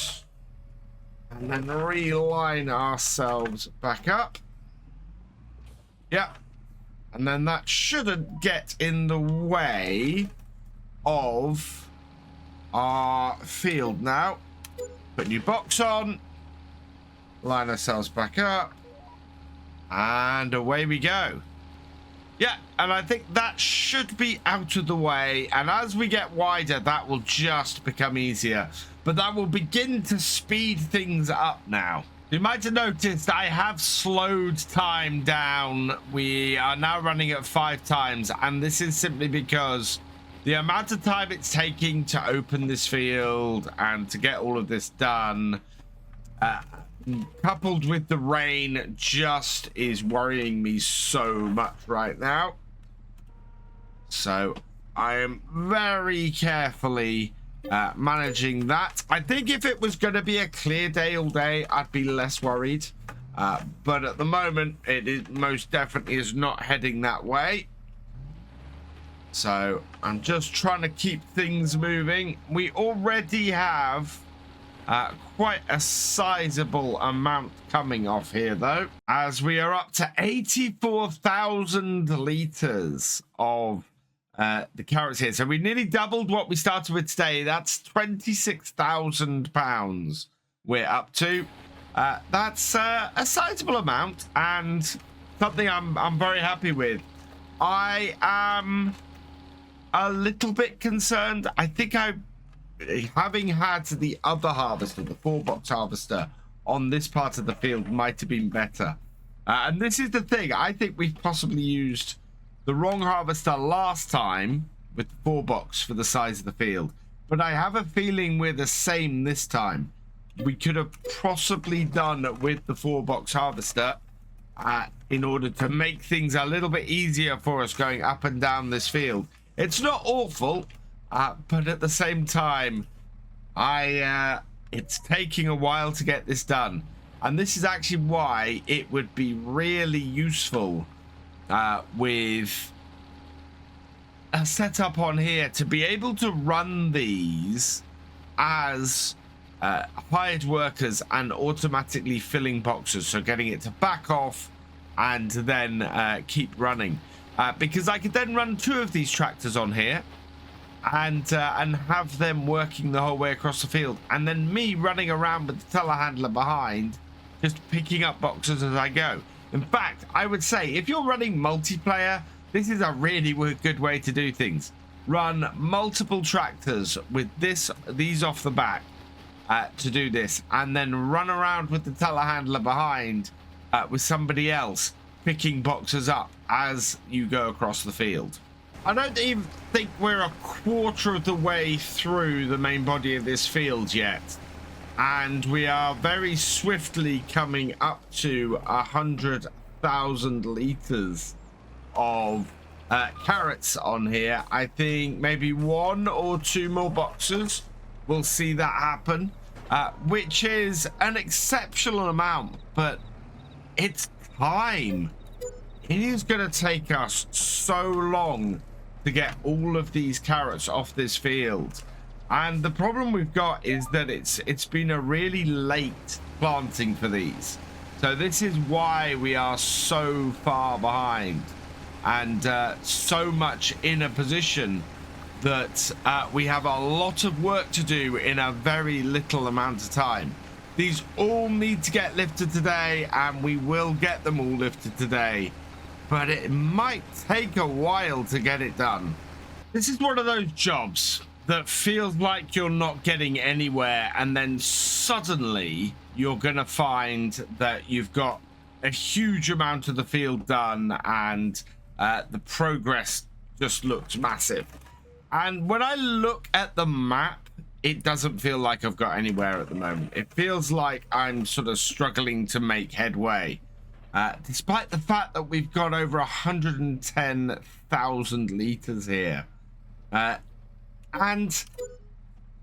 and then realign ourselves back up. Yeah, and then that shouldn't get in the way of our field now. Put new box on, line ourselves back up, and away we go. Yeah, and I think that should be out of the way, and as we get wider, that will just become easier. But that will begin to speed things up now. You might have noticed I have slowed time down. We are now running at 5 times, and this is simply because the amount of time it's taking to open this field and to get all of this done, coupled with the rain, just is worrying me so much right now. So I am very carefully managing that. I think if it was going to be a clear day all day, I'd be less worried. But at the moment, it is most definitely is not heading that way. So I'm just trying to keep things moving. We already have quite a sizable amount coming off here, though, as we are up to 84,000 litres of the carrots here. So we nearly doubled what we started with today. That's £26,000 we're up to. That's a sizable amount and something I'm very happy with. I am a little bit concerned. I think having had the other harvester, the 4-box harvester, on this part of the field might have been better. And this is the thing. I think we've possibly used the wrong harvester last time with the 4-box for the size of the field. But I have a feeling we're the same this time. We could have possibly done with the 4-box harvester in order to make things a little bit easier for us going up and down this field. It's not awful. But at the same time, it's taking a while to get this done. And this is actually why it would be really useful with a setup on here to be able to run these as hired workers and automatically filling boxes. So getting it to back off and then keep running. Because I could then run 2 of these tractors on here and have them working the whole way across the field, and then me running around with the telehandler behind, just picking up boxes as I go. In fact, I would say if you're running multiplayer, this is a really good way to do things. Run multiple tractors with these off the back to do this, and then run around with the telehandler behind with somebody else picking boxes up as you go across the field. I don't even think we're a quarter of the way through the main body of this field yet. And we are very swiftly coming up to 100,000 liters of carrots on here. I think maybe 1 or 2 more boxes will see that happen, which is an exceptional amount, but it's time. It is going to take us so long to get all of these carrots off this field. And the problem we've got is that it's been a really late planting for these. So this is why we are so far behind and so much in a position that we have a lot of work to do in a very little amount of time. These all need to get lifted today, and we will get them all lifted today, but it might take a while to get it done. This is one of those jobs that feels like you're not getting anywhere, and then suddenly you're gonna find that you've got a huge amount of the field done, and the progress just looks massive. And when I look at the map, it doesn't feel like I've got anywhere at the moment. It feels like I'm sort of struggling to make headway, despite the fact that we've got over 110,000 liters here. And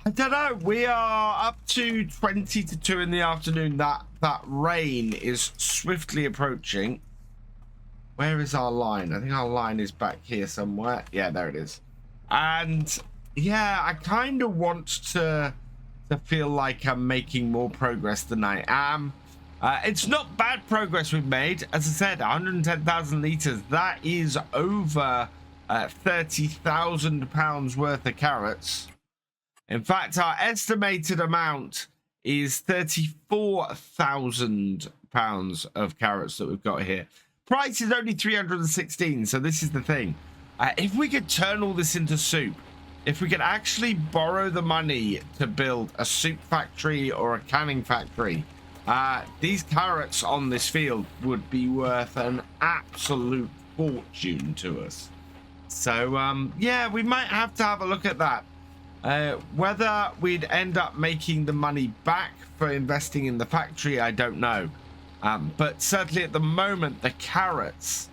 I don't know, we are up to 20 to 2 in the afternoon. That rain is swiftly approaching. Where is our line? I think our line is back here somewhere. Yeah, there it is. And yeah, I kind of want to feel like I'm making more progress than I am. It's not bad progress we've made. As I said, 110,000 liters. That is over 30,000 pounds worth of carrots. In fact, our estimated amount is 34,000 pounds of carrots that we've got here. Price is only 316, so this is the thing. If we could turn all this into soup, if we could actually borrow the money to build a soup factory or a canning factory, these carrots on this field would be worth an absolute fortune to us. So, yeah, we might have to have a look at that. Whether we'd end up making the money back for investing in the factory, I don't know. But certainly at the moment, the carrots,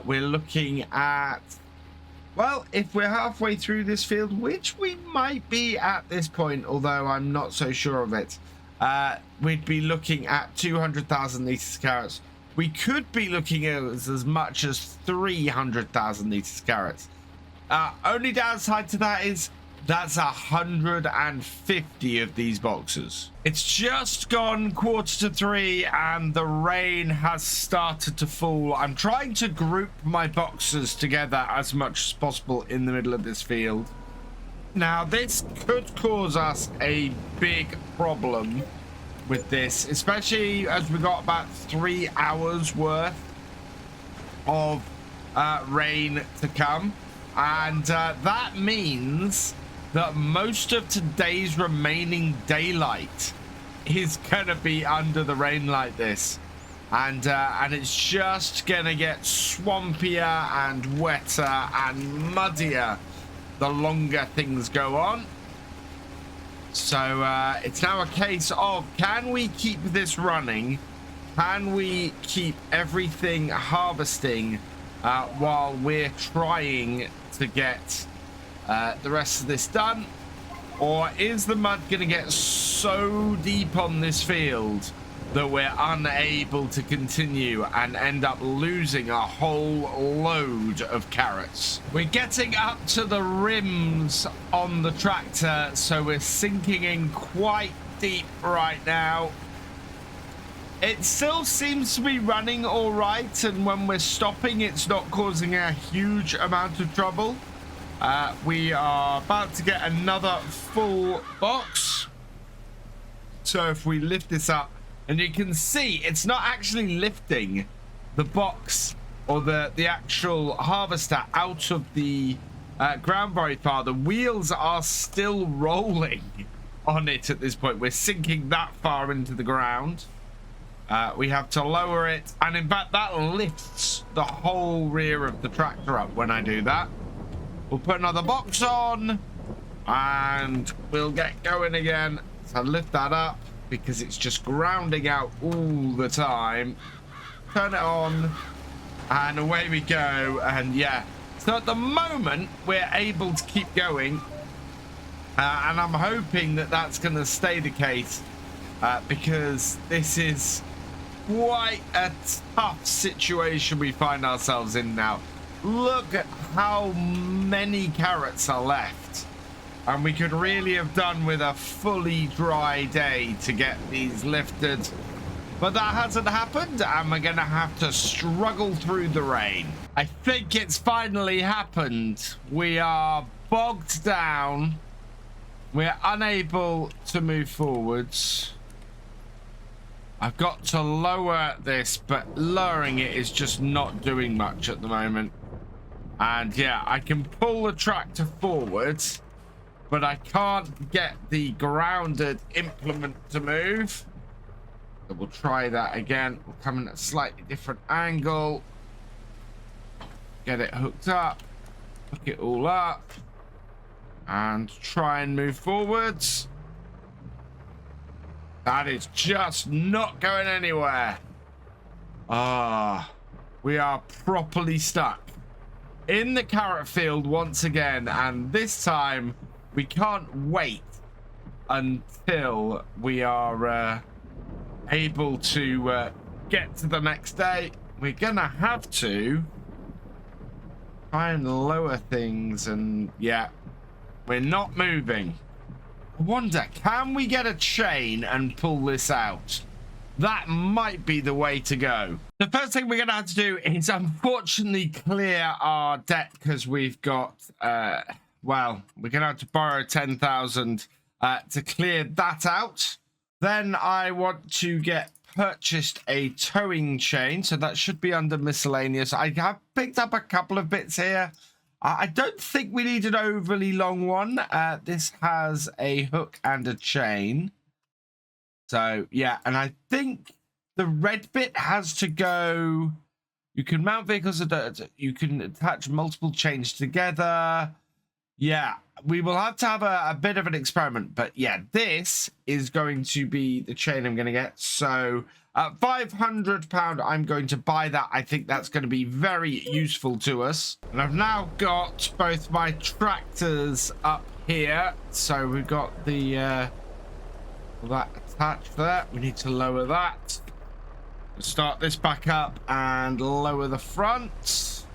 we're looking at, well, if we're halfway through this field, which we might be at this point, although I'm not so sure of it, we'd be looking at 200,000 liters of carrots. We could be looking at as much as 300,000 liters of carrots. Only downside to that is that's 150 of these boxes. It's just gone 2:45 and the rain has started to fall. I'm trying to group my boxes together as much as possible in the middle of this field. Now, this could cause us a big problem with this, especially as we got about 3 hours worth of rain to come. And that means that most of today's remaining daylight is gonna be under the rain like this, and it's just gonna get swampier and wetter and muddier the longer things go on. So it's now a case of, can we keep this running? Can we keep everything harvesting while we're trying to get the rest of this done? Or is the mud going to get so deep on this field that we're unable to continue and end up losing a whole load of carrots? We're getting up to the rims on the tractor, so we're sinking in quite deep right now. It still seems to be running all right, and when we're stopping, it's not causing a huge amount of trouble. We are about to get another full box. So if we lift this up, and you can see it's not actually lifting the box or the actual harvester out of the ground very far. The wheels are still rolling on it at this point. We're sinking that far into the ground. We have to lower it, and in fact that lifts the whole rear of the tractor up when I do that. We'll put another box on and we'll get going again. So lift that up because it's just grounding out all the time. Turn it on and away we go. And yeah, so at the moment we're able to keep going, and I'm hoping that that's going to stay the case, because this is quite a tough situation we find ourselves in now. Look at how many carrots are left, and we could really have done with a fully dry day to get these lifted, but that hasn't happened, and we're gonna have to struggle through the rain. I think it's finally happened. We are bogged down. We're unable to move forwards. I've got to lower this, but lowering it is just not doing much at the moment. And yeah, I can pull the tractor forwards, but I can't get the grounded implement to move. So we'll try that again. We'll come in at a slightly different angle. Get it hooked up. Hook it all up. And try and move forwards. That is just not going anywhere. We are properly stuck in the carrot field once again, and this time we can't wait until we are able to get to the next day. We're gonna have to try and lower things, and yeah, we're not moving. I wonder, can we get a chain and pull this out? That might be the way to go. The first thing we're going to have to do is unfortunately clear our debt, because we've got, well, we're going to have to borrow 10,000 to clear that out. Then I want to get purchased a towing chain, so that should be under miscellaneous. I have picked up a couple of bits here. I don't think we need an overly long one. This has a hook and a chain. So, yeah, and I think the red bit has to go. You can mount vehicles, you can attach multiple chains together. Yeah, we will have to have a bit of an experiment. But, yeah, this is going to be the chain I'm going to get. So, at £500, I'm going to buy that. I think that's going to be very useful to us. And I've now got both my tractors up here. So we've got the that attached there. We need to lower that. Start this back up and lower the front.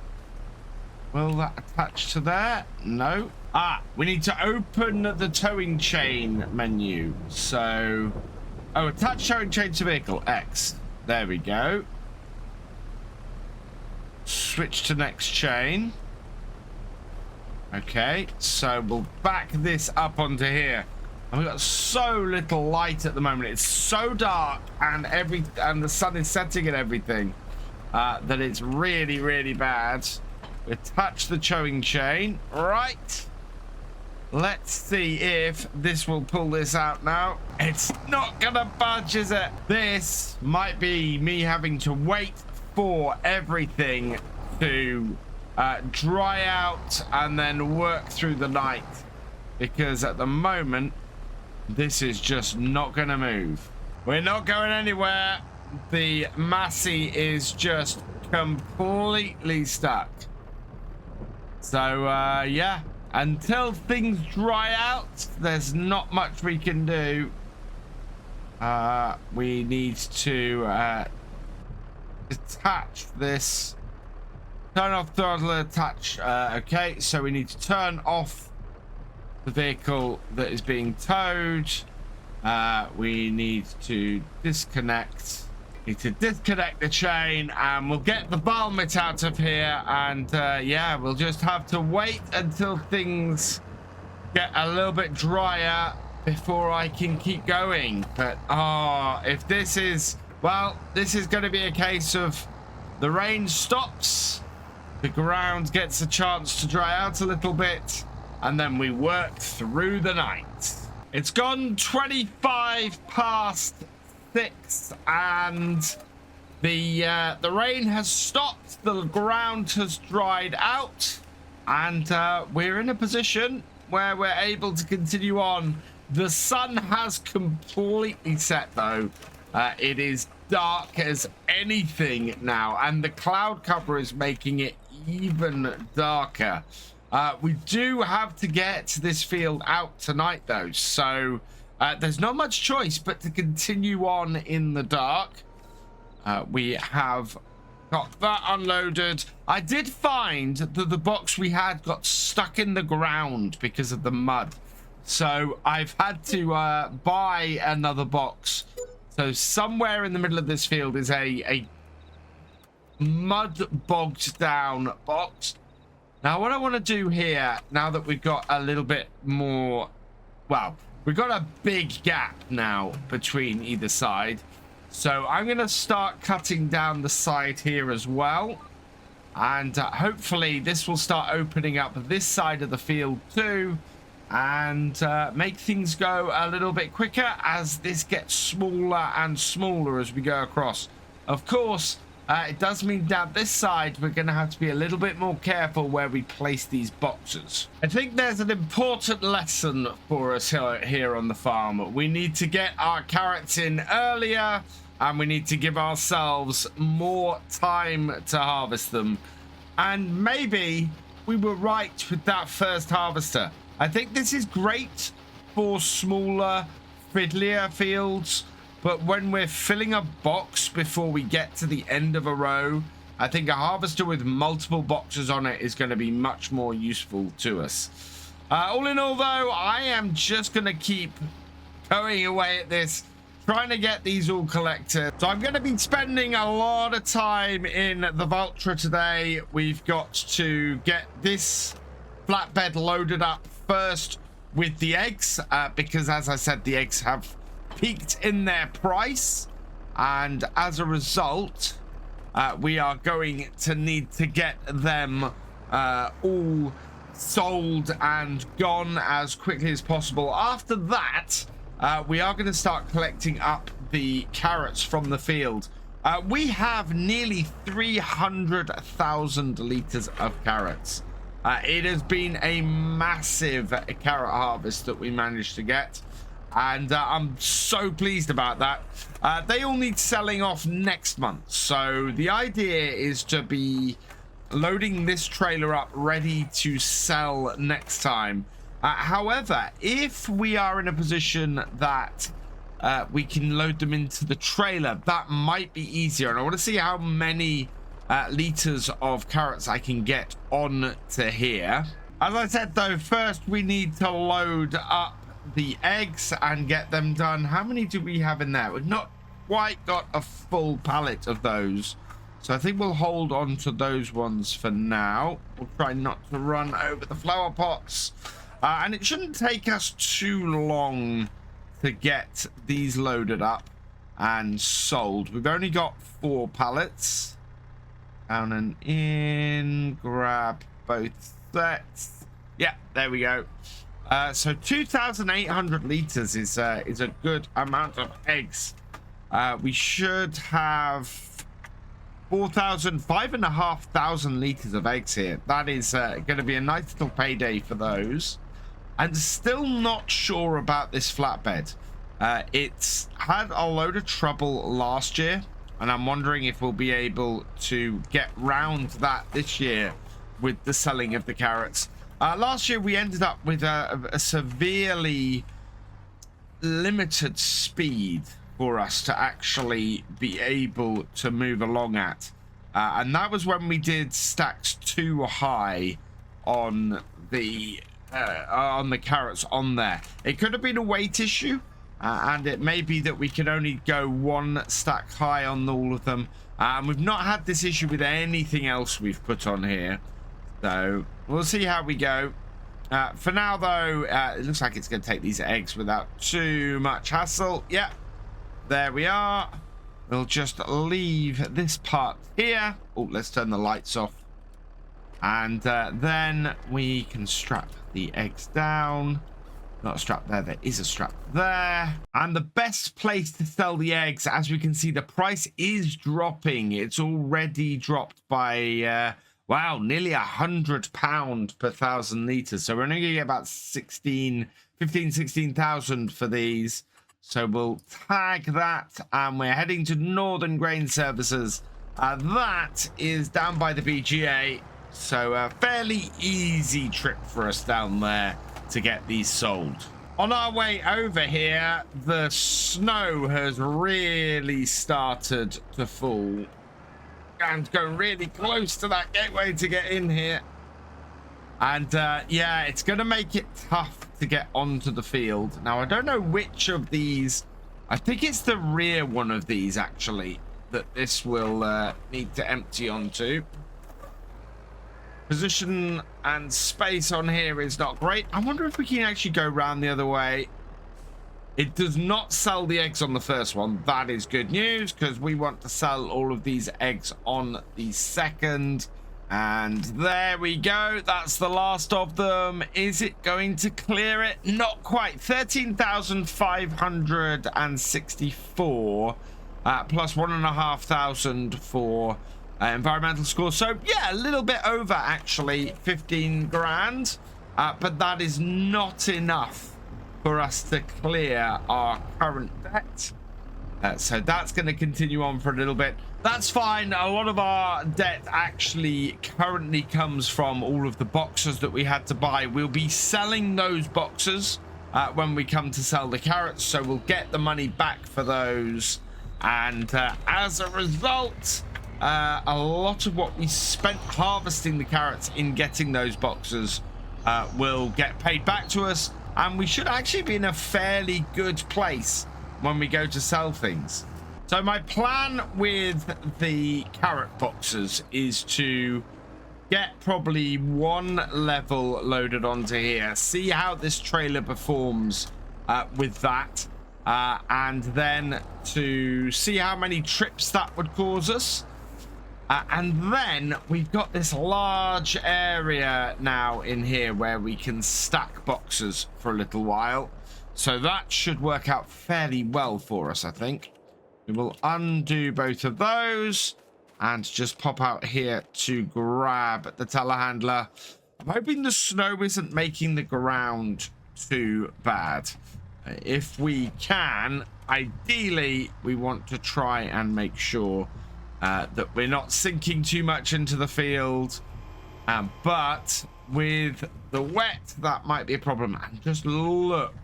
Will that attach to there? No. We need to open the towing chain menu. So... oh, attach towing chain to vehicle. X. There we go. Switch to next chain. Okay, so we'll back this up onto here. And we've got so little light at the moment. It's so dark, and the sun is setting and everything, that it's really, really bad. We attach the towing chain. Right. Let's see if this will pull this out now. It's not gonna budge, is it? This might be me having to wait for everything to dry out and then work through the night, because at the moment this is just not gonna move. We're not going anywhere. The Massey is just completely stuck. So yeah, until things dry out, there's not much we can do. We need to detach this. Turn off throttle, attach. Okay, so we need to turn off the vehicle that is being towed. We need to disconnect. Need to disconnect the chain, and we'll get the varmint out of here, and yeah, we'll just have to wait until things get a little bit drier before I can keep going. But if this is, well, this is going to be a case of the rain stops, the ground gets a chance to dry out a little bit, and then we work through the night. It's gone 25 past 6, and the rain has stopped, the ground has dried out, and we're in a position where we're able to continue on The sun has completely set, though. It is dark as anything now, and the cloud cover is making it even darker. We do have to get this field out tonight, though, so there's not much choice but to continue on in the dark. We have got that unloaded. I did find that the box we had got stuck in the ground because of the mud. So I've had to buy another box. So somewhere in the middle of this field is a mud bogged down box. Now what I want to do here, now that we've got a little bit more, well, we've got a big gap now between either side. So I'm going to start cutting down the side here as well. And hopefully this will start opening up this side of the field too. And make things go a little bit quicker as this gets smaller and smaller as we go across. Of course, it does mean down this side we're going to have to be a little bit more careful where we place these boxes. I think there's an important lesson for us here on the farm. We need to get our carrots in earlier, and we need to give ourselves more time to harvest them. And maybe we were right with that first harvester. I think this is great for smaller, fiddlier fields, but when we're filling a box before we get to the end of a row, I think a harvester with multiple boxes on it is going to be much more useful to us. All in all, though, I am just going to keep going away at this, trying to get these all collected. So I'm going to be spending a lot of time in the Vulture today. We've got to get this flatbed loaded up first with the eggs, because as I said, the eggs have peaked in their price, and as a result we are going to need to get them all sold and gone as quickly as possible. After that, we are going to start collecting up the carrots from the field. We have nearly 300,000 liters of carrots. It has been a massive carrot harvest that we managed to get, and I'm so pleased about that. They all need selling off next month, so the idea is to be loading this trailer up ready to sell next time. However, if we are in a position that we can load them into the trailer, that might be easier, and I want to see how many liters of carrots I can get on to here. As I said, though, first we need to load up the eggs and get them done. How many do we have in there? We've not quite got a full pallet of those, so I think we'll hold on to those ones for now. We'll try not to run over the flower pots, and it shouldn't take us too long to get these loaded up and sold. We've only got 4 pallets. Down and in, grab both sets. Yeah, there we go. So 2,800 liters is a good amount of eggs. We should have 5,500 liters of eggs here. That is going to be a nice little payday for those. I'm still not sure about this flatbed. It's had a load of trouble last year, and I'm wondering if we'll be able to get round that this year with the selling of the carrots. Last year we ended up with a severely limited speed for us to actually be able to move along at, and that was when we did stacks too high on the carrots on there. It could have been a weight issue, and it may be that we can only go 1 stack high on all of them. We've not had this issue with anything else we've put on here, so we'll see how we go. For now, though, it looks like it's going to take these eggs without too much hassle. Yeah, there we are. We'll just leave this part here. Oh, let's turn the lights off, and then we can strap the eggs down. Not a strap there, there is a strap there. And the best place to sell the eggs, as we can see, the price is dropping. It's already dropped by Wow, nearly £100 per 1,000 litres. So we're only going to get about 16,000 for these. So we'll tag that, and we're heading to Northern Grain Services. That is down by the BGA. So a fairly easy trip for us down there to get these sold. On our way over here, the snow has really started to fall. And going really close to that gateway to get in here. And yeah, it's going to make it tough to get onto the field. Now, I don't know which of these. I think it's the rear one of these, actually, that this will need to empty onto. Position and space on here is not great. I wonder if we can actually go around the other way. It does not sell the eggs on the first one. That is good news, because we want to sell all of these eggs on the second. And there we go. That's the last of them. Is it going to clear it? Not quite. 13,564 plus 1,500 for environmental score. So yeah, a little bit over, actually, 15 grand. But that is not enough for us to clear our current debt. So that's going to continue on for a little bit. That's fine. A lot of our debt actually currently comes from all of the boxes that we had to buy. We'll be selling those boxes when we come to sell the carrots. So we'll get the money back for those. And as a result, a lot of what we spent harvesting the carrots in getting those boxes will get paid back to us. And we should actually be in a fairly good place when we go to sell things. So my plan with the carrot boxes is to get probably one level loaded onto here, see how this trailer performs with that, and then to see how many trips that would cause us. And then we've got this large area now in here where we can stack boxes for a little while. So that should work out fairly well for us, I think. We will undo both of those and just pop out here to grab the telehandler. I'm hoping the snow isn't making the ground too bad. If we can, ideally, we want to try and make sure that we're not sinking too much into the field. But with the wet, that might be a problem. And just look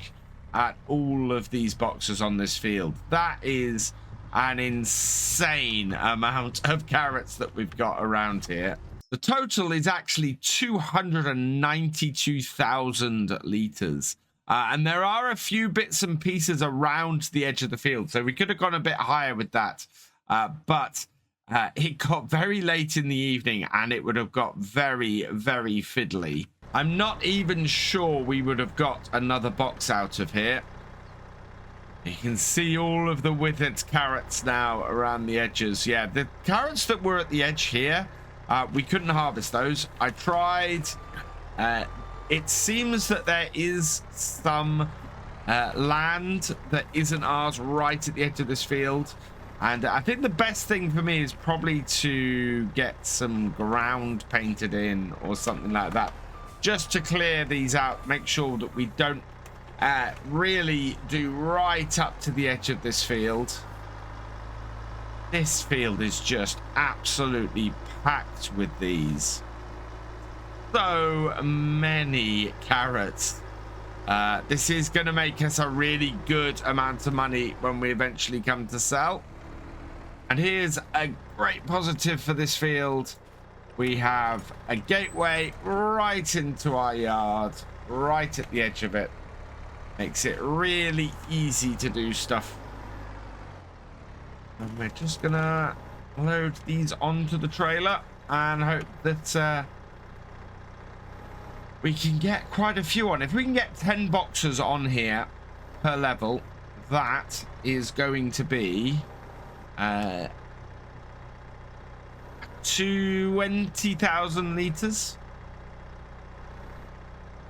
at all of these boxes on this field. That is an insane amount of carrots that we've got around here. The total is actually 292,000 litres. And there are a few bits and pieces around the edge of the field. So we could have gone a bit higher with that. But it got very late in the evening and it would have got very, very fiddly. I'm not even sure we would have got another box out of here. You can see all of the withered carrots now around the edges. Yeah, the carrots that were at the edge here, we couldn't harvest those. I tried. It seems that there is some land that isn't ours right at the edge of this field. And I think the best thing for me is probably to get some ground painted in or something like that. Just to clear these out, make sure that we don't really do right up to the edge of this field. This field is just absolutely packed with these. So many carrots. This is going to make us a really good amount of money when we eventually come to sell. And here's a great positive for this field. We have a gateway right into our yard, right at the edge of it. Makes it really easy to do stuff. And we're just gonna load these onto the trailer and hope that we can get quite a few on. If we can get 10 boxes on here per level, that is going to be 20,000 litres.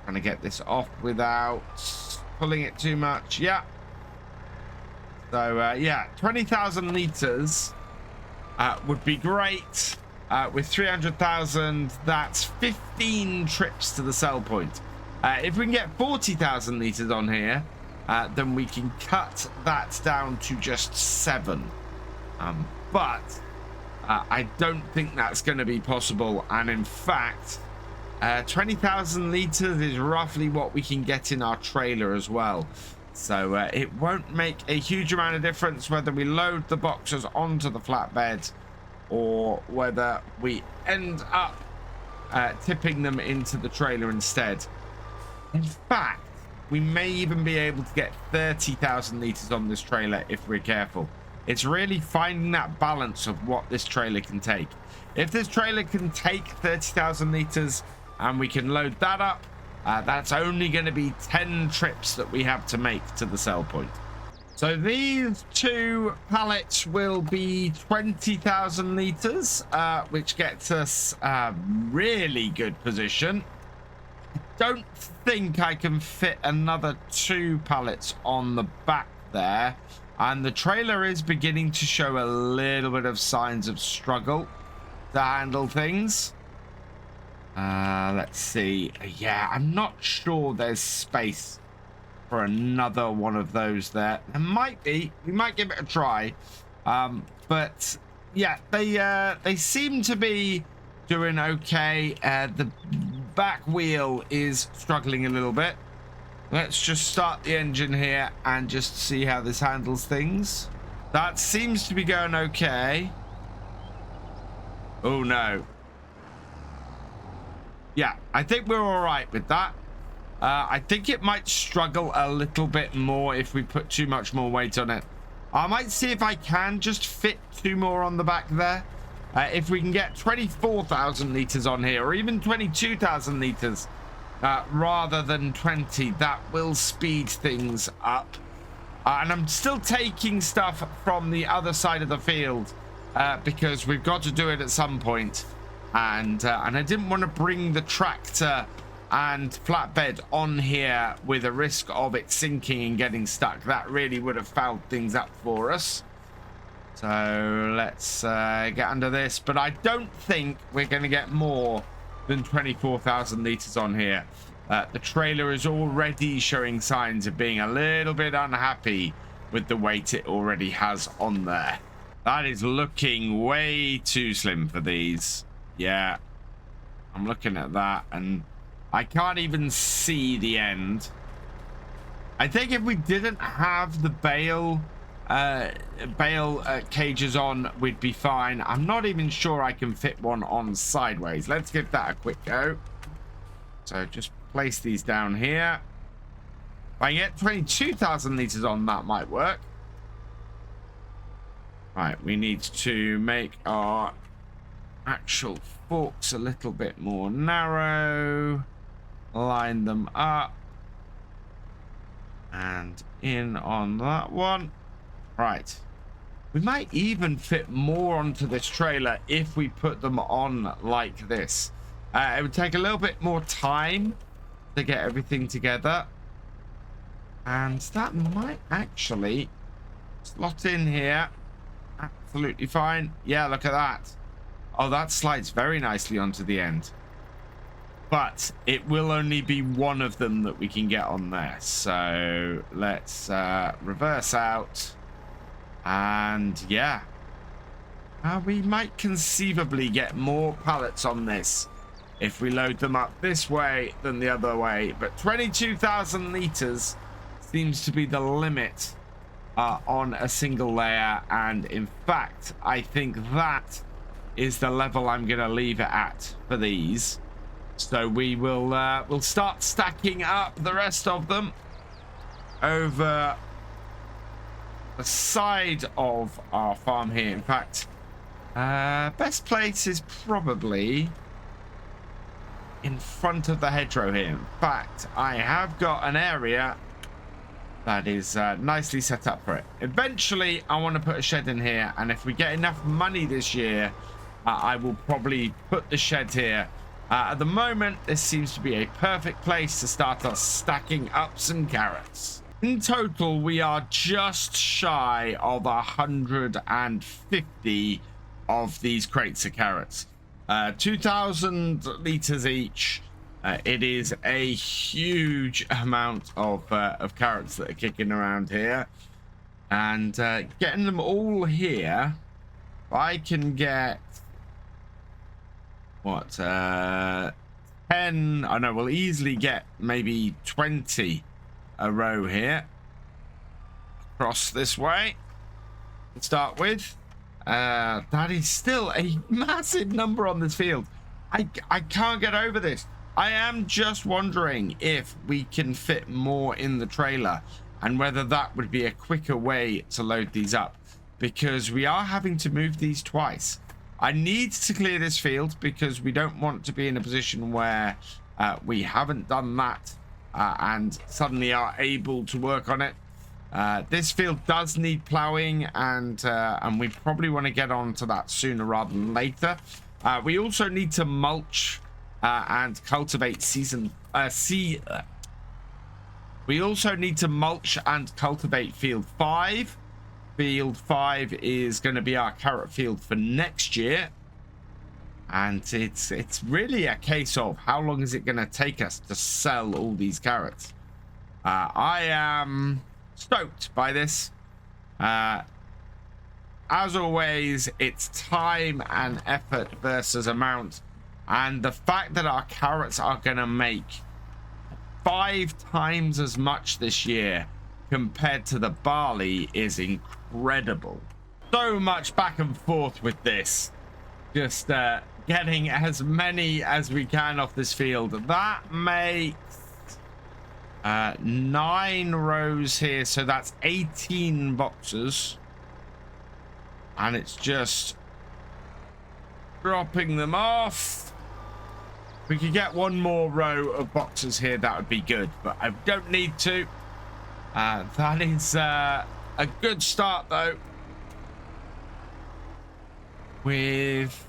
Trying to get this off without pulling it too much. Yeah. So yeah, 20,000 litres would be great. With 300,000, that's 15 trips to the sell point. If we can get 40,000 litres on here, then we can cut that down to just 7. But I don't think that's going to be possible. And in fact, 20,000 litres is roughly what we can get in our trailer as well. So it won't make a huge amount of difference whether we load the boxes onto the flatbed or whether we end up tipping them into the trailer instead. In fact, we may even be able to get 30,000 litres on this trailer if we're careful. It's really finding that balance of what this trailer can take. If this trailer can take 30,000 litres and we can load that up, that's only going to be 10 trips that we have to make to the sell point. So these 2 pallets will be 20,000 litres, which gets us a really good position. I don't think I can fit another 2 pallets on the back there. And the trailer is beginning to show a little bit of signs of struggle to handle things. Let's see. Yeah, I'm not sure there's space for another one of those there. There might be. We might give it a try. But yeah, they seem to be doing okay. The back wheel is struggling a little bit. Let's just start the engine here and just see how this handles things. That seems to be going okay. Oh no. Yeah, I think we're all right with that. I think it might struggle a little bit more if we put too much more weight on it. I might see if I can just fit 2 more on the back there. If we can get 24,000 litres on here, or even 22,000 litres, rather than 20, that will speed things up. And I'm still taking stuff from the other side of the field because we've got to do it at some point. And I didn't want to bring the tractor and flatbed on here with a risk of it sinking and getting stuck. That really would have fouled things up for us. So let's get under this. But I don't think we're going to get more than 24,000 litres on here. The trailer is already showing signs of being a little bit unhappy with the weight it already has on there. That is looking way too slim for these. Yeah, I'm looking at that and I can't even see the end. I think if we didn't have the bale cages on, we'd be fine. I'm not even sure I can fit one on sideways. Let's give that a quick go. So just place these down here. If I get 22,000 litres on, that might work. Right, we need to make our actual forks a little bit more narrow. Line them up. And in on that one. Right. We might even fit more onto this trailer if we put them on like this. It would take a little bit more time to get everything together. And that might actually slot in here. Absolutely fine. Yeah, look at that. Oh, that slides very nicely onto the end. But it will only be one of them that we can get on there. So let's reverse out. And yeah, we might conceivably get more pallets on this if we load them up this way than the other way. But 22,000 litres seems to be the limit on a single layer. And in fact, I think that is the level I'm going to leave it at for these. So we will we'll start stacking up the rest of them over the side of our farm here. In fact, best place is probably in front of the hedgerow here. In fact, I have got an area that is nicely set up for it. Eventually, I want to put a shed in here, and if we get enough money this year, I will probably put the shed here. At the moment, this seems to be a perfect place to start us stacking up some carrots. In total, we are just shy of 150 of these crates of carrots. 2,000 liters each. It is a huge amount of carrots that are kicking around here, and getting them all here, I can get what 10. I know we'll easily get maybe 20 a row here across this way to start with. That is still a massive number on this field. I can't get over this. I am just wondering if we can fit more in the trailer and whether that would be a quicker way to load these up, because we are having to move these twice. I need to clear this field because we don't want to be in a position where we haven't done that and suddenly are able to work on it. This field does need plowing, and we probably want to get on to that sooner rather than later. We also need to mulch and cultivate we also need to mulch and cultivate field 5. Field 5 is going to be our carrot field for next year, and it's really a case of how long is it going to take us to sell all these carrots. I am stoked by this. As always, it's time and effort versus amount, and the fact that our carrots are going to make 5 times as much this year compared to the barley is incredible. So much back and forth with this, just getting as many as we can off this field. That makes 9 rows here, so that's 18 boxes, and it's just dropping them off. We could get one more row of boxes here, that would be good, but I don't need to. That is a good start though, with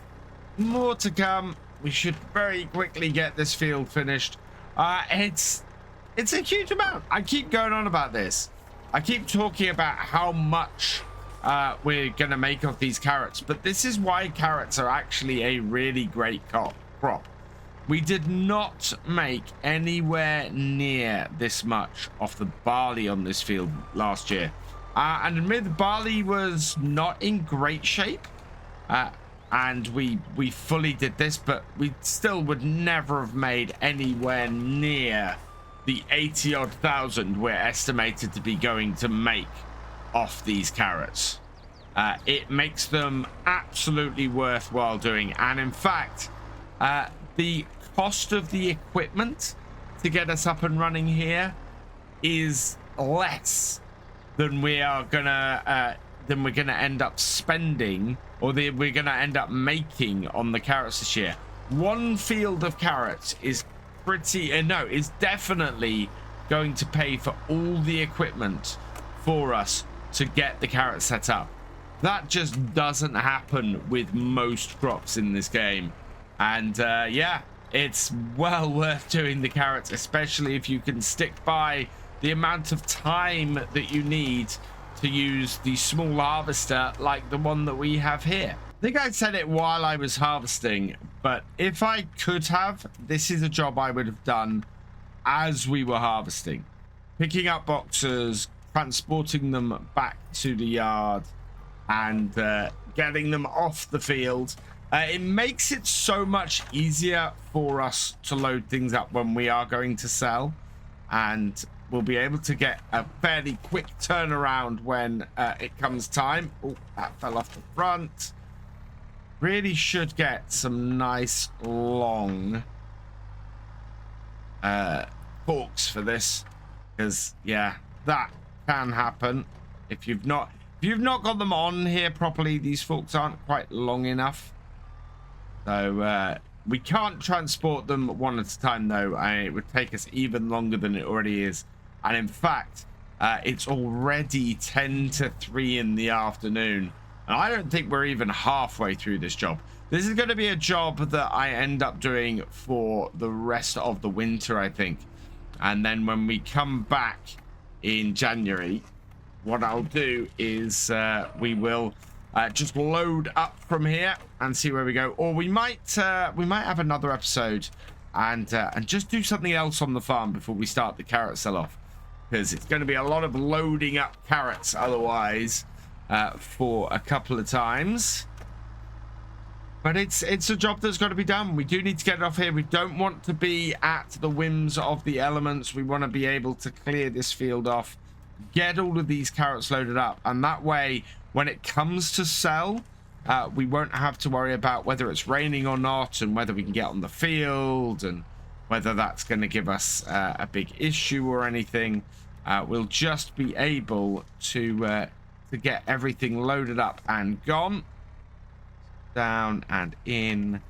more to come. We should very quickly get this field finished. It's a huge amount. I keep going on about this. I keep talking about how much we're gonna make of these carrots, but this is why carrots are actually a really great crop. We did not make anywhere near this much off the barley on this field last year, and admit the barley was not in great shape, and we fully did this, but we still would never have made anywhere near the 80-odd thousand we're estimated to be going to make off these carrots. It makes them absolutely worthwhile doing, and in fact, the cost of the equipment to get us up and running here is less than we're gonna end up spending, or we're gonna end up making on the carrots this year. One field of carrots is is definitely going to pay for all the equipment for us to get the carrots set up. That just doesn't happen with most crops in this game, and yeah, it's well worth doing the carrots, especially if you can stick by the amount of time that you need to use the small harvester like the one that we have here. I think I said it while I was harvesting, but if I could have, this is a job I would have done as we were harvesting. Picking up boxes, transporting them back to the yard, and getting them off the field. It makes it so much easier for us to load things up when we are going to sell, and we'll be able to get a fairly quick turnaround when it comes time. Oh, that fell off the front. Really should get some nice long forks for this, because yeah, that can happen if you've not got them on here properly. These forks aren't quite long enough. So we can't transport them one at a time though, and it would take us even longer than it already is. And in fact, it's already 10 to 3 in the afternoon, and I don't think we're even halfway through this job. This is going to be a job that I end up doing for the rest of the winter, I think. And then when we come back in January, what I'll do is we will just load up from here and see where we go. Or we might have another episode and just do something else on the farm before we start the carrot sell-off, because it's going to be a lot of loading up carrots otherwise for a couple of times. But it's a job that's got to be done. We do need to get it off here. We don't want to be at the whims of the elements. We want to be able to clear this field off, get all of these carrots loaded up, and that way when it comes to sell, we won't have to worry about whether it's raining or not, and whether we can get on the field, and whether that's going to give us a big issue or anything. We'll just be able to get everything loaded up and gone. Down and in.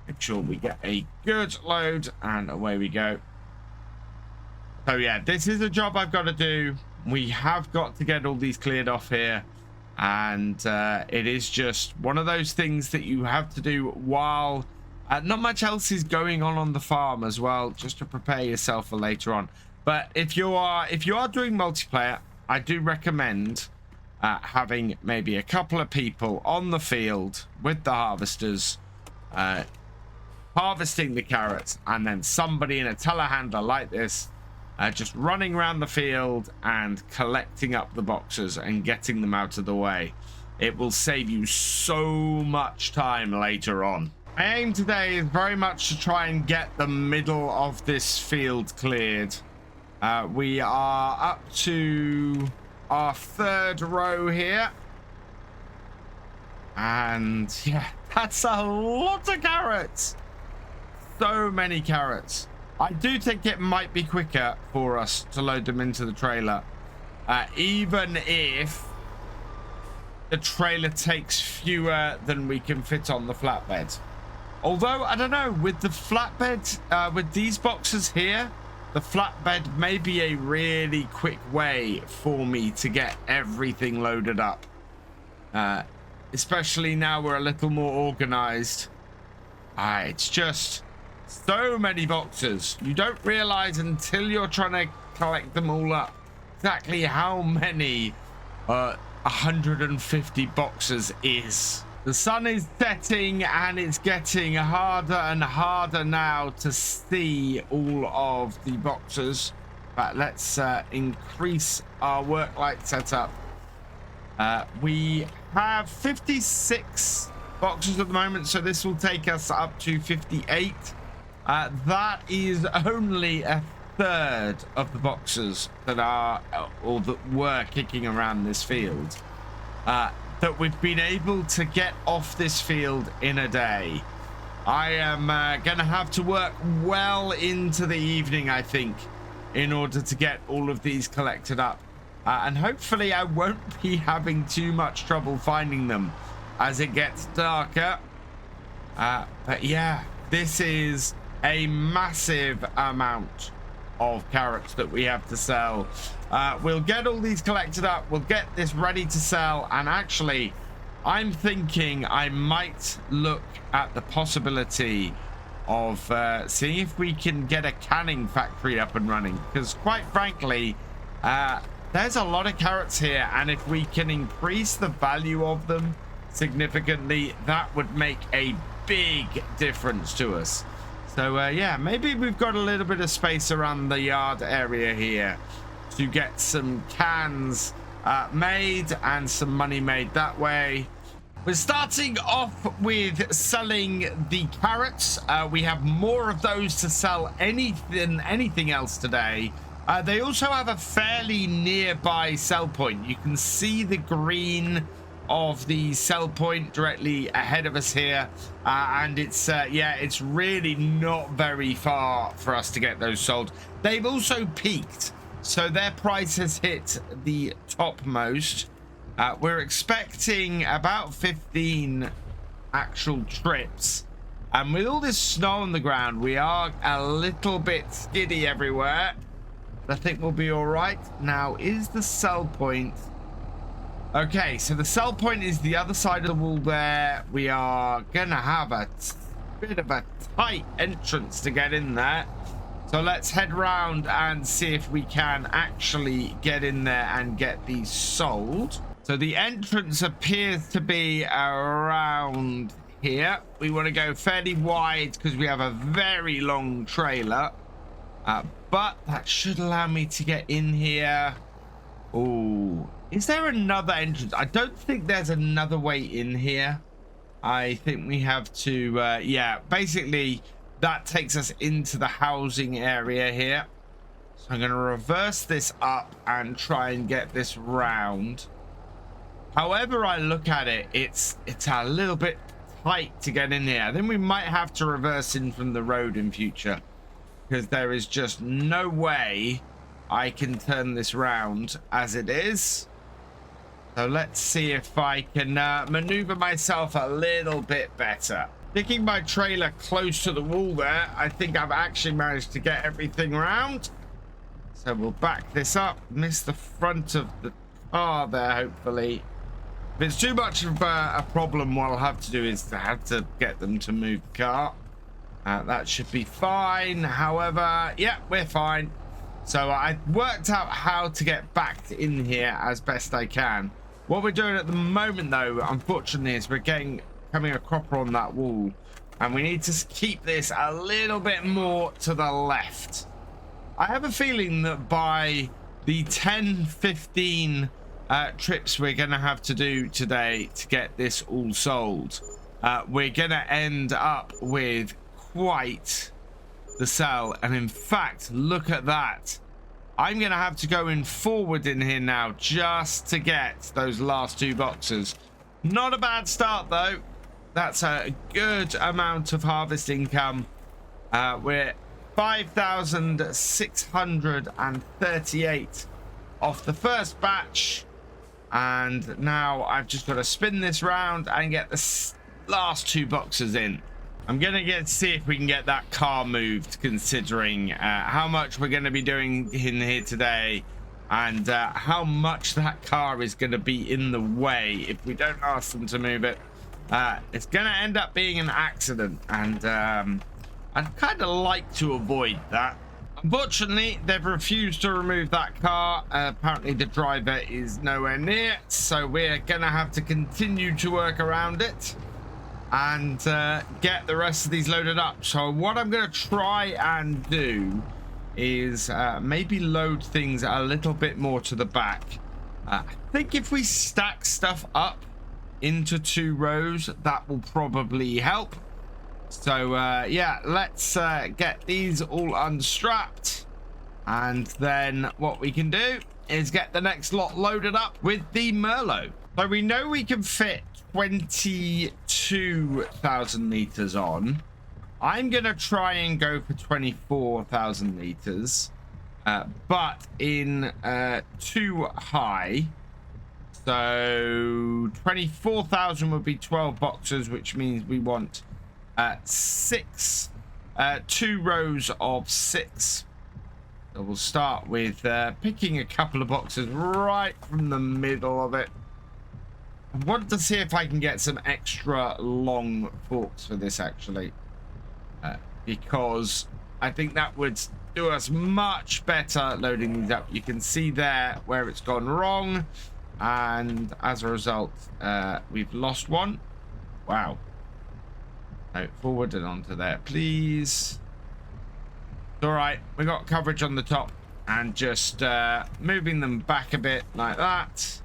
Make sure we get a good load, and away we go. So yeah, this is a job I've got to do. We have got to get all these cleared off here, and it is just one of those things that you have to do while not much else is going on the farm as well, just to prepare yourself for later on. But if you are doing multiplayer, I do recommend having maybe a couple of people on the field with the harvesters, harvesting the carrots, and then somebody in a telehandler like this just running around the field and collecting up the boxes and getting them out of the way. It will save you so much time later on. My aim today is very much to try and get the middle of this field cleared. We are up to our third row here, and yeah, that's a lot of carrots. So many carrots. I do think it might be quicker for us to load them into the trailer, even if the trailer takes fewer than we can fit on the flatbed. Although I don't know, with the flatbed, with these boxes here, the flatbed may be a really quick way for me to get everything loaded up. Especially now we're a little more organized. It's just so many boxes. You don't realize until you're trying to collect them all up exactly how many 150 boxes is. The sun is setting, and it's getting harder and harder now to see all of the boxes. But let's increase our work light setup. We have 56 boxes at the moment, so this will take us up to 58. That is only a third of the boxes that are or that were kicking around this field. That we've been able to get off this field in a day. I am going to have to work well into the evening, I think, in order to get all of these collected up. And hopefully I won't be having too much trouble finding them as it gets darker. But yeah, this is a massive amount of carrots that we have to sell. We'll get all these collected up, we'll get this ready to sell, and actually I'm thinking I might look at the possibility of seeing if we can get a canning factory up and running, because quite frankly there's a lot of carrots here, and if we can increase the value of them significantly, that would make a big difference to us. So yeah, maybe we've got a little bit of space around the yard area here to get some cans made and some money made that way. We're starting off with selling the carrots. We have more of those to sell than anything else today. They also have a fairly nearby sell point. You can see the green of the sell point directly ahead of us here, and it's yeah, it's really not very far for us to get those sold. They've also peaked, so their price has hit the topmost. We're expecting about 15 actual trips, and with all this snow on the ground, we are a little bit skiddy everywhere. I think we'll be all right. Now, is the sell point... Okay, so the sell point is the other side of the wall there. We are gonna have a bit of a tight entrance to get in there. So let's head round and see if we can actually get in there and get these sold. So the entrance appears to be around here. We want to go fairly wide because we have a very long trailer. But that should allow me to get in here. Oh, is there another entrance? I don't think there's another way in here. I think we have to, yeah, basically that takes us into the housing area here. So I'm going to reverse this up and try and get this round. However I look at it, it's a little bit tight to get in here. Then we might have to reverse in from the road in future, because there is just no way I can turn this round as it is. So let's see if I can maneuver myself a little bit better. Sticking my trailer close to the wall there, I think I've actually managed to get everything round. So we'll back this up, miss the front of the car there, hopefully. If it's too much of a problem, what I'll have to do is to have to get them to move the car. That should be fine. However, yeah, we're fine. So I worked out how to get back in here as best I can. What we're doing at the moment, though, unfortunately, is we're coming a cropper on that wall, and we need to keep this a little bit more to the left. I have a feeling that by the 10-15 trips we're going to have to do today to get this all sold, we're going to end up with quite the sell. And in fact, look at that. I'm going to have to go in forward in here now just to get those last 2 boxes. Not a bad start, though. That's a good amount of harvest income. We're 5,638 off the first batch. And now I've just got to spin this round and get the last 2 boxes in. I'm going to see if we can get that car moved, considering how much we're going to be doing in here today, and how much that car is going to be in the way if we don't ask them to move it. It's going to end up being an accident, and I'd kind of like to avoid that. Unfortunately, they've refused to remove that car. Apparently the driver is nowhere near, so we're going to have to continue to work around it and get the rest of these loaded up. So what I'm going to try and do is maybe load things a little bit more to the back. I think if we stack stuff up into 2 rows, that will probably help. So yeah, let's get these all unstrapped, and then what we can do is get the next lot loaded up with the Merlot. So we know we can fit 22,000 liters on. I'm gonna try and go for 24,000 liters, but in too high. So 24,000 would be 12 boxes, which means we want 2 rows of 6. So we'll start with picking a couple of boxes right from the middle of it. I want to see if I can get some extra long forks for this, actually, because I think that would do us much better loading these up. You can see there where it's gone wrong, and as a result we've lost one. Wow. No, forward and onto there, please. It's all right, we got coverage on the top, and just moving them back a bit like that,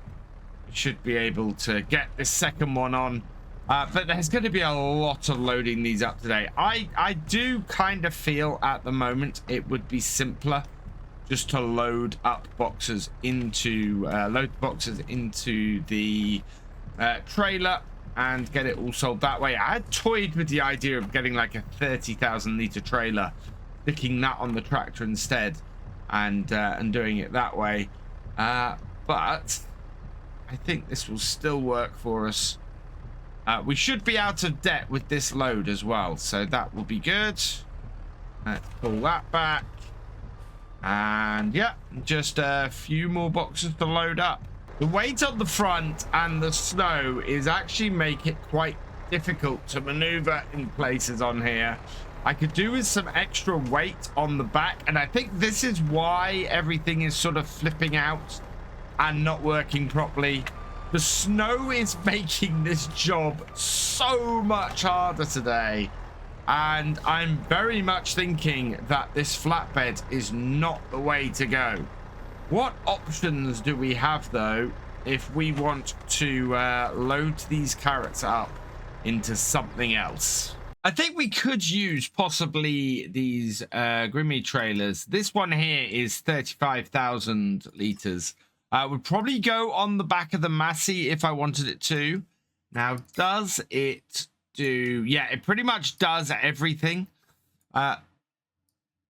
we should be able to get this second one on. But there's going to be a lot of loading these up today. I do kind of feel at the moment it would be simpler just to load up boxes into the trailer and get it all sold that way. I had toyed with the idea of getting like a 30,000 liter trailer, sticking that on the tractor instead, and doing it that way. But I think this will still work for us. We should be out of debt with this load as well, so that will be good. Let's pull that back. And yeah, just a few more boxes to load up. The weight on the front and the snow is actually make it quite difficult to maneuver in places on here. I could do with some extra weight on the back, and I think this is why everything is sort of flipping out and not working properly. The snow is making this job so much harder today. And I'm very much thinking that this flatbed is not the way to go. What options do we have, though, if we want to load these carrots up into something else? I think we could use possibly these Grimmy trailers. This one here is 35,000 litres. Would probably go on the back of the Massey if I wanted it to. Now, does it do... Yeah, it pretty much does everything.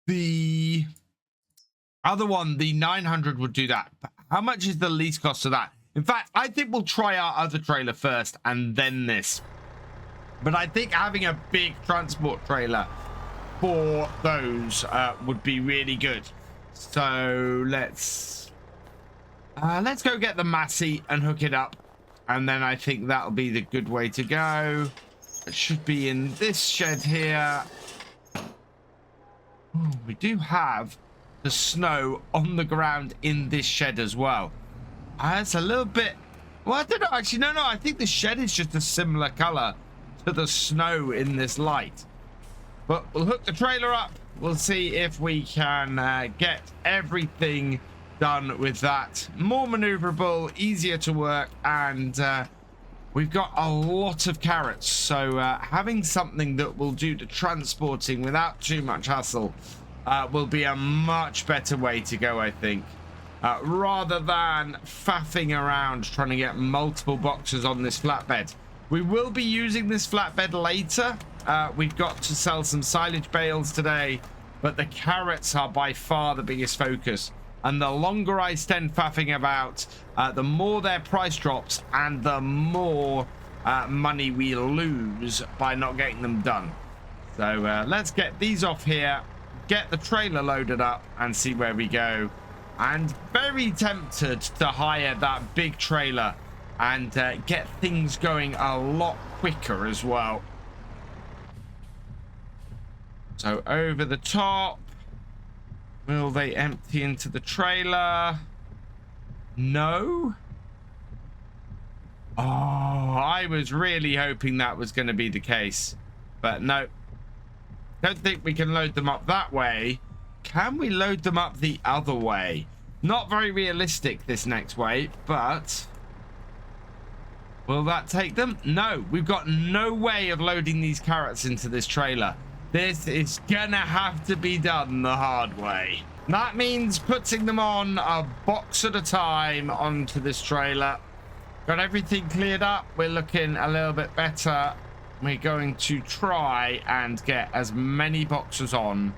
The other one, the 900, would do that. But how much is the least cost of that? In fact, I think we'll try our other trailer first and then this. But I think having a big transport trailer for those would be really good. So let's go get the Massey and hook it up. And then I think that'll be the good way to go. It should be in this shed here. Oh, we do have the snow on the ground in this shed as well. It's a little bit... Well, I don't know. Actually, no. I think the shed is just a similar color to the snow in this light. But we'll hook the trailer up. We'll see if we can get everything done with that. More maneuverable, easier to work, and we've got a lot of carrots. So having something that will do the transporting without too much hassle will be a much better way to go, I think. Rather than faffing around trying to get multiple boxes on this flatbed. We will be using this flatbed later. We've got to sell some silage bales today, but the carrots are by far the biggest focus. And the longer I spend faffing about, the more their price drops and the more money we lose by not getting them done. So let's get these off here, get the trailer loaded up and see where we go. And very tempted to hire that big trailer and get things going a lot quicker as well. So over the top. Will they empty into the trailer? No. Oh, I was really hoping that was going to be the case. But no. Don't think we can load them up that way. Can we load them up the other way? Not very realistic, this next way, but... Will that take them? No, we've got no way of loading these carrots into this trailer. This is gonna have to be done the hard way. That means putting them on a box at a time onto this trailer. Got everything cleared up. We're looking a little bit better. We're going to try and get as many boxes on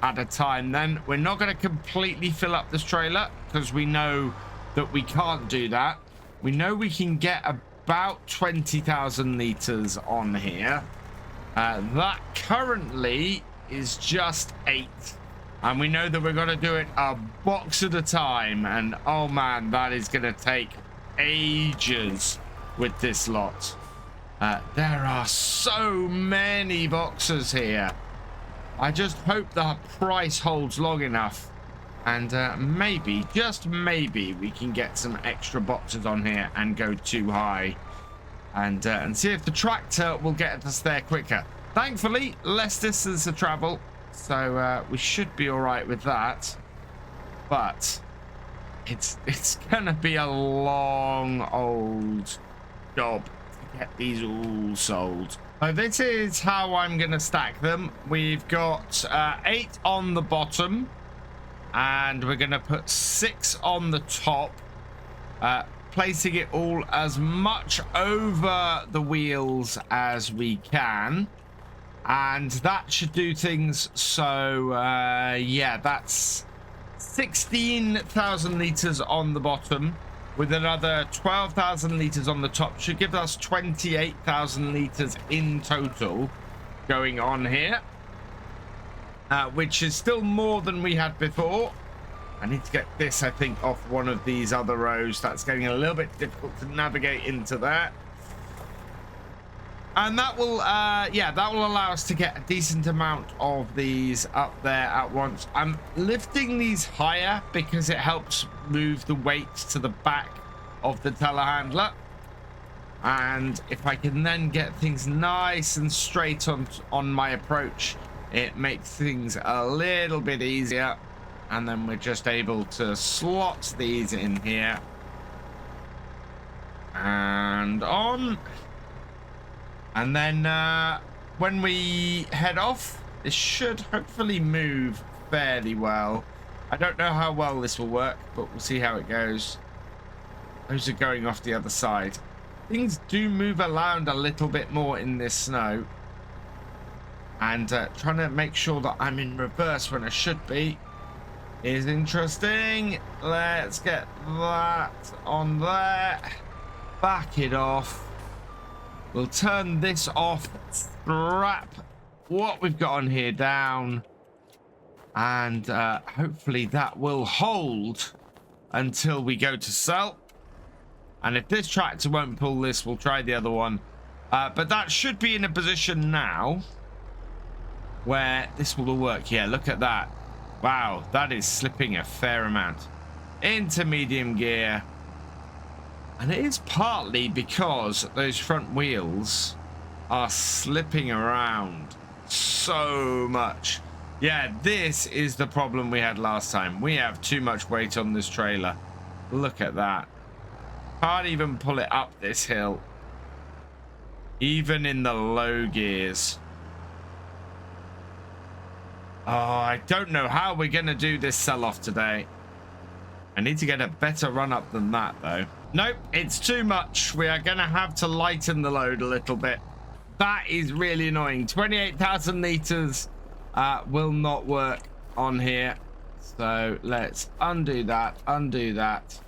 at a time. Then we're not going to completely fill up this trailer because we know that we can't do that. We know we can get about 20,000 litres on here. That currently is just 8. And we know that we're going to do it a box at a time. And oh man, that is going to take ages with this lot. There are so many boxes here. I just hope the price holds long enough. And maybe, just maybe, we can get some extra boxes on here and go too high. And see if the tractor will get us there quicker. Thankfully, less distance to travel. So we should be all right with that. But it's going to be a long, old job to get these all sold. So this is how I'm going to stack them. We've got 8 on the bottom. And we're going to put 6 on the top. Placing it all as much over the wheels as we can. And that should do things. So, yeah, that's 16,000 litres on the bottom. With another 12,000 litres on the top. Should give us 28,000 litres in total going on here. Which is still more than we had before. I need to get this, I think, off one of these other rows. That's getting a little bit difficult to navigate into there. And that will, yeah, that will allow us to get a decent amount of these up there at once. I'm lifting these higher because it helps move the weight to the back of the telehandler. And if I can then get things nice and straight on my approach, it makes things a little bit easier. And then we're just able to slot these in here. And on. And then when we head off, this should hopefully move fairly well. I don't know how well this will work, but we'll see how it goes. Those are going off the other side. Things do move around a little bit more in this snow. And trying to make sure that I'm in reverse when I should be is interesting. Let's get that on there. Back it off. We'll turn this off. Strap what we've got on here down. And hopefully that will hold until we go to sell. And if this tractor won't pull this, we'll try the other one. But that should be in a position now where this will work. Yeah, look at that. Wow, that is slipping a fair amount into medium gear. And it is partly because those front wheels are slipping around so much. Yeah, this is the problem we had last time. We have too much weight on this trailer. Look at that. Can't even pull it up this hill. Even in the low gears. Oh, I don't know how we're going to do this sell-off today. I need to get a better run-up than that, though. Nope, it's too much. We are going to have to lighten the load a little bit. That is really annoying. 28,000 litres will not work on here. So let's undo that, undo that.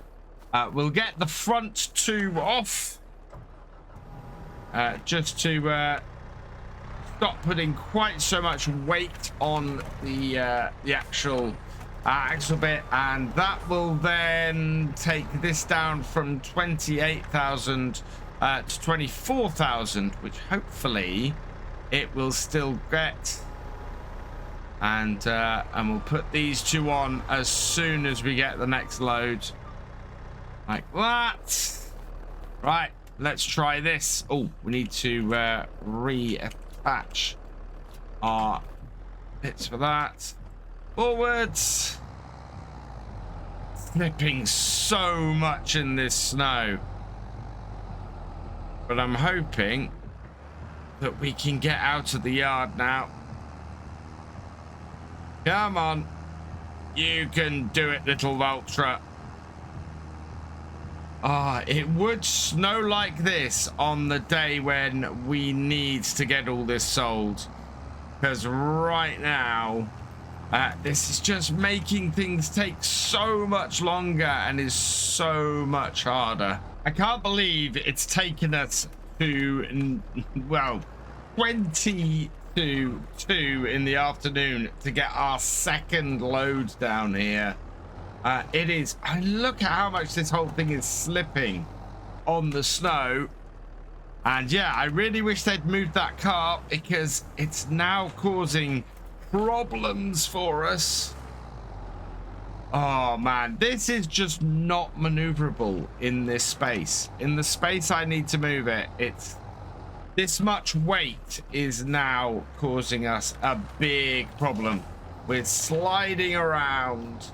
We'll get the front two off. Just to stop putting quite so much weight on the actual axle bit, and that will then take this down from 28,000 to 24,000, which hopefully it will still get. And we'll put these two on as soon as we get the next load, like that. Right, let's try this. Oh, we need to reattach our bits for that. Forwards. Slipping so much in this snow. But I'm hoping that we can get out of the yard now. Come on. You can do it, little Valtra. It would snow like this on the day when we need to get all this sold. Because right now, this is just making things take so much longer and is so much harder. I can't believe it's taken us to, well, 20 to 2 in the afternoon to get our second load down here. It is, look at how much this whole thing is slipping on the snow. And yeah, I really wish they'd moved that car because it's now causing problems for us. Oh man, this is just not maneuverable in this space. In the space I need to move it, it's this much weight is now causing us a big problem. We're sliding around,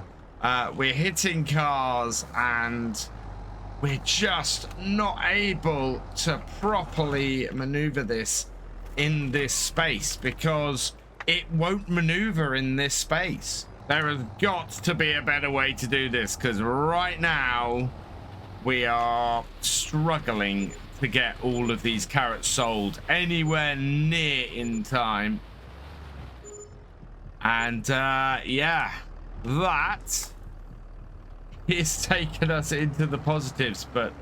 we're hitting cars, and we're just not able to properly maneuver this in this space because it won't maneuver in this space. There has got to be a better way to do this because right now we are struggling to get all of these carrots sold anywhere near in time. And yeah, that is taking us into the positives, but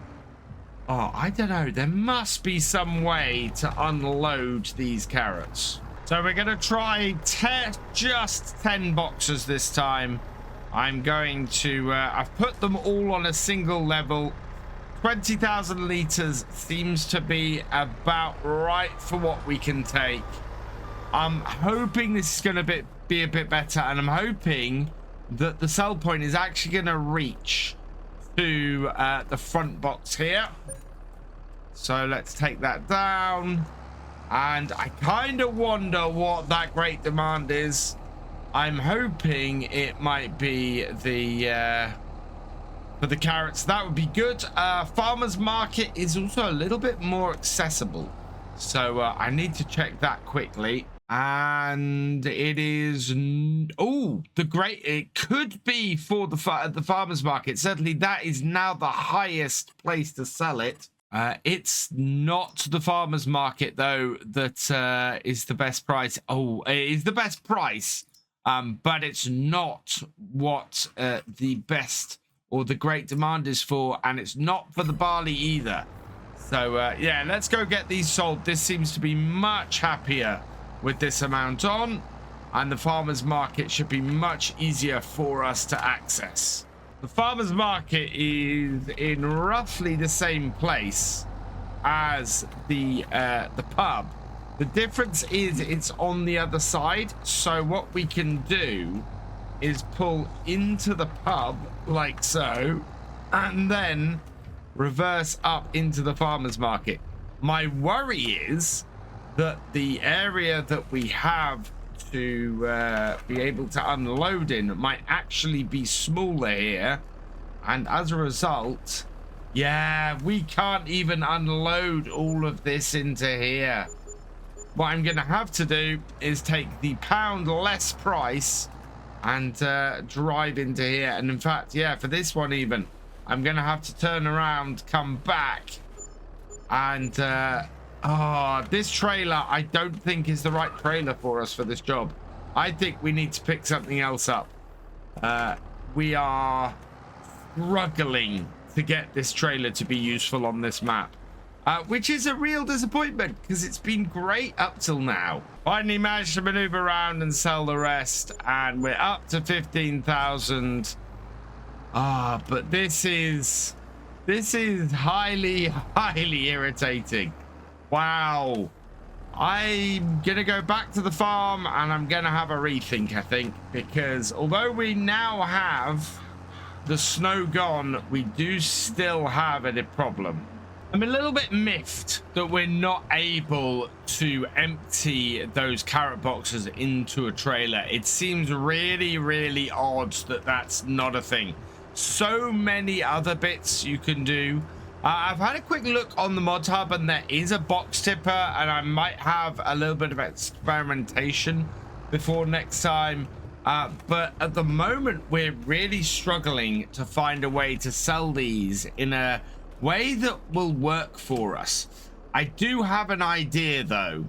I don't know, there must be some way to unload these carrots. So we're going to try just 10 boxes this time. I'm going to I've put them all on a single level. 20,000 liters seems to be about right for what we can take. I'm hoping this is going to be a bit better, and I'm hoping that the sell point is actually going to reach to the front box here. So let's take that down. And I kind of wonder what that great demand is. I'm hoping it might be the for the carrots. That would be good. Farmers market is also a little bit more accessible, so I need to check that quickly. And it is it could be for the farmers market. Certainly that is now the highest place to sell it. It's not the farmers market though that is the best price. It is the best price, but it's not what the best or the great demand is for, and it's not for the barley either. So yeah, let's go get these sold. This seems to be much happier with this amount on, and the farmers market should be much easier for us to access. The farmers market is in roughly the same place as the pub. The difference is it's on the other side, so what we can do is pull into the pub like so, and then reverse up into the farmers market. My worry is that the area that we have to be able to unload in might actually be smaller here, and as a result, yeah, we can't even unload all of this into here. What I'm gonna have to do is take the pound less price and drive into here. And in fact, yeah, for this one even, I'm gonna have to turn around, come back, and this trailer I don't think is the right trailer for us for this job. I think we need to pick something else up. We are struggling to get this trailer to be useful on this map, which is a real disappointment because it's been great up till now. Finally managed to maneuver around and sell the rest, and we're up to 15,000. But this is highly irritating. Wow. I'm gonna go back to the farm and I'm gonna have a rethink, I think, because although we now have the snow gone, we do still have a problem. I'm a little bit miffed that we're not able to empty those carrot boxes into a trailer. It seems really odd that that's not a thing. So many other bits you can do. I've had a quick look on the mod hub, and there is a box tipper, and I might have a little bit of experimentation before next time. But at the moment, we're really struggling to find a way to sell these in a way that will work for us. I do have an idea though,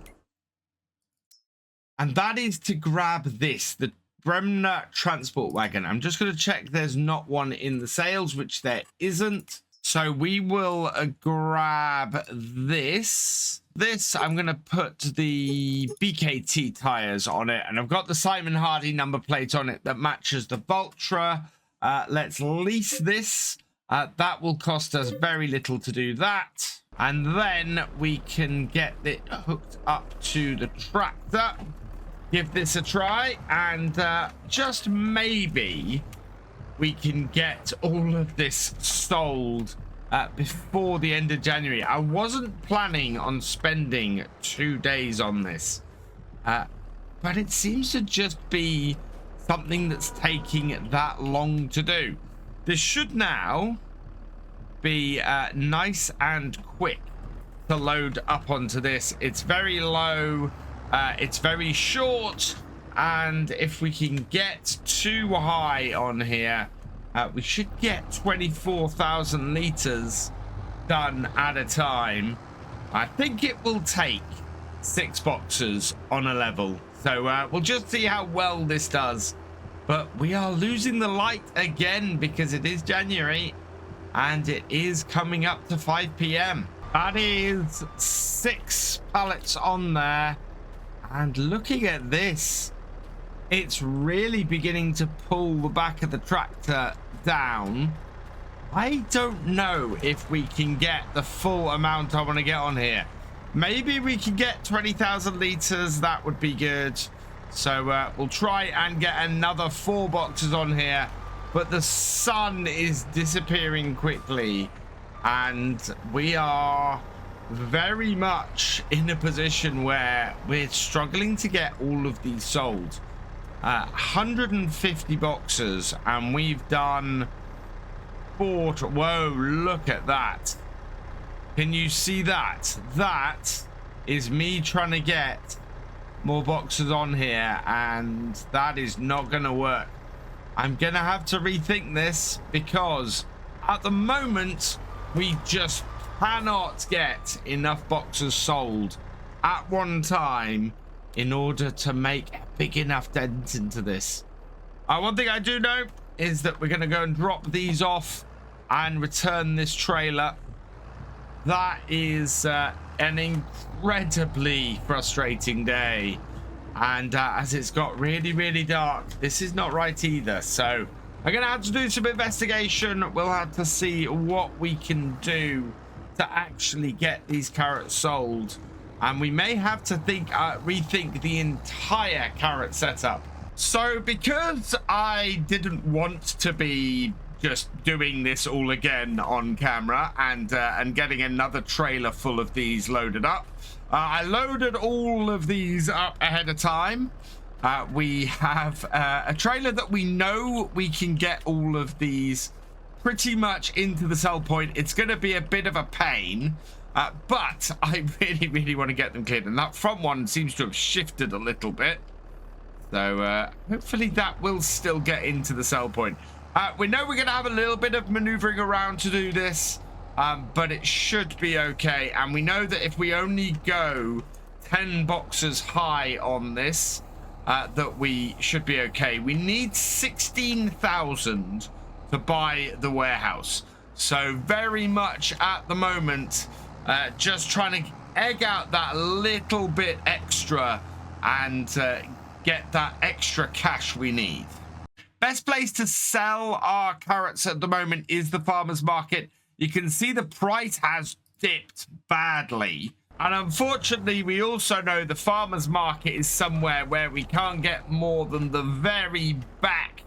and that is to grab this, the Bremner transport wagon. I'm just going to check there's not one in the sales, which there isn't. So we will grab this. I'm going to put the BKT tires on it, and I've got the Simon Hardy number plate on it that matches the Valtra. Let's lease this. That will cost us very little to do that. And then we can get it hooked up to the tractor. Give this a try, and just maybe we can get all of this sold before the end of January. I wasn't planning on spending 2 days on this, but it seems to just be something that's taking that long to do. This should now be nice and quick to load up onto this. It's very low, it's very short, and if we can get too high on here, we should get 24,000 liters done at a time. I think it will take 6 boxes on a level, so we'll just see how well this does. But we are losing the light again because it is January and it is coming up to 5 p.m. That is 6 pallets on there, and looking at this, it's really beginning to pull the back of the tractor down. I don't know if we can get the full amount I want to get on here. Maybe we can get 20,000 liters. That would be good. So we'll try and get another 4 boxes on here, but the sun is disappearing quickly, and we are very much in a position where we're struggling to get all of these sold. 150 boxes, and we've done 4. Whoa, look at that. Can you see that? That is me trying to get more boxes on here, and that is not going to work. I'm going to have to rethink this, because at the moment we just cannot get enough boxes sold at one time in order to make a big enough dent into this. One thing I do know is that we're going to go and drop these off and return this trailer. That is an incredibly frustrating day, and as it's got really dark, this is not right either. So I'm gonna have to do some investigation. We'll have to see what we can do to actually get these carrots sold, and we may have to rethink the entire carrot setup. So because I didn't want to be just doing this all again on camera and getting another trailer full of these loaded up, I loaded all of these up ahead of time. We have a trailer that we know we can get all of these pretty much into the sell point. It's going to be a bit of a pain, but I really want to get them cleared, and that front one seems to have shifted a little bit, so hopefully that will still get into the sell point. We know we're going to have a little bit of maneuvering around to do this, but it should be okay. And we know that if we only go 10 boxes high on this, that we should be okay. We need 16,000 to buy the warehouse. So very much at the moment, just trying to egg out that little bit extra and get that extra cash we need. Best place to sell our carrots at the moment is the farmer's market. You can see the price has dipped badly. And unfortunately, we also know the farmer's market is somewhere where we can't get more than the very back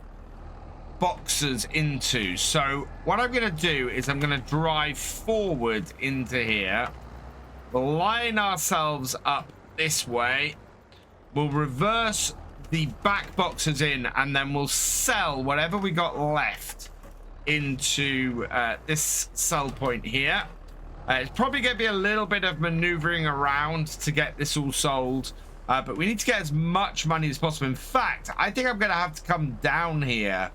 boxes into. So what I'm going to do is I'm going to drive forward into here. We'll line ourselves up this way. We'll reverse the back boxes in, and then we'll sell whatever we got left into this sell point here. It's probably going to be a little bit of maneuvering around to get this all sold, but we need to get as much money as possible. In fact, I think I'm going to have to come down here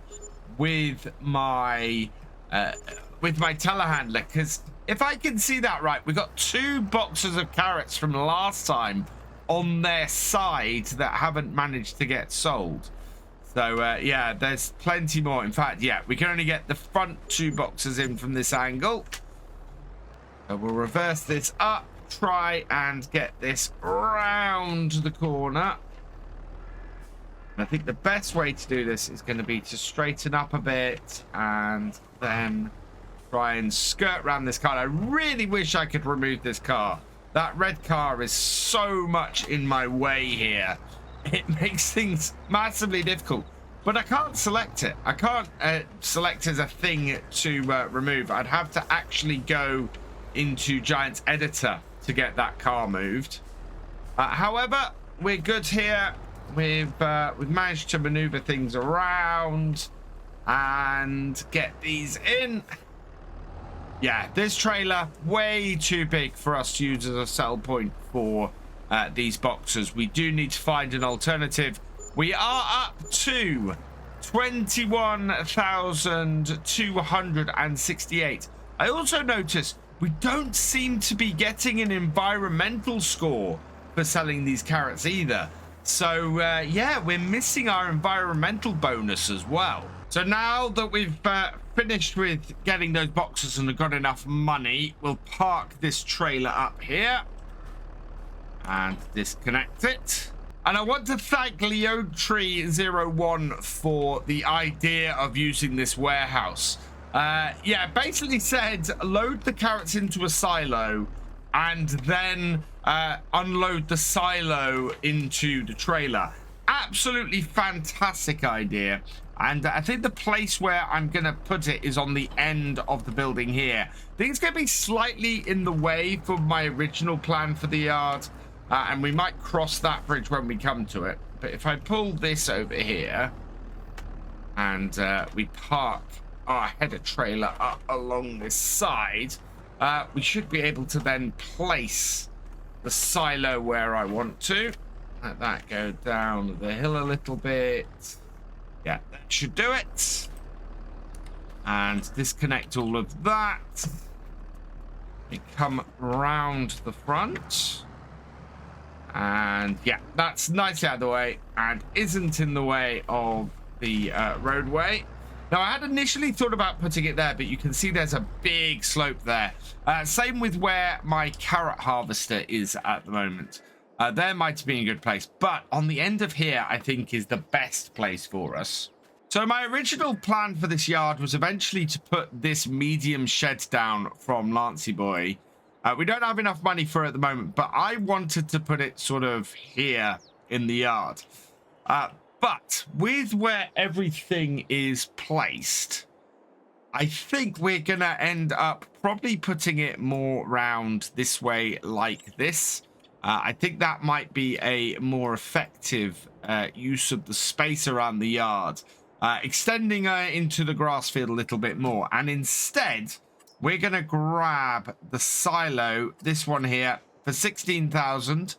with my telehandler, because if I can see that right, we got 2 boxes of carrots from last time on their side that haven't managed to get sold. So yeah, there's plenty more. In fact, yeah, we can only get the front 2 boxes in from this angle. So we'll reverse this up, try and get this round the corner. And I think the best way to do this is going to be to straighten up a bit and then try and skirt around this car. I really wish I could remove this car. That red car is so much in my way here. It makes things massively difficult. But I can't select it. I can't select as a thing to remove. I'd have to actually go into Giant's Editor to get that car moved. However, we're good here. We've managed to maneuver things around and get these in. Yeah, this trailer, way too big for us to use as a sell point for these boxes. We do need to find an alternative. We are up to 21,268. I also noticed we don't seem to be getting an environmental score for selling these carrots either. So yeah, we're missing our environmental bonus as well. So now that we've finished with getting those boxes and have got enough money, we'll park this trailer up here and disconnect it. And I want to thank Leotree01 for the idea of using this warehouse. Yeah, basically said load the carrots into a silo and then unload the silo into the trailer. Absolutely fantastic idea. And I think the place where I'm going to put it is on the end of the building here. I think it's going to be slightly in the way for my original plan for the yard. And we might cross that bridge when we come to it. But if I pull this over here and we park our header trailer up along this side, we should be able to then place the silo where I want to. Let that go down the hill a little bit. Yeah, that should do it. And disconnect all of that. We come round the front. And yeah, that's nicely out of the way and isn't in the way of the roadway. Now, I had initially thought about putting it there, but you can see there's a big slope there. Same with where my carrot harvester is at the moment. There might be a good place, but on the end of here, I think is the best place for us. So my original plan for this yard was eventually to put this medium shed down from Lancey Boy. We don't have enough money for it at the moment, but I wanted to put it sort of here in the yard. But with where everything is placed, I think we're going to end up probably putting it more round this way like this. I think that might be a more effective use of the space around the yard, extending into the grass field a little bit more. And instead, we're going to grab the silo, this one here, for 16,000.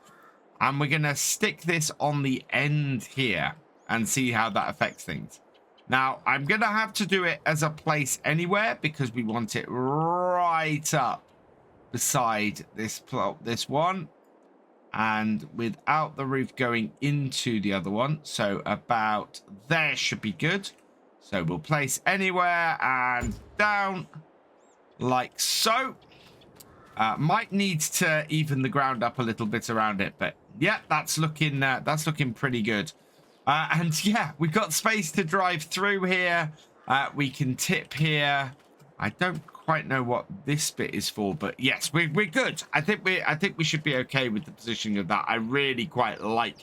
And we're going to stick this on the end here and see how that affects things. Now, I'm going to have to do it as a place anywhere because we want it right up beside this one. And without the roof going into the other one. So about there should be good. So we'll place anywhere and down like so. Might need to even the ground up a little bit around it, but yeah, that's looking pretty good. And yeah, we've got space to drive through here. We can tip here. I don't quite know what this bit is for, but yes, we're good. I think we should be okay with the positioning of that. I really quite like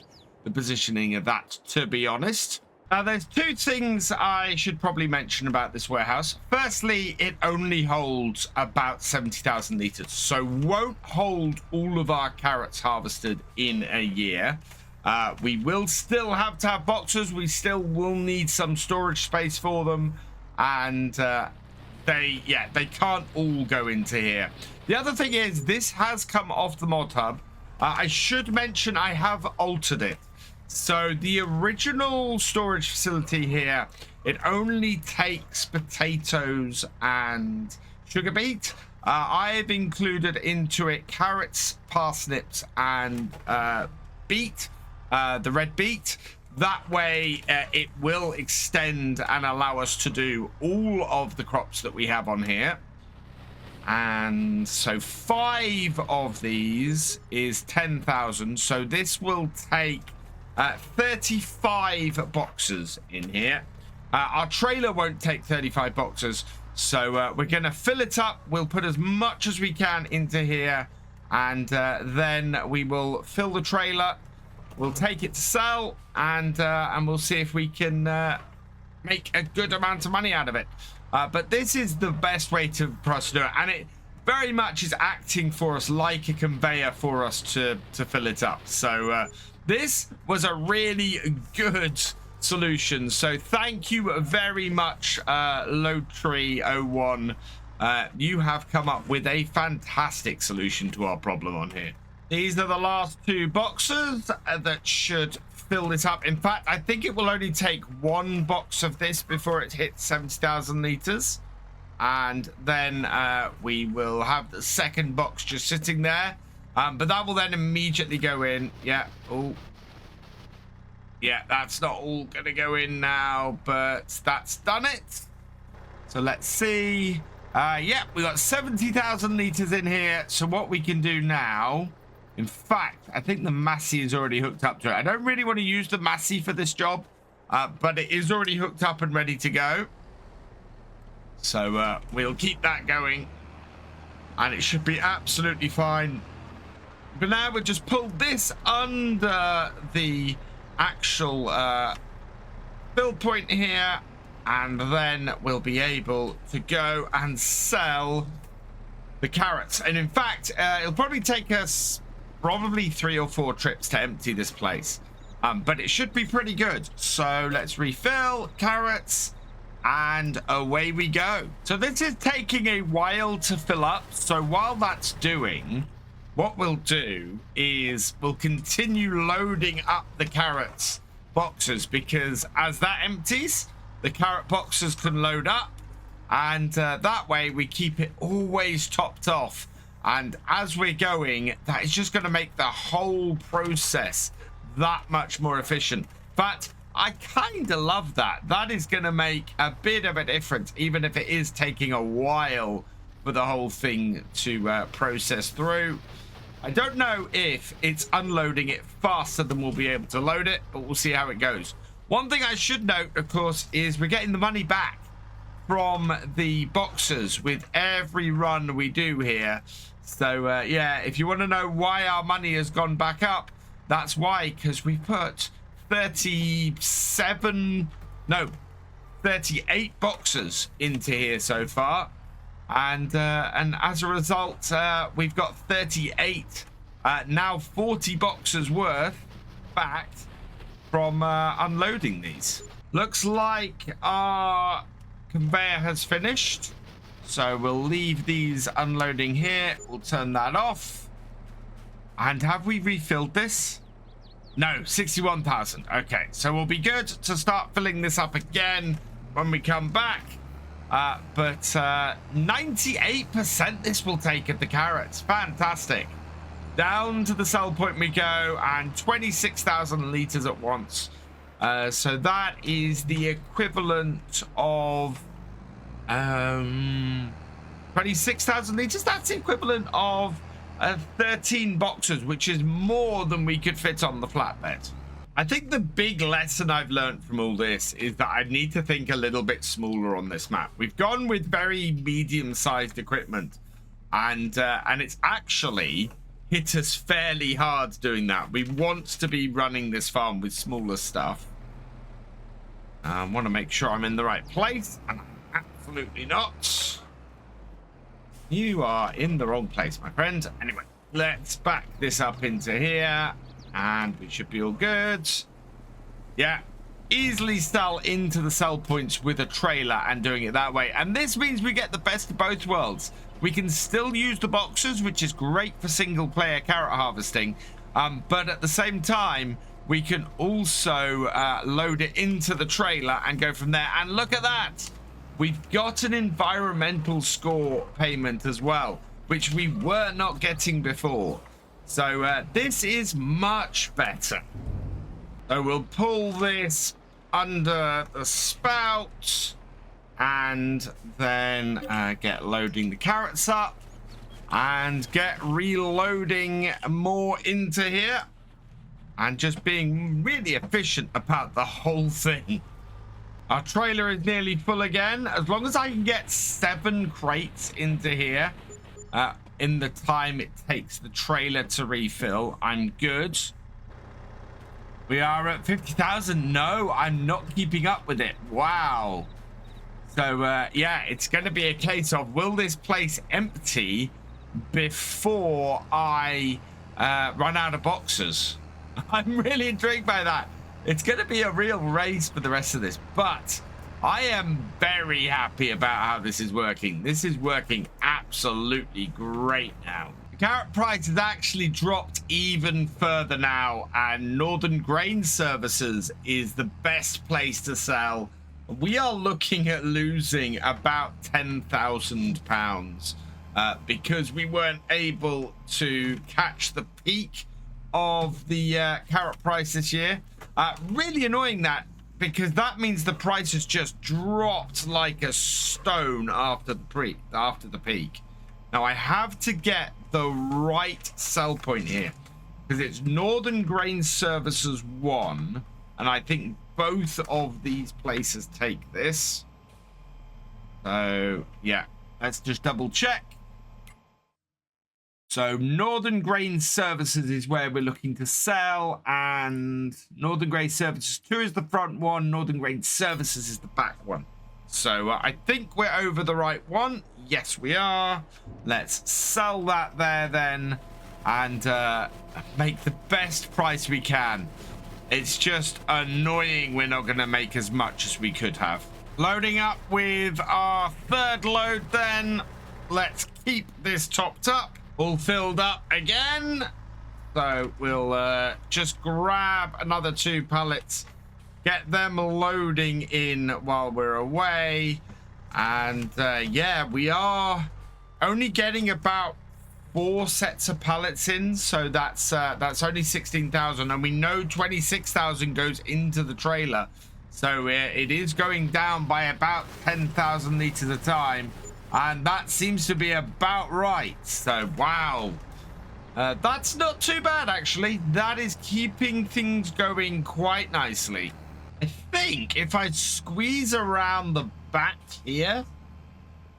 the positioning of that, to be honest. Now, there's two things I should probably mention about this warehouse. Firstly, it only holds about 70,000 litres, so won't hold all of our carrots harvested in a year. We will still have to have boxes. We still will need some storage space for them, and they can't all go into here. The other thing is, this has come off the mod hub. I should mention I have altered it. So the original storage facility here, it only takes potatoes and sugar beet. I have included into it carrots, parsnips, and beet, the red beet. That way it will extend and allow us to do all of the crops that we have on here. And so 5 of these is 10,000. So this will take 35 boxes in here. Our trailer won't take 35 boxes, so we're going to fill it up. We'll put as much as we can into here, and then we will fill the trailer. We'll take it to sell, and we'll see if we can make a good amount of money out of it. But this is the best way for us to do it, and it very much is acting for us like a conveyor for us to fill it up. So this was a really good solution. So thank you very much, Loadtree01. You have come up with a fantastic solution to our problem on here. These are the last 2 boxes that should fill this up. In fact, I think it will only take 1 box of this before it hits 70,000 litres. And then we will have the second box just sitting there. But that will then immediately go in. Yeah. Oh. Yeah, that's not all going to go in now, but that's done it. So let's see. Yeah, we got 70,000 litres in here. So what we can do now, in fact, I think the Massey is already hooked up to it. I don't really want to use the Massey for this job, but it is already hooked up and ready to go. So we'll keep that going, and it should be absolutely fine. But now we'll just pull this under the actual fill point here, and then we'll be able to go and sell the carrots. And in fact, it'll probably take us probably 3 or 4 trips to empty this place, but it should be pretty good. So let's refill carrots, and away we go. So this is taking a while to fill up, so while that's doing, what we'll do is we'll continue loading up the carrots boxes, because as that empties, the carrot boxes can load up, and that way we keep it always topped off. And as we're going, that is just going to make the whole process that much more efficient. But I kind of love that. That is going to make a bit of a difference, even if it is taking a while for the whole thing to process through. I don't know if it's unloading it faster than we'll be able to load it, but we'll see how it goes. One thing I should note, of course, is we're getting the money back from the boxes with every run we do here. So, yeah, if you want to know why our money has gone back up, that's why, because we put 38 boxes into here so far. And as a result, we've got 38, now 40 boxes worth back from unloading these. Looks like our conveyor has finished, so we'll leave these unloading here. We'll turn that off. And have we refilled this? No, 61,000. Okay, so we'll be good to start filling this up again when we come back. But 98% this will take of the carrots. Fantastic. Down to the sell point we go, and 26,000 liters at once. So that is the equivalent of 26,000 liters. That's the equivalent of 13 boxes, which is more than we could fit on the flatbed. I think the big lesson I've learned from all this is that I need to think a little bit smaller on this map. We've gone with very medium-sized equipment, and it's actually hit us fairly hard doing that. We want to be running this farm with smaller stuff. I want to make sure I'm in the right place, and I'm absolutely not. You are in the wrong place, my friend. Anyway, let's back this up into here, and we should be all good. Yeah, easily sell into the sell points with a trailer and doing it that way. And this means we get the best of both worlds. We can still use the boxes, which is great for single player carrot harvesting. But at the same time, we can also load it into the trailer and go from there. And look at that. We've got an environmental score payment as well, which we were not getting before. So this is much better. So we'll pull this under the spout and then get loading the carrots up and get reloading more into here and just being really efficient about the whole thing. Our trailer is nearly full again. As long as I can get 7 crates into here in the time it takes the trailer to refill, I'm good. We are at 50,000. No, I'm not keeping up with it. Wow. So, yeah, it's going to be a case of, will this place empty before I run out of boxes? I'm really intrigued by that. It's going to be a real race for the rest of this, but I am very happy about how this is working. This is working absolutely great now. The carrot price has actually dropped even further now, and Northern Grain Services is the best place to sell. We are looking at losing about £10,000 because we weren't able to catch the peak of the carrot price this year. Really annoying that, because that means the price has just dropped like a stone after the peak. Now I have to get the right sell point here, because it's Northern Grain Services 1, and I think both of these places take this. So yeah, let's just double check. So Northern Grain Services is where we're looking to sell, and Northern Grain Services 2 is the front one, Northern Grain Services is the back one. So I think we're over the right one. Yes, we are. Let's sell that there then and make the best price we can. It's just annoying we're not going to make as much as we could have. Loading up with our third load then. Let's keep this topped up. All filled up again. So we'll just grab another 2 pallets. Get them loading in while we're away. And yeah, we are only getting about 4 sets of pallets in. So that's only 16,000. And we know 26,000 goes into the trailer. So it is going down by about 10,000 liters a time. And that seems to be about right. So, wow. That's not too bad, actually. That is keeping things going quite nicely. I think if I squeeze around the back here,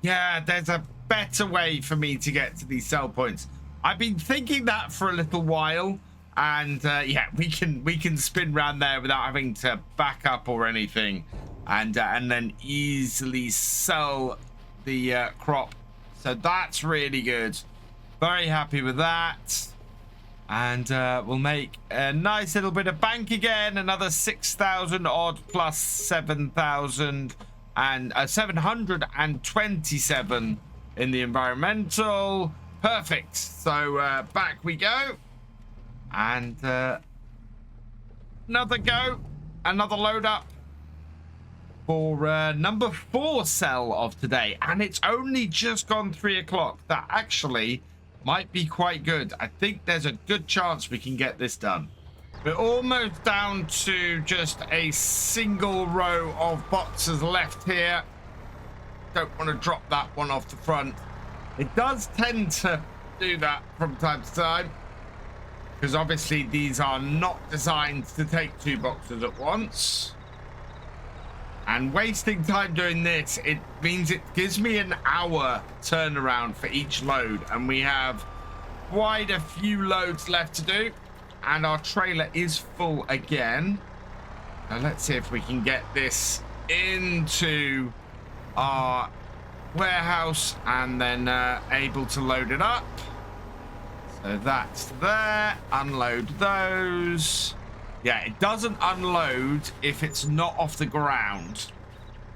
yeah, there's a better way for me to get to these sell points. I've been thinking that for a little while, and yeah, we can spin around there without having to back up or anything, and then easily sell the crop. So that's really good. Very happy with that. And we'll make a nice little bit of bank again. Another 6,000 odd plus 7,000 and 727 in the environmental. Perfect. So back we go. And another go. Another load up for number 4 sell of today. And it's only just gone 3 o'clock. That actually might be quite good. I think there's a good chance we can get this done. We're almost down to just a single row of boxes left here. Don't want to drop that one off the front. It does tend to do that from time to time, because obviously these are not designed to take 2 boxes at once. And wasting time doing this, it means it gives me an hour turnaround for each load. And we have quite a few loads left to do. And our trailer is full again. Now let's see if we can get this into our warehouse and then able to load it up. So that's there. Unload those. Yeah, it doesn't unload if it's not off the ground.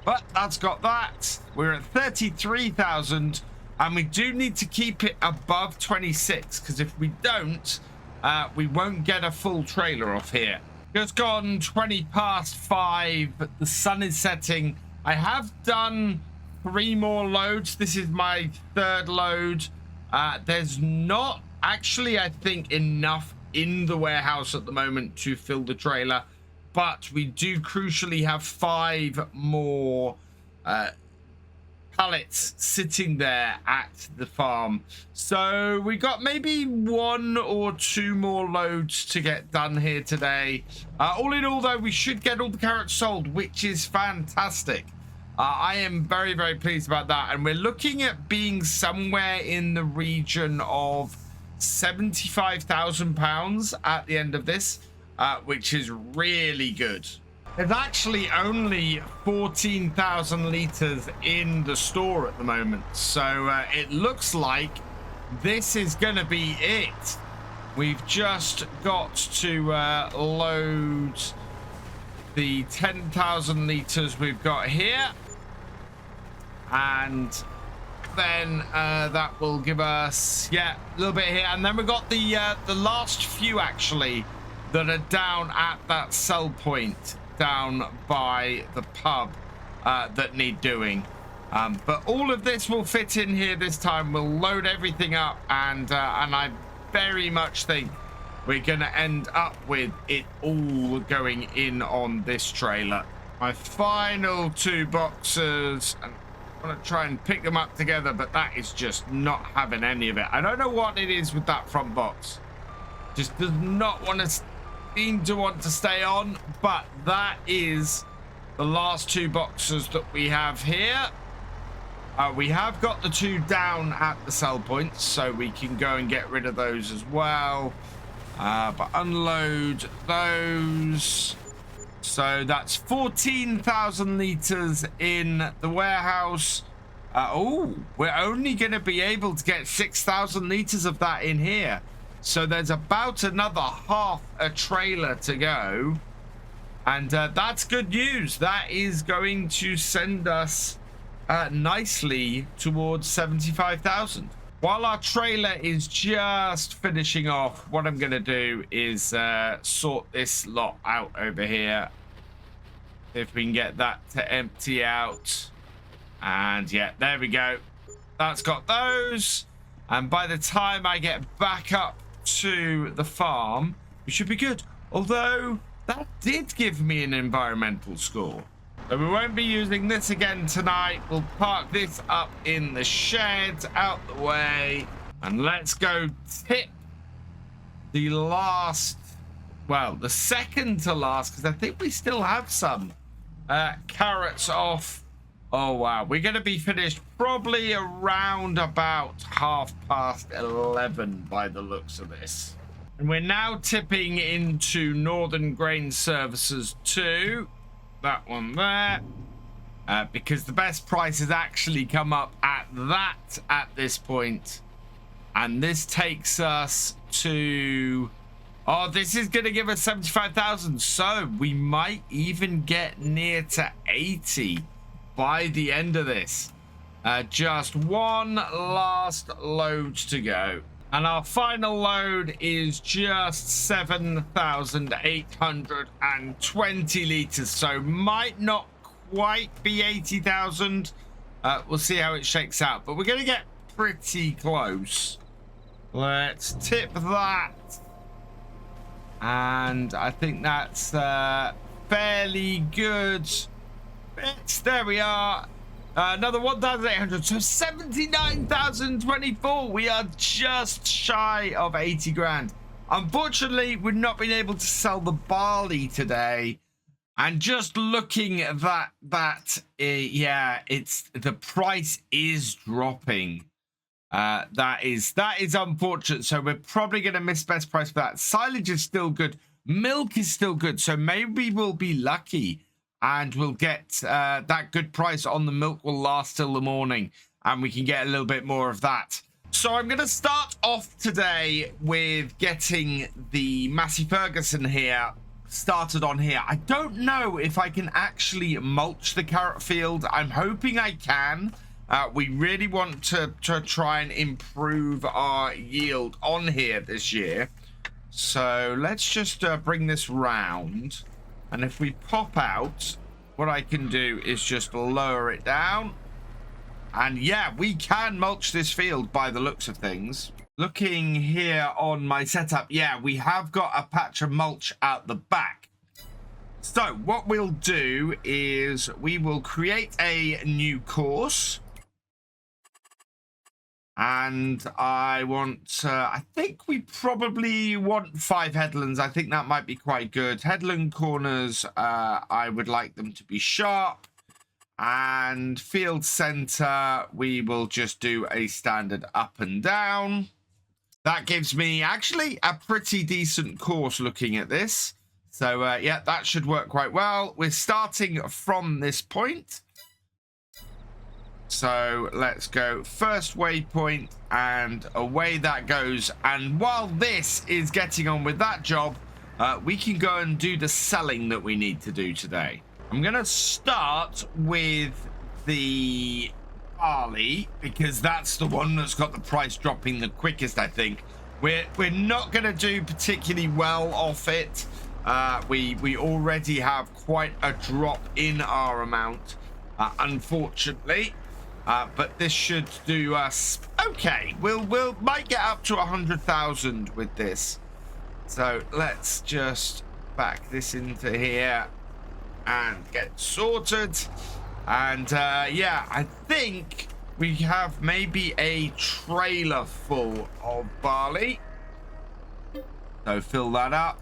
But that's got that. We're at 33,000. And we do need to keep it above 26. Because if we don't, we won't get a full trailer off here. Just gone 20 past 5. The sun is setting. I have done 3 more loads. This is my 3rd load. There's not actually, I think, enough in the warehouse at the moment to fill the trailer, but we do crucially have 5 more pallets sitting there at the farm. So we got maybe 1 or 2 more loads to get done here today. All in all, though, we should get all the carrots sold, which is fantastic. I am very, very pleased about that, and we're looking at being somewhere in the region of £75,000 at the end of this, which is really good. There's actually only 14,000 liters in the store at the moment, so it looks like this is gonna be it. We've just got to load the 10,000 liters we've got here, and then that will give us, yeah, a little bit here. And then we've got the last few actually that are down at that sell point down by the pub that need doing. But all of this will fit in here this time. We'll load everything up, and I very much think we're gonna end up with it all going in on this trailer. My final 2 boxes, and I'm gonna try and pick them up together, but that is just not having any of it. I don't know what it is with that front box. Just does not want to seem to want to stay on, but that is the last 2 boxes that we have here. We have got the 2 down at the sell points, so we can go and get rid of those as well. But unload those. So that's 14,000 litres in the warehouse. Oh, we're only going to be able to get 6,000 litres of that in here. So there's about another half a trailer to go. And that's good news. That is going to send us nicely towards 75,000. While our trailer is just finishing off, what I'm going to do is sort this lot out over here. If we can get that to empty out. And yeah, there we go. That's got those. And by the time I get back up to the farm, we should be good. Although that did give me an environmental score. So we won't be using this again tonight. We'll park this up in the shed, out the way. And let's go tip the last, well, the second to last, because I think we still have some carrots off. Oh, wow. We're going to be finished probably around about 11:30 by the looks of this. And we're now tipping into Northern Grain Services 2. That one there. Because the best price has actually come up at this point. And this takes us to... Oh, this is going to give us 75,000. So we might even get near to 80 by the end of this. Just one last load to go. And our final load is just 7,820 litres. So might not quite be 80,000. We'll see how it shakes out. But we're going to get pretty close. Let's tip that. And I think that's fairly good. There we are. Another 1,800. So 79,024. We are just shy of 80 grand. Unfortunately, we've not been able to sell the barley today. And just looking at that, yeah, it's the price is dropping. That is unfortunate. So we're probably going to miss best price for that. Silage is still good. Milk is still good. So maybe we'll be lucky and we'll get that good price on the milk will last till the morning and we can get a little bit more of that. So I'm going to start off today with getting the Massey Ferguson here started on here. I don't know if I can actually mulch the carrot field. I'm hoping I can. We really want to try and improve our yield on here this year. So let's just bring this round. And if we pop out, what I can do is just lower it down. And yeah, we can mulch this field by the looks of things. Looking here on my setup, yeah, we have got a patch of mulch at the back. So what we'll do is we will create a new course. And I want, I think we probably want 5 headlands. I think that might be quite good. Headland corners, I would like them to be sharp. And field center, we will just do a standard up and down. That gives me actually a pretty decent course looking at this. So, yeah, that should work quite well. We're starting from this point. So let's go first waypoint and away that goes. And while this is getting on with that job, we can go and do the selling that we need to do today. I'm going to start with the barley because that's the one that's got the price dropping the quickest, I think. We're not going to do particularly well off it. We already have quite a drop in our amount, unfortunately. But this should do us okay. We'll might get up to 100,000 with this. So let's just back this into here and get sorted. And yeah, I think we have maybe a trailer full of barley. So fill that up.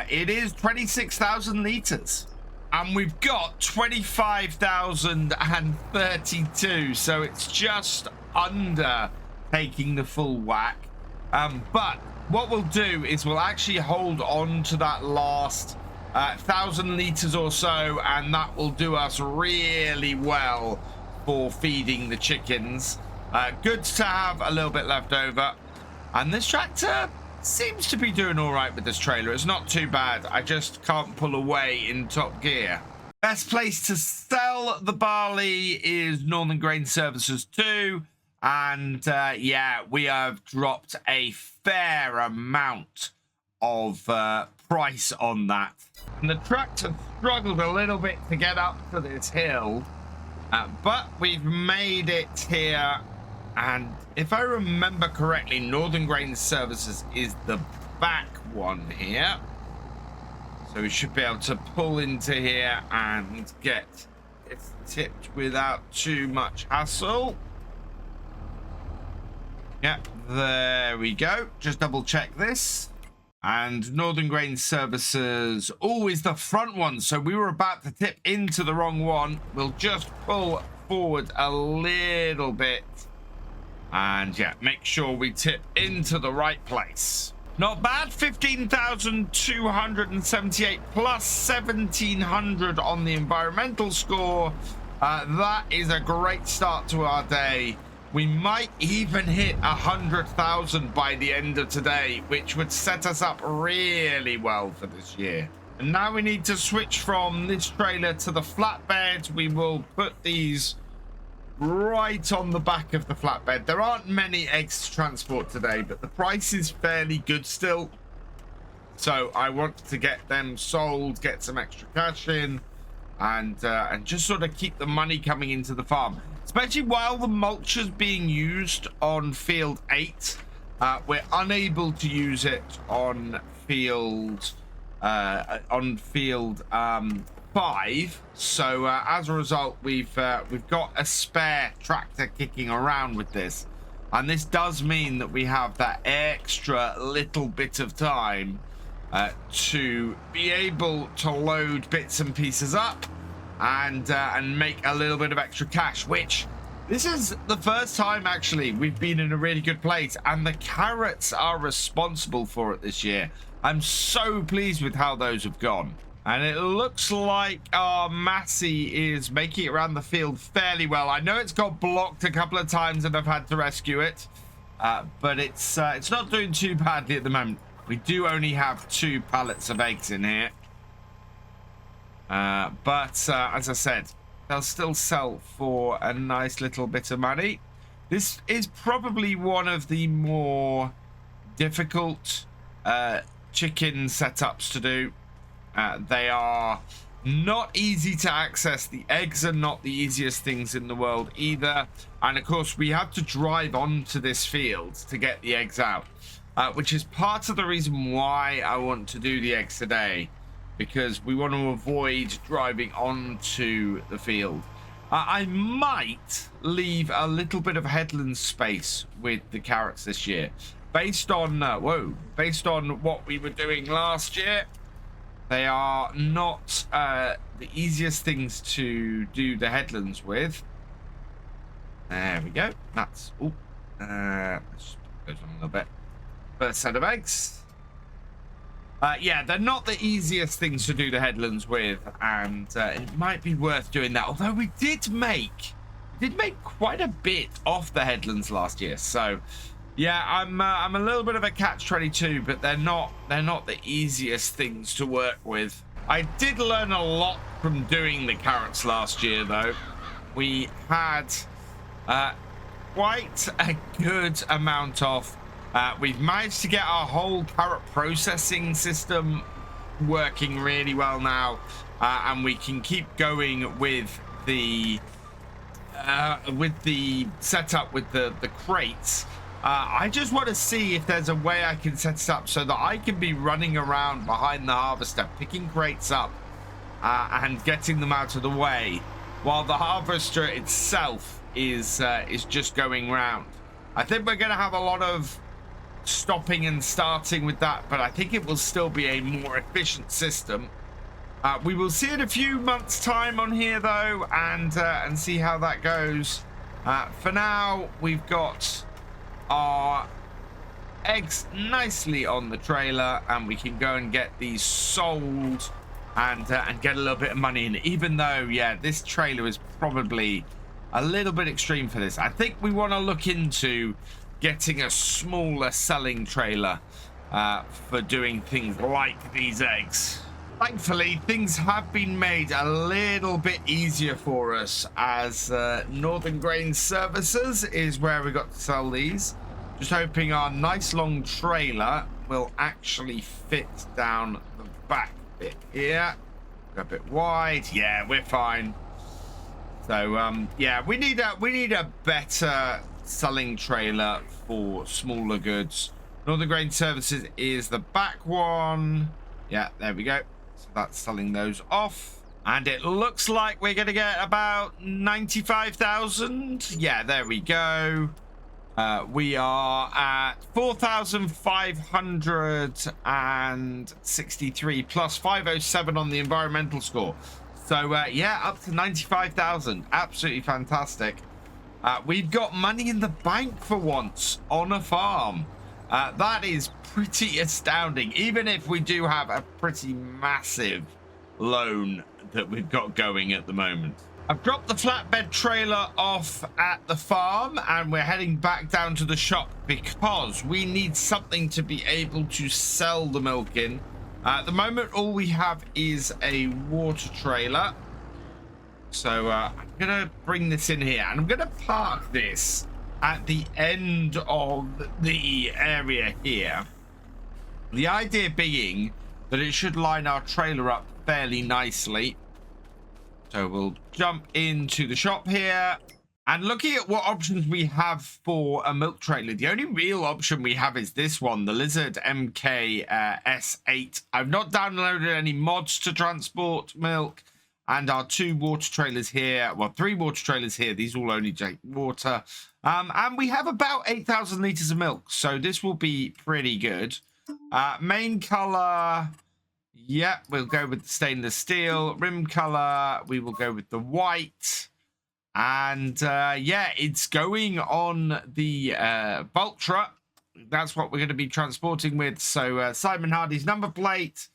It is 26,000 litres. And we've got 25,032, so it's just under taking the full whack. But what we'll do is we'll actually hold on to that last 1,000 liters or so, and that will do us really well for feeding the chickens. Good to have a little bit left over. And this tractor seems to be doing all right with this trailer. It's not too bad. I just can't pull away in top gear. Best place to sell the barley is Northern Grain Services 2. And yeah, we have dropped a fair amount of price on that. And the tractor struggled a little bit to get up to this hill, but we've made it here. And if I remember correctly, Northern Grain Services is the back one here. So we should be able to pull into here and get it tipped without too much hassle. Yep, there we go. Just double check this. And Northern Grain Services always the front one. So we were about to tip into the wrong one. We'll just pull forward a little bit. And yeah, make sure we tip into the right place. Not bad. 15,278 plus 1,700 on the environmental score. That is a great start to our day. We might even hit 100,000 by the end of today, which would set us up really well for this year. And now we need to switch from this trailer to the flatbed. We will put these right on the back of the flatbed. There aren't many eggs to transport today, but the price is fairly good still. So I want to get them sold, get some extra cash in, and just sort of keep the money coming into the farm. Especially while the mulch is being used on field 8, we're unable to use it on field 5. So as a result, we've got a spare tractor kicking around with this, and this does mean that we have that extra little bit of time to be able to load bits and pieces up and make a little bit of extra cash, which this is the first time actually we've been in a really good place, and the carrots are responsible for it this year. I'm so pleased with how those have gone. And it looks like our Massey is making it around the field fairly well. I know it's got blocked a couple of times and I've had to rescue it, but it's not doing too badly at the moment. We do only have 2 pallets of eggs in here. But as I said, they'll still sell for a nice little bit of money. This is probably one of the more difficult chicken setups to do. They are not easy to access. The eggs are not the easiest things in the world either. And of course, we have to drive onto this field to get the eggs out, which is part of the reason why I want to do the eggs today, because we want to avoid driving onto the field. I might leave a little bit of headland space with the carrots this year, based on based on what we were doing last year. They are not the easiest things to do the headlands with. There we go. That's let's just put those on a little bit. First set of eggs. Yeah, they're not the easiest things to do the headlands with, and it might be worth doing that. Although we did make quite a bit off the headlands last year, so yeah, I'm a little bit of a catch-22, but they're not the easiest things to work with. I did learn a lot from doing the carrots last year, though. We had quite a good amount of. We've managed to get our whole carrot processing system working really well now, and we can keep going with the setup with the crates. I just want to see if there's a way I can set it up so that I can be running around behind the harvester, picking crates up and getting them out of the way, while the harvester itself is just going round. I think we're going to have a lot of stopping and starting with that, but I think it will still be a more efficient system. We will see in a few months' time on here, though, and see how that goes. For now, we've got our eggs nicely on the trailer, and we can go and get these sold and get a little bit of money in, even though, yeah, this trailer is probably a little bit extreme for this. I think we want to look into getting a smaller selling trailer for doing things like these eggs. Thankfully, things have been made a little bit easier for us, as Northern Grain Services is where we got to sell these. Just hoping our nice long trailer will actually fit down the back bit here. Go a bit wide. Yeah, we're fine. So yeah, we need a better selling trailer for smaller goods. Northern Grain Services is the back one. Yeah, there we go. So that's selling those off. And it looks like we're going to get about 95,000. Yeah, there we go. We are at 4,563 plus 507 on the environmental score. So, yeah, up to 95,000. Absolutely fantastic. We've got money in the bank for once on a farm. That is pretty astounding, even if we do have a pretty massive loan that we've got going at the moment. I've dropped the flatbed trailer off at the farm, and we're heading back down to the shop because we need something to be able to sell the milk in. At the moment, all we have is a water trailer. So I'm going to bring this in here, and I'm going to park this at the end of the area here. The idea being that it should line our trailer up fairly nicely. So we'll jump into the shop here, and looking at what options we have for a milk trailer, the only real option we have is this one, the Lizard MK S8. I've not downloaded any mods to transport milk, and our 2 water trailers here, well, 3 water trailers here, these all only take water, and we have about 8,000 liters of milk, so this will be pretty good. Main color, yep, we'll go with the stainless steel. Rim color, we will go with the white. And yeah, it's going on the Vultra. That's what we're going to be transporting with. So Simon Hardy's number plate.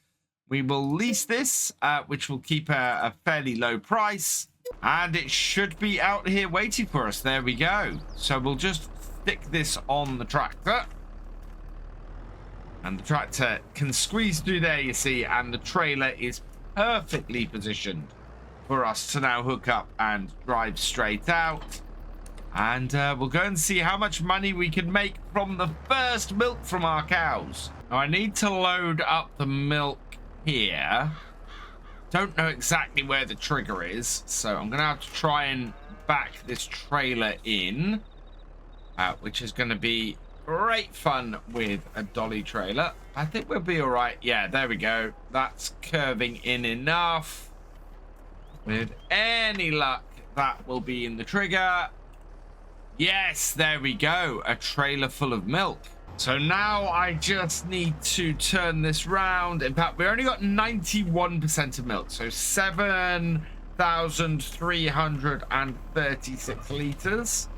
We will lease this, which will keep a fairly low price. And it should be out here waiting for us. There we go. So we'll just stick this on the tractor. And the tractor can squeeze through there, you see, and the trailer is perfectly positioned for us to now hook up and drive straight out. And we'll go and see how much money we can make from the first milk from our cows. Now, I need to load up the milk here. Don't know exactly where the trigger is, so I'm going to have to try and back this trailer in, which is going to be great fun with a dolly trailer. I think we'll be all right. Yeah, there we go. That's curving in enough. With any luck, that will be in the trigger. Yes, there we go. A trailer full of milk. So now I just need to turn this round. In fact, we only got 91% of milk. So 7,336 liters.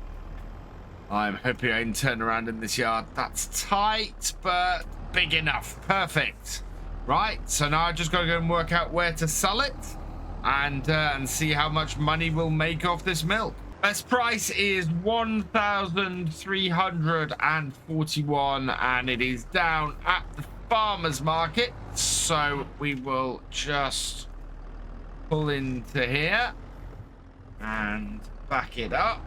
I'm hoping I can turn around in this yard. That's tight, but big enough. Perfect. Right, so now I just got to go and work out where to sell it and see how much money we'll make off this milk. Best price is 1,341, and it is down at the farmer's market. So we will just pull into here and back it up.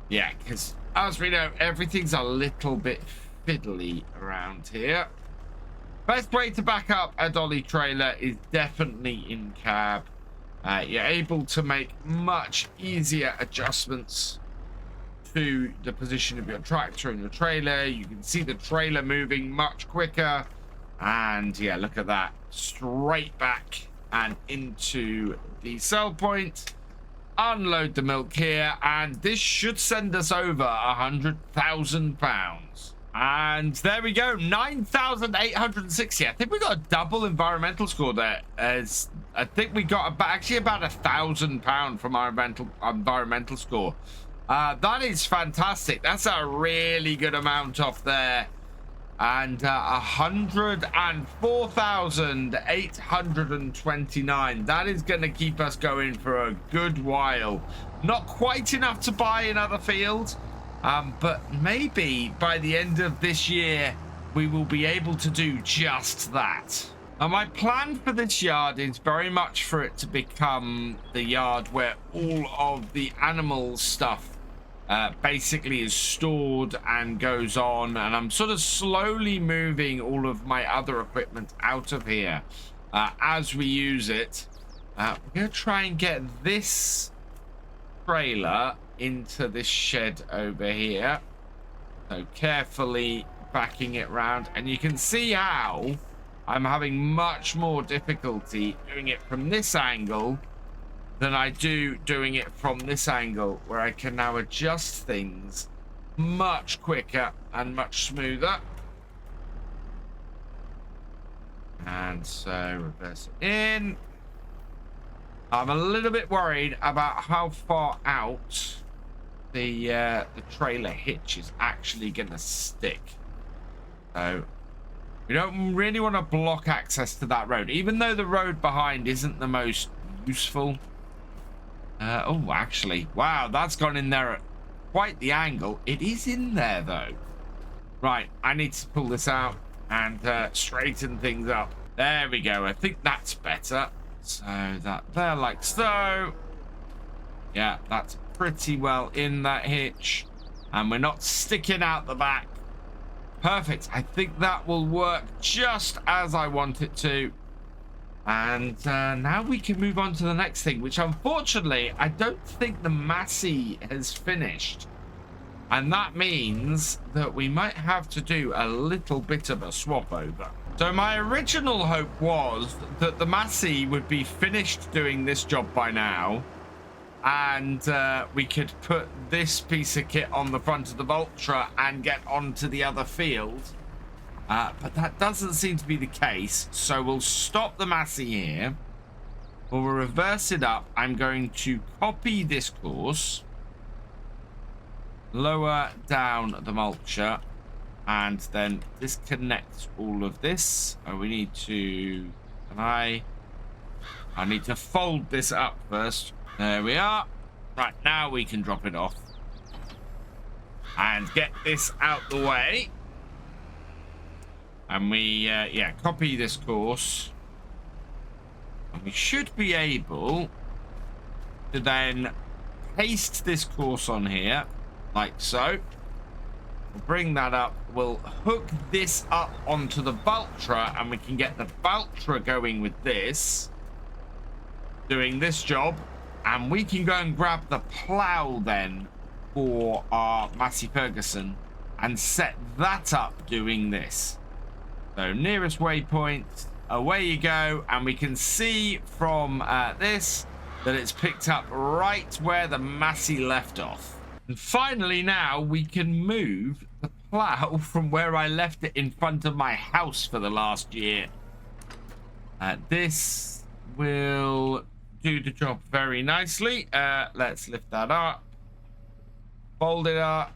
Yeah, because as we know, everything's a little bit fiddly around here. Best way to back up a dolly trailer is definitely in cab. You're able to make much easier adjustments to the position of your tractor and your trailer. You can see the trailer moving much quicker. And yeah, look at that. Straight back and into the sell point. Unload the milk here, and this should send us over £100,000. And there we go, 9,860. I think we got a double environmental score there. As I think we got actually about £1,000 from our environmental score. That is fantastic. That's a really good amount off there. And 104,829. That is going to keep us going for a good while. Not quite enough to buy another field, but maybe by the end of this year, we will be able to do just that. Now, my plan for this yard is very much for it to become the yard where all of the animal stuff basically is stored and goes on, and I'm sort of slowly moving all of my other equipment out of here as we use it. We're going to try and get this trailer into this shed over here, so carefully backing it round, and you can see how I'm having much more difficulty doing it from this angle than I do doing it from this angle, where I can now adjust things much quicker and much smoother. And so reverse it in. I'm a little bit worried about how far out the trailer hitch is actually going to stick. So we don't really want to block access to that road, even though the road behind isn't the most useful. Oh, actually, wow, that's gone in there at quite the angle. It is in there, though. Right, I need to pull this out and straighten things up. There we go. I think that's better. So that there, like so. Yeah, that's pretty well in that hitch. And we're not sticking out the back. Perfect. I think that will work just as I want it to. And now we can move on to the next thing, which unfortunately I don't think the Massey has finished, and that means that we might have to do a little bit of a swap over. So my original hope was that the Massey would be finished doing this job by now, and we could put this piece of kit on the front of the Vulture and get onto the other field. But that doesn't seem to be the case, so we'll stop the Massey here. We'll reverse it up. I'm going to copy this course, lower down the mulcher, and then disconnect all of this. We need to... I need to fold this up first. There we are. Right, now we can drop it off and get this out the way. And we, yeah, copy this course. And we should be able to then paste this course on here, like so. We'll bring that up. We'll hook this up onto the Vulture, and we can get the Vulture going with this, doing this job. And we can go and grab the plow then for our Massey Ferguson and set that up doing this. So nearest waypoint, away you go, and we can see from this that it's picked up right where the Massey left off. And finally now we can move the plow from where I left it in front of my house for the last year. This will do the job very nicely. Let's lift that up, fold it up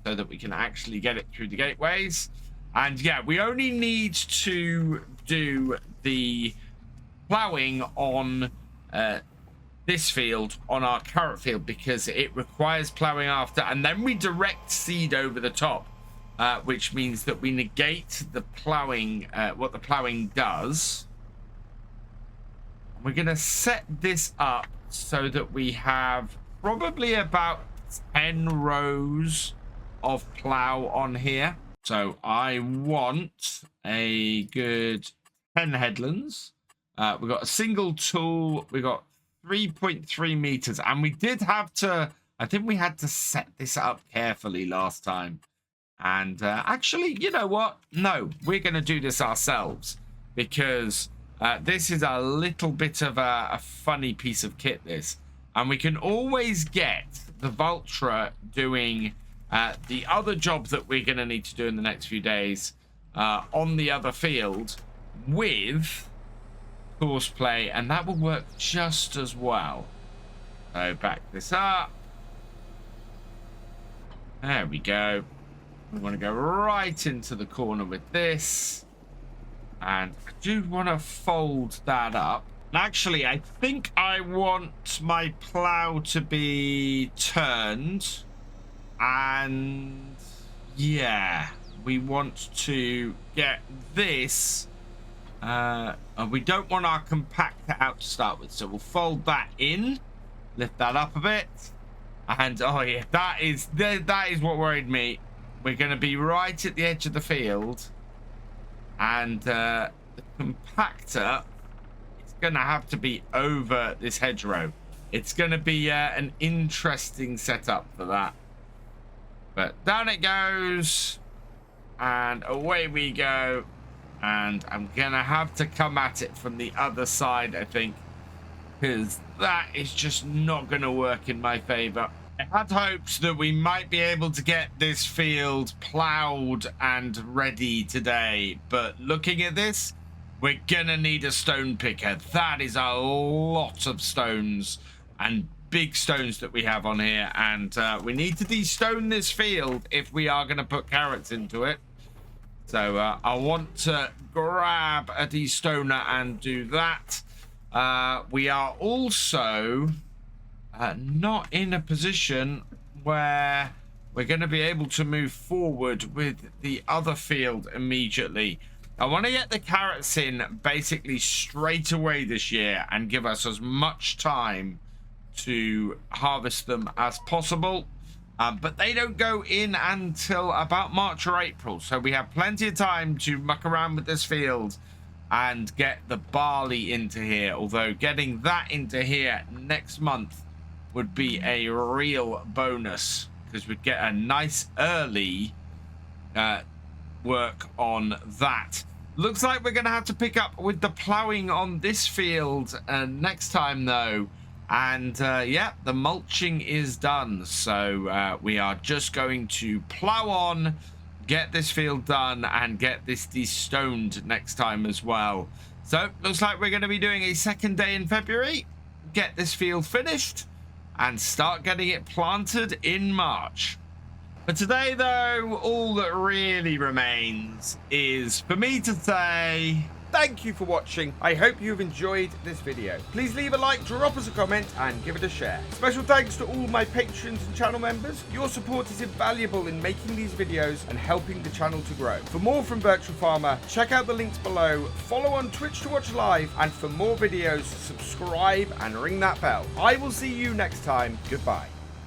so that we can actually get it through the gateways. And yeah, we only need to do the ploughing on this field, on our carrot field, because it requires ploughing after, and then we direct seed over the top, which means that we negate the ploughing, what the ploughing does. We're going to set this up so that we have probably about 10 rows of plough on here. So I want a good 10 headlands. We've got a single tool. We got 3.3 meters. And we did have to, I think we had to set this up carefully last time. And actually, you know what? No, we're going to do this ourselves, because this is a little bit of a funny piece of kit, this. And we can always get the Vulture doing the other job that we're going to need to do in the next few days on the other field with horseplay, and that will work just as well. So back this up. There we go. We want to go right into the corner with this. And I do want to fold that up. Actually, I think I want my plow to be turned. And yeah, we want to get this. We don't want our compactor out to start with. So we'll fold that in. Lift that up a bit. And oh yeah, that is what worried me. We're going to be right at the edge of the field. And the compactor is going to have to be over this hedgerow. It's going to be an interesting setup for that. But down it goes. And away we go. And I'm going to have to come at it from the other side, I think. Because that is just not going to work in my favor. I had hopes that we might be able to get this field plowed and ready today, but looking at this, we're gonna need a stone picker. That is a lot of stones and big stones that we have on here, and we need to de-stone this field if we are going to put carrots into it. So I want to grab a de-stoner and do that. We are also not in a position where we're going to be able to move forward with the other field immediately. I want to get the carrots in basically straight away this year and give us as much time to harvest them as possible. But they don't go in until about March or April. So we have plenty of time to muck around with this field and get the barley into here. Although getting that into here next month would be a real bonus, because we'd get a nice early work on that. Looks like we're going to have to pick up with the ploughing on this field next time though. And yeah, the mulching is done. So we are just going to plough on, get this field done, and get this de-stoned next time as well. So looks like we're going to be doing a second day in February, get this field finished, and start getting it planted in March. But today, though, all that really remains is for me to say thank you for watching. I hope you've enjoyed this video. Please leave a like, drop us a comment, and give it a share. Special thanks to all my patrons and channel members. Your support is invaluable in making these videos and helping the channel to grow. For more from Virtual Farmer, check out the links below, follow on Twitch to watch live, and for more videos, subscribe and ring that bell. I will see you next time. Goodbye.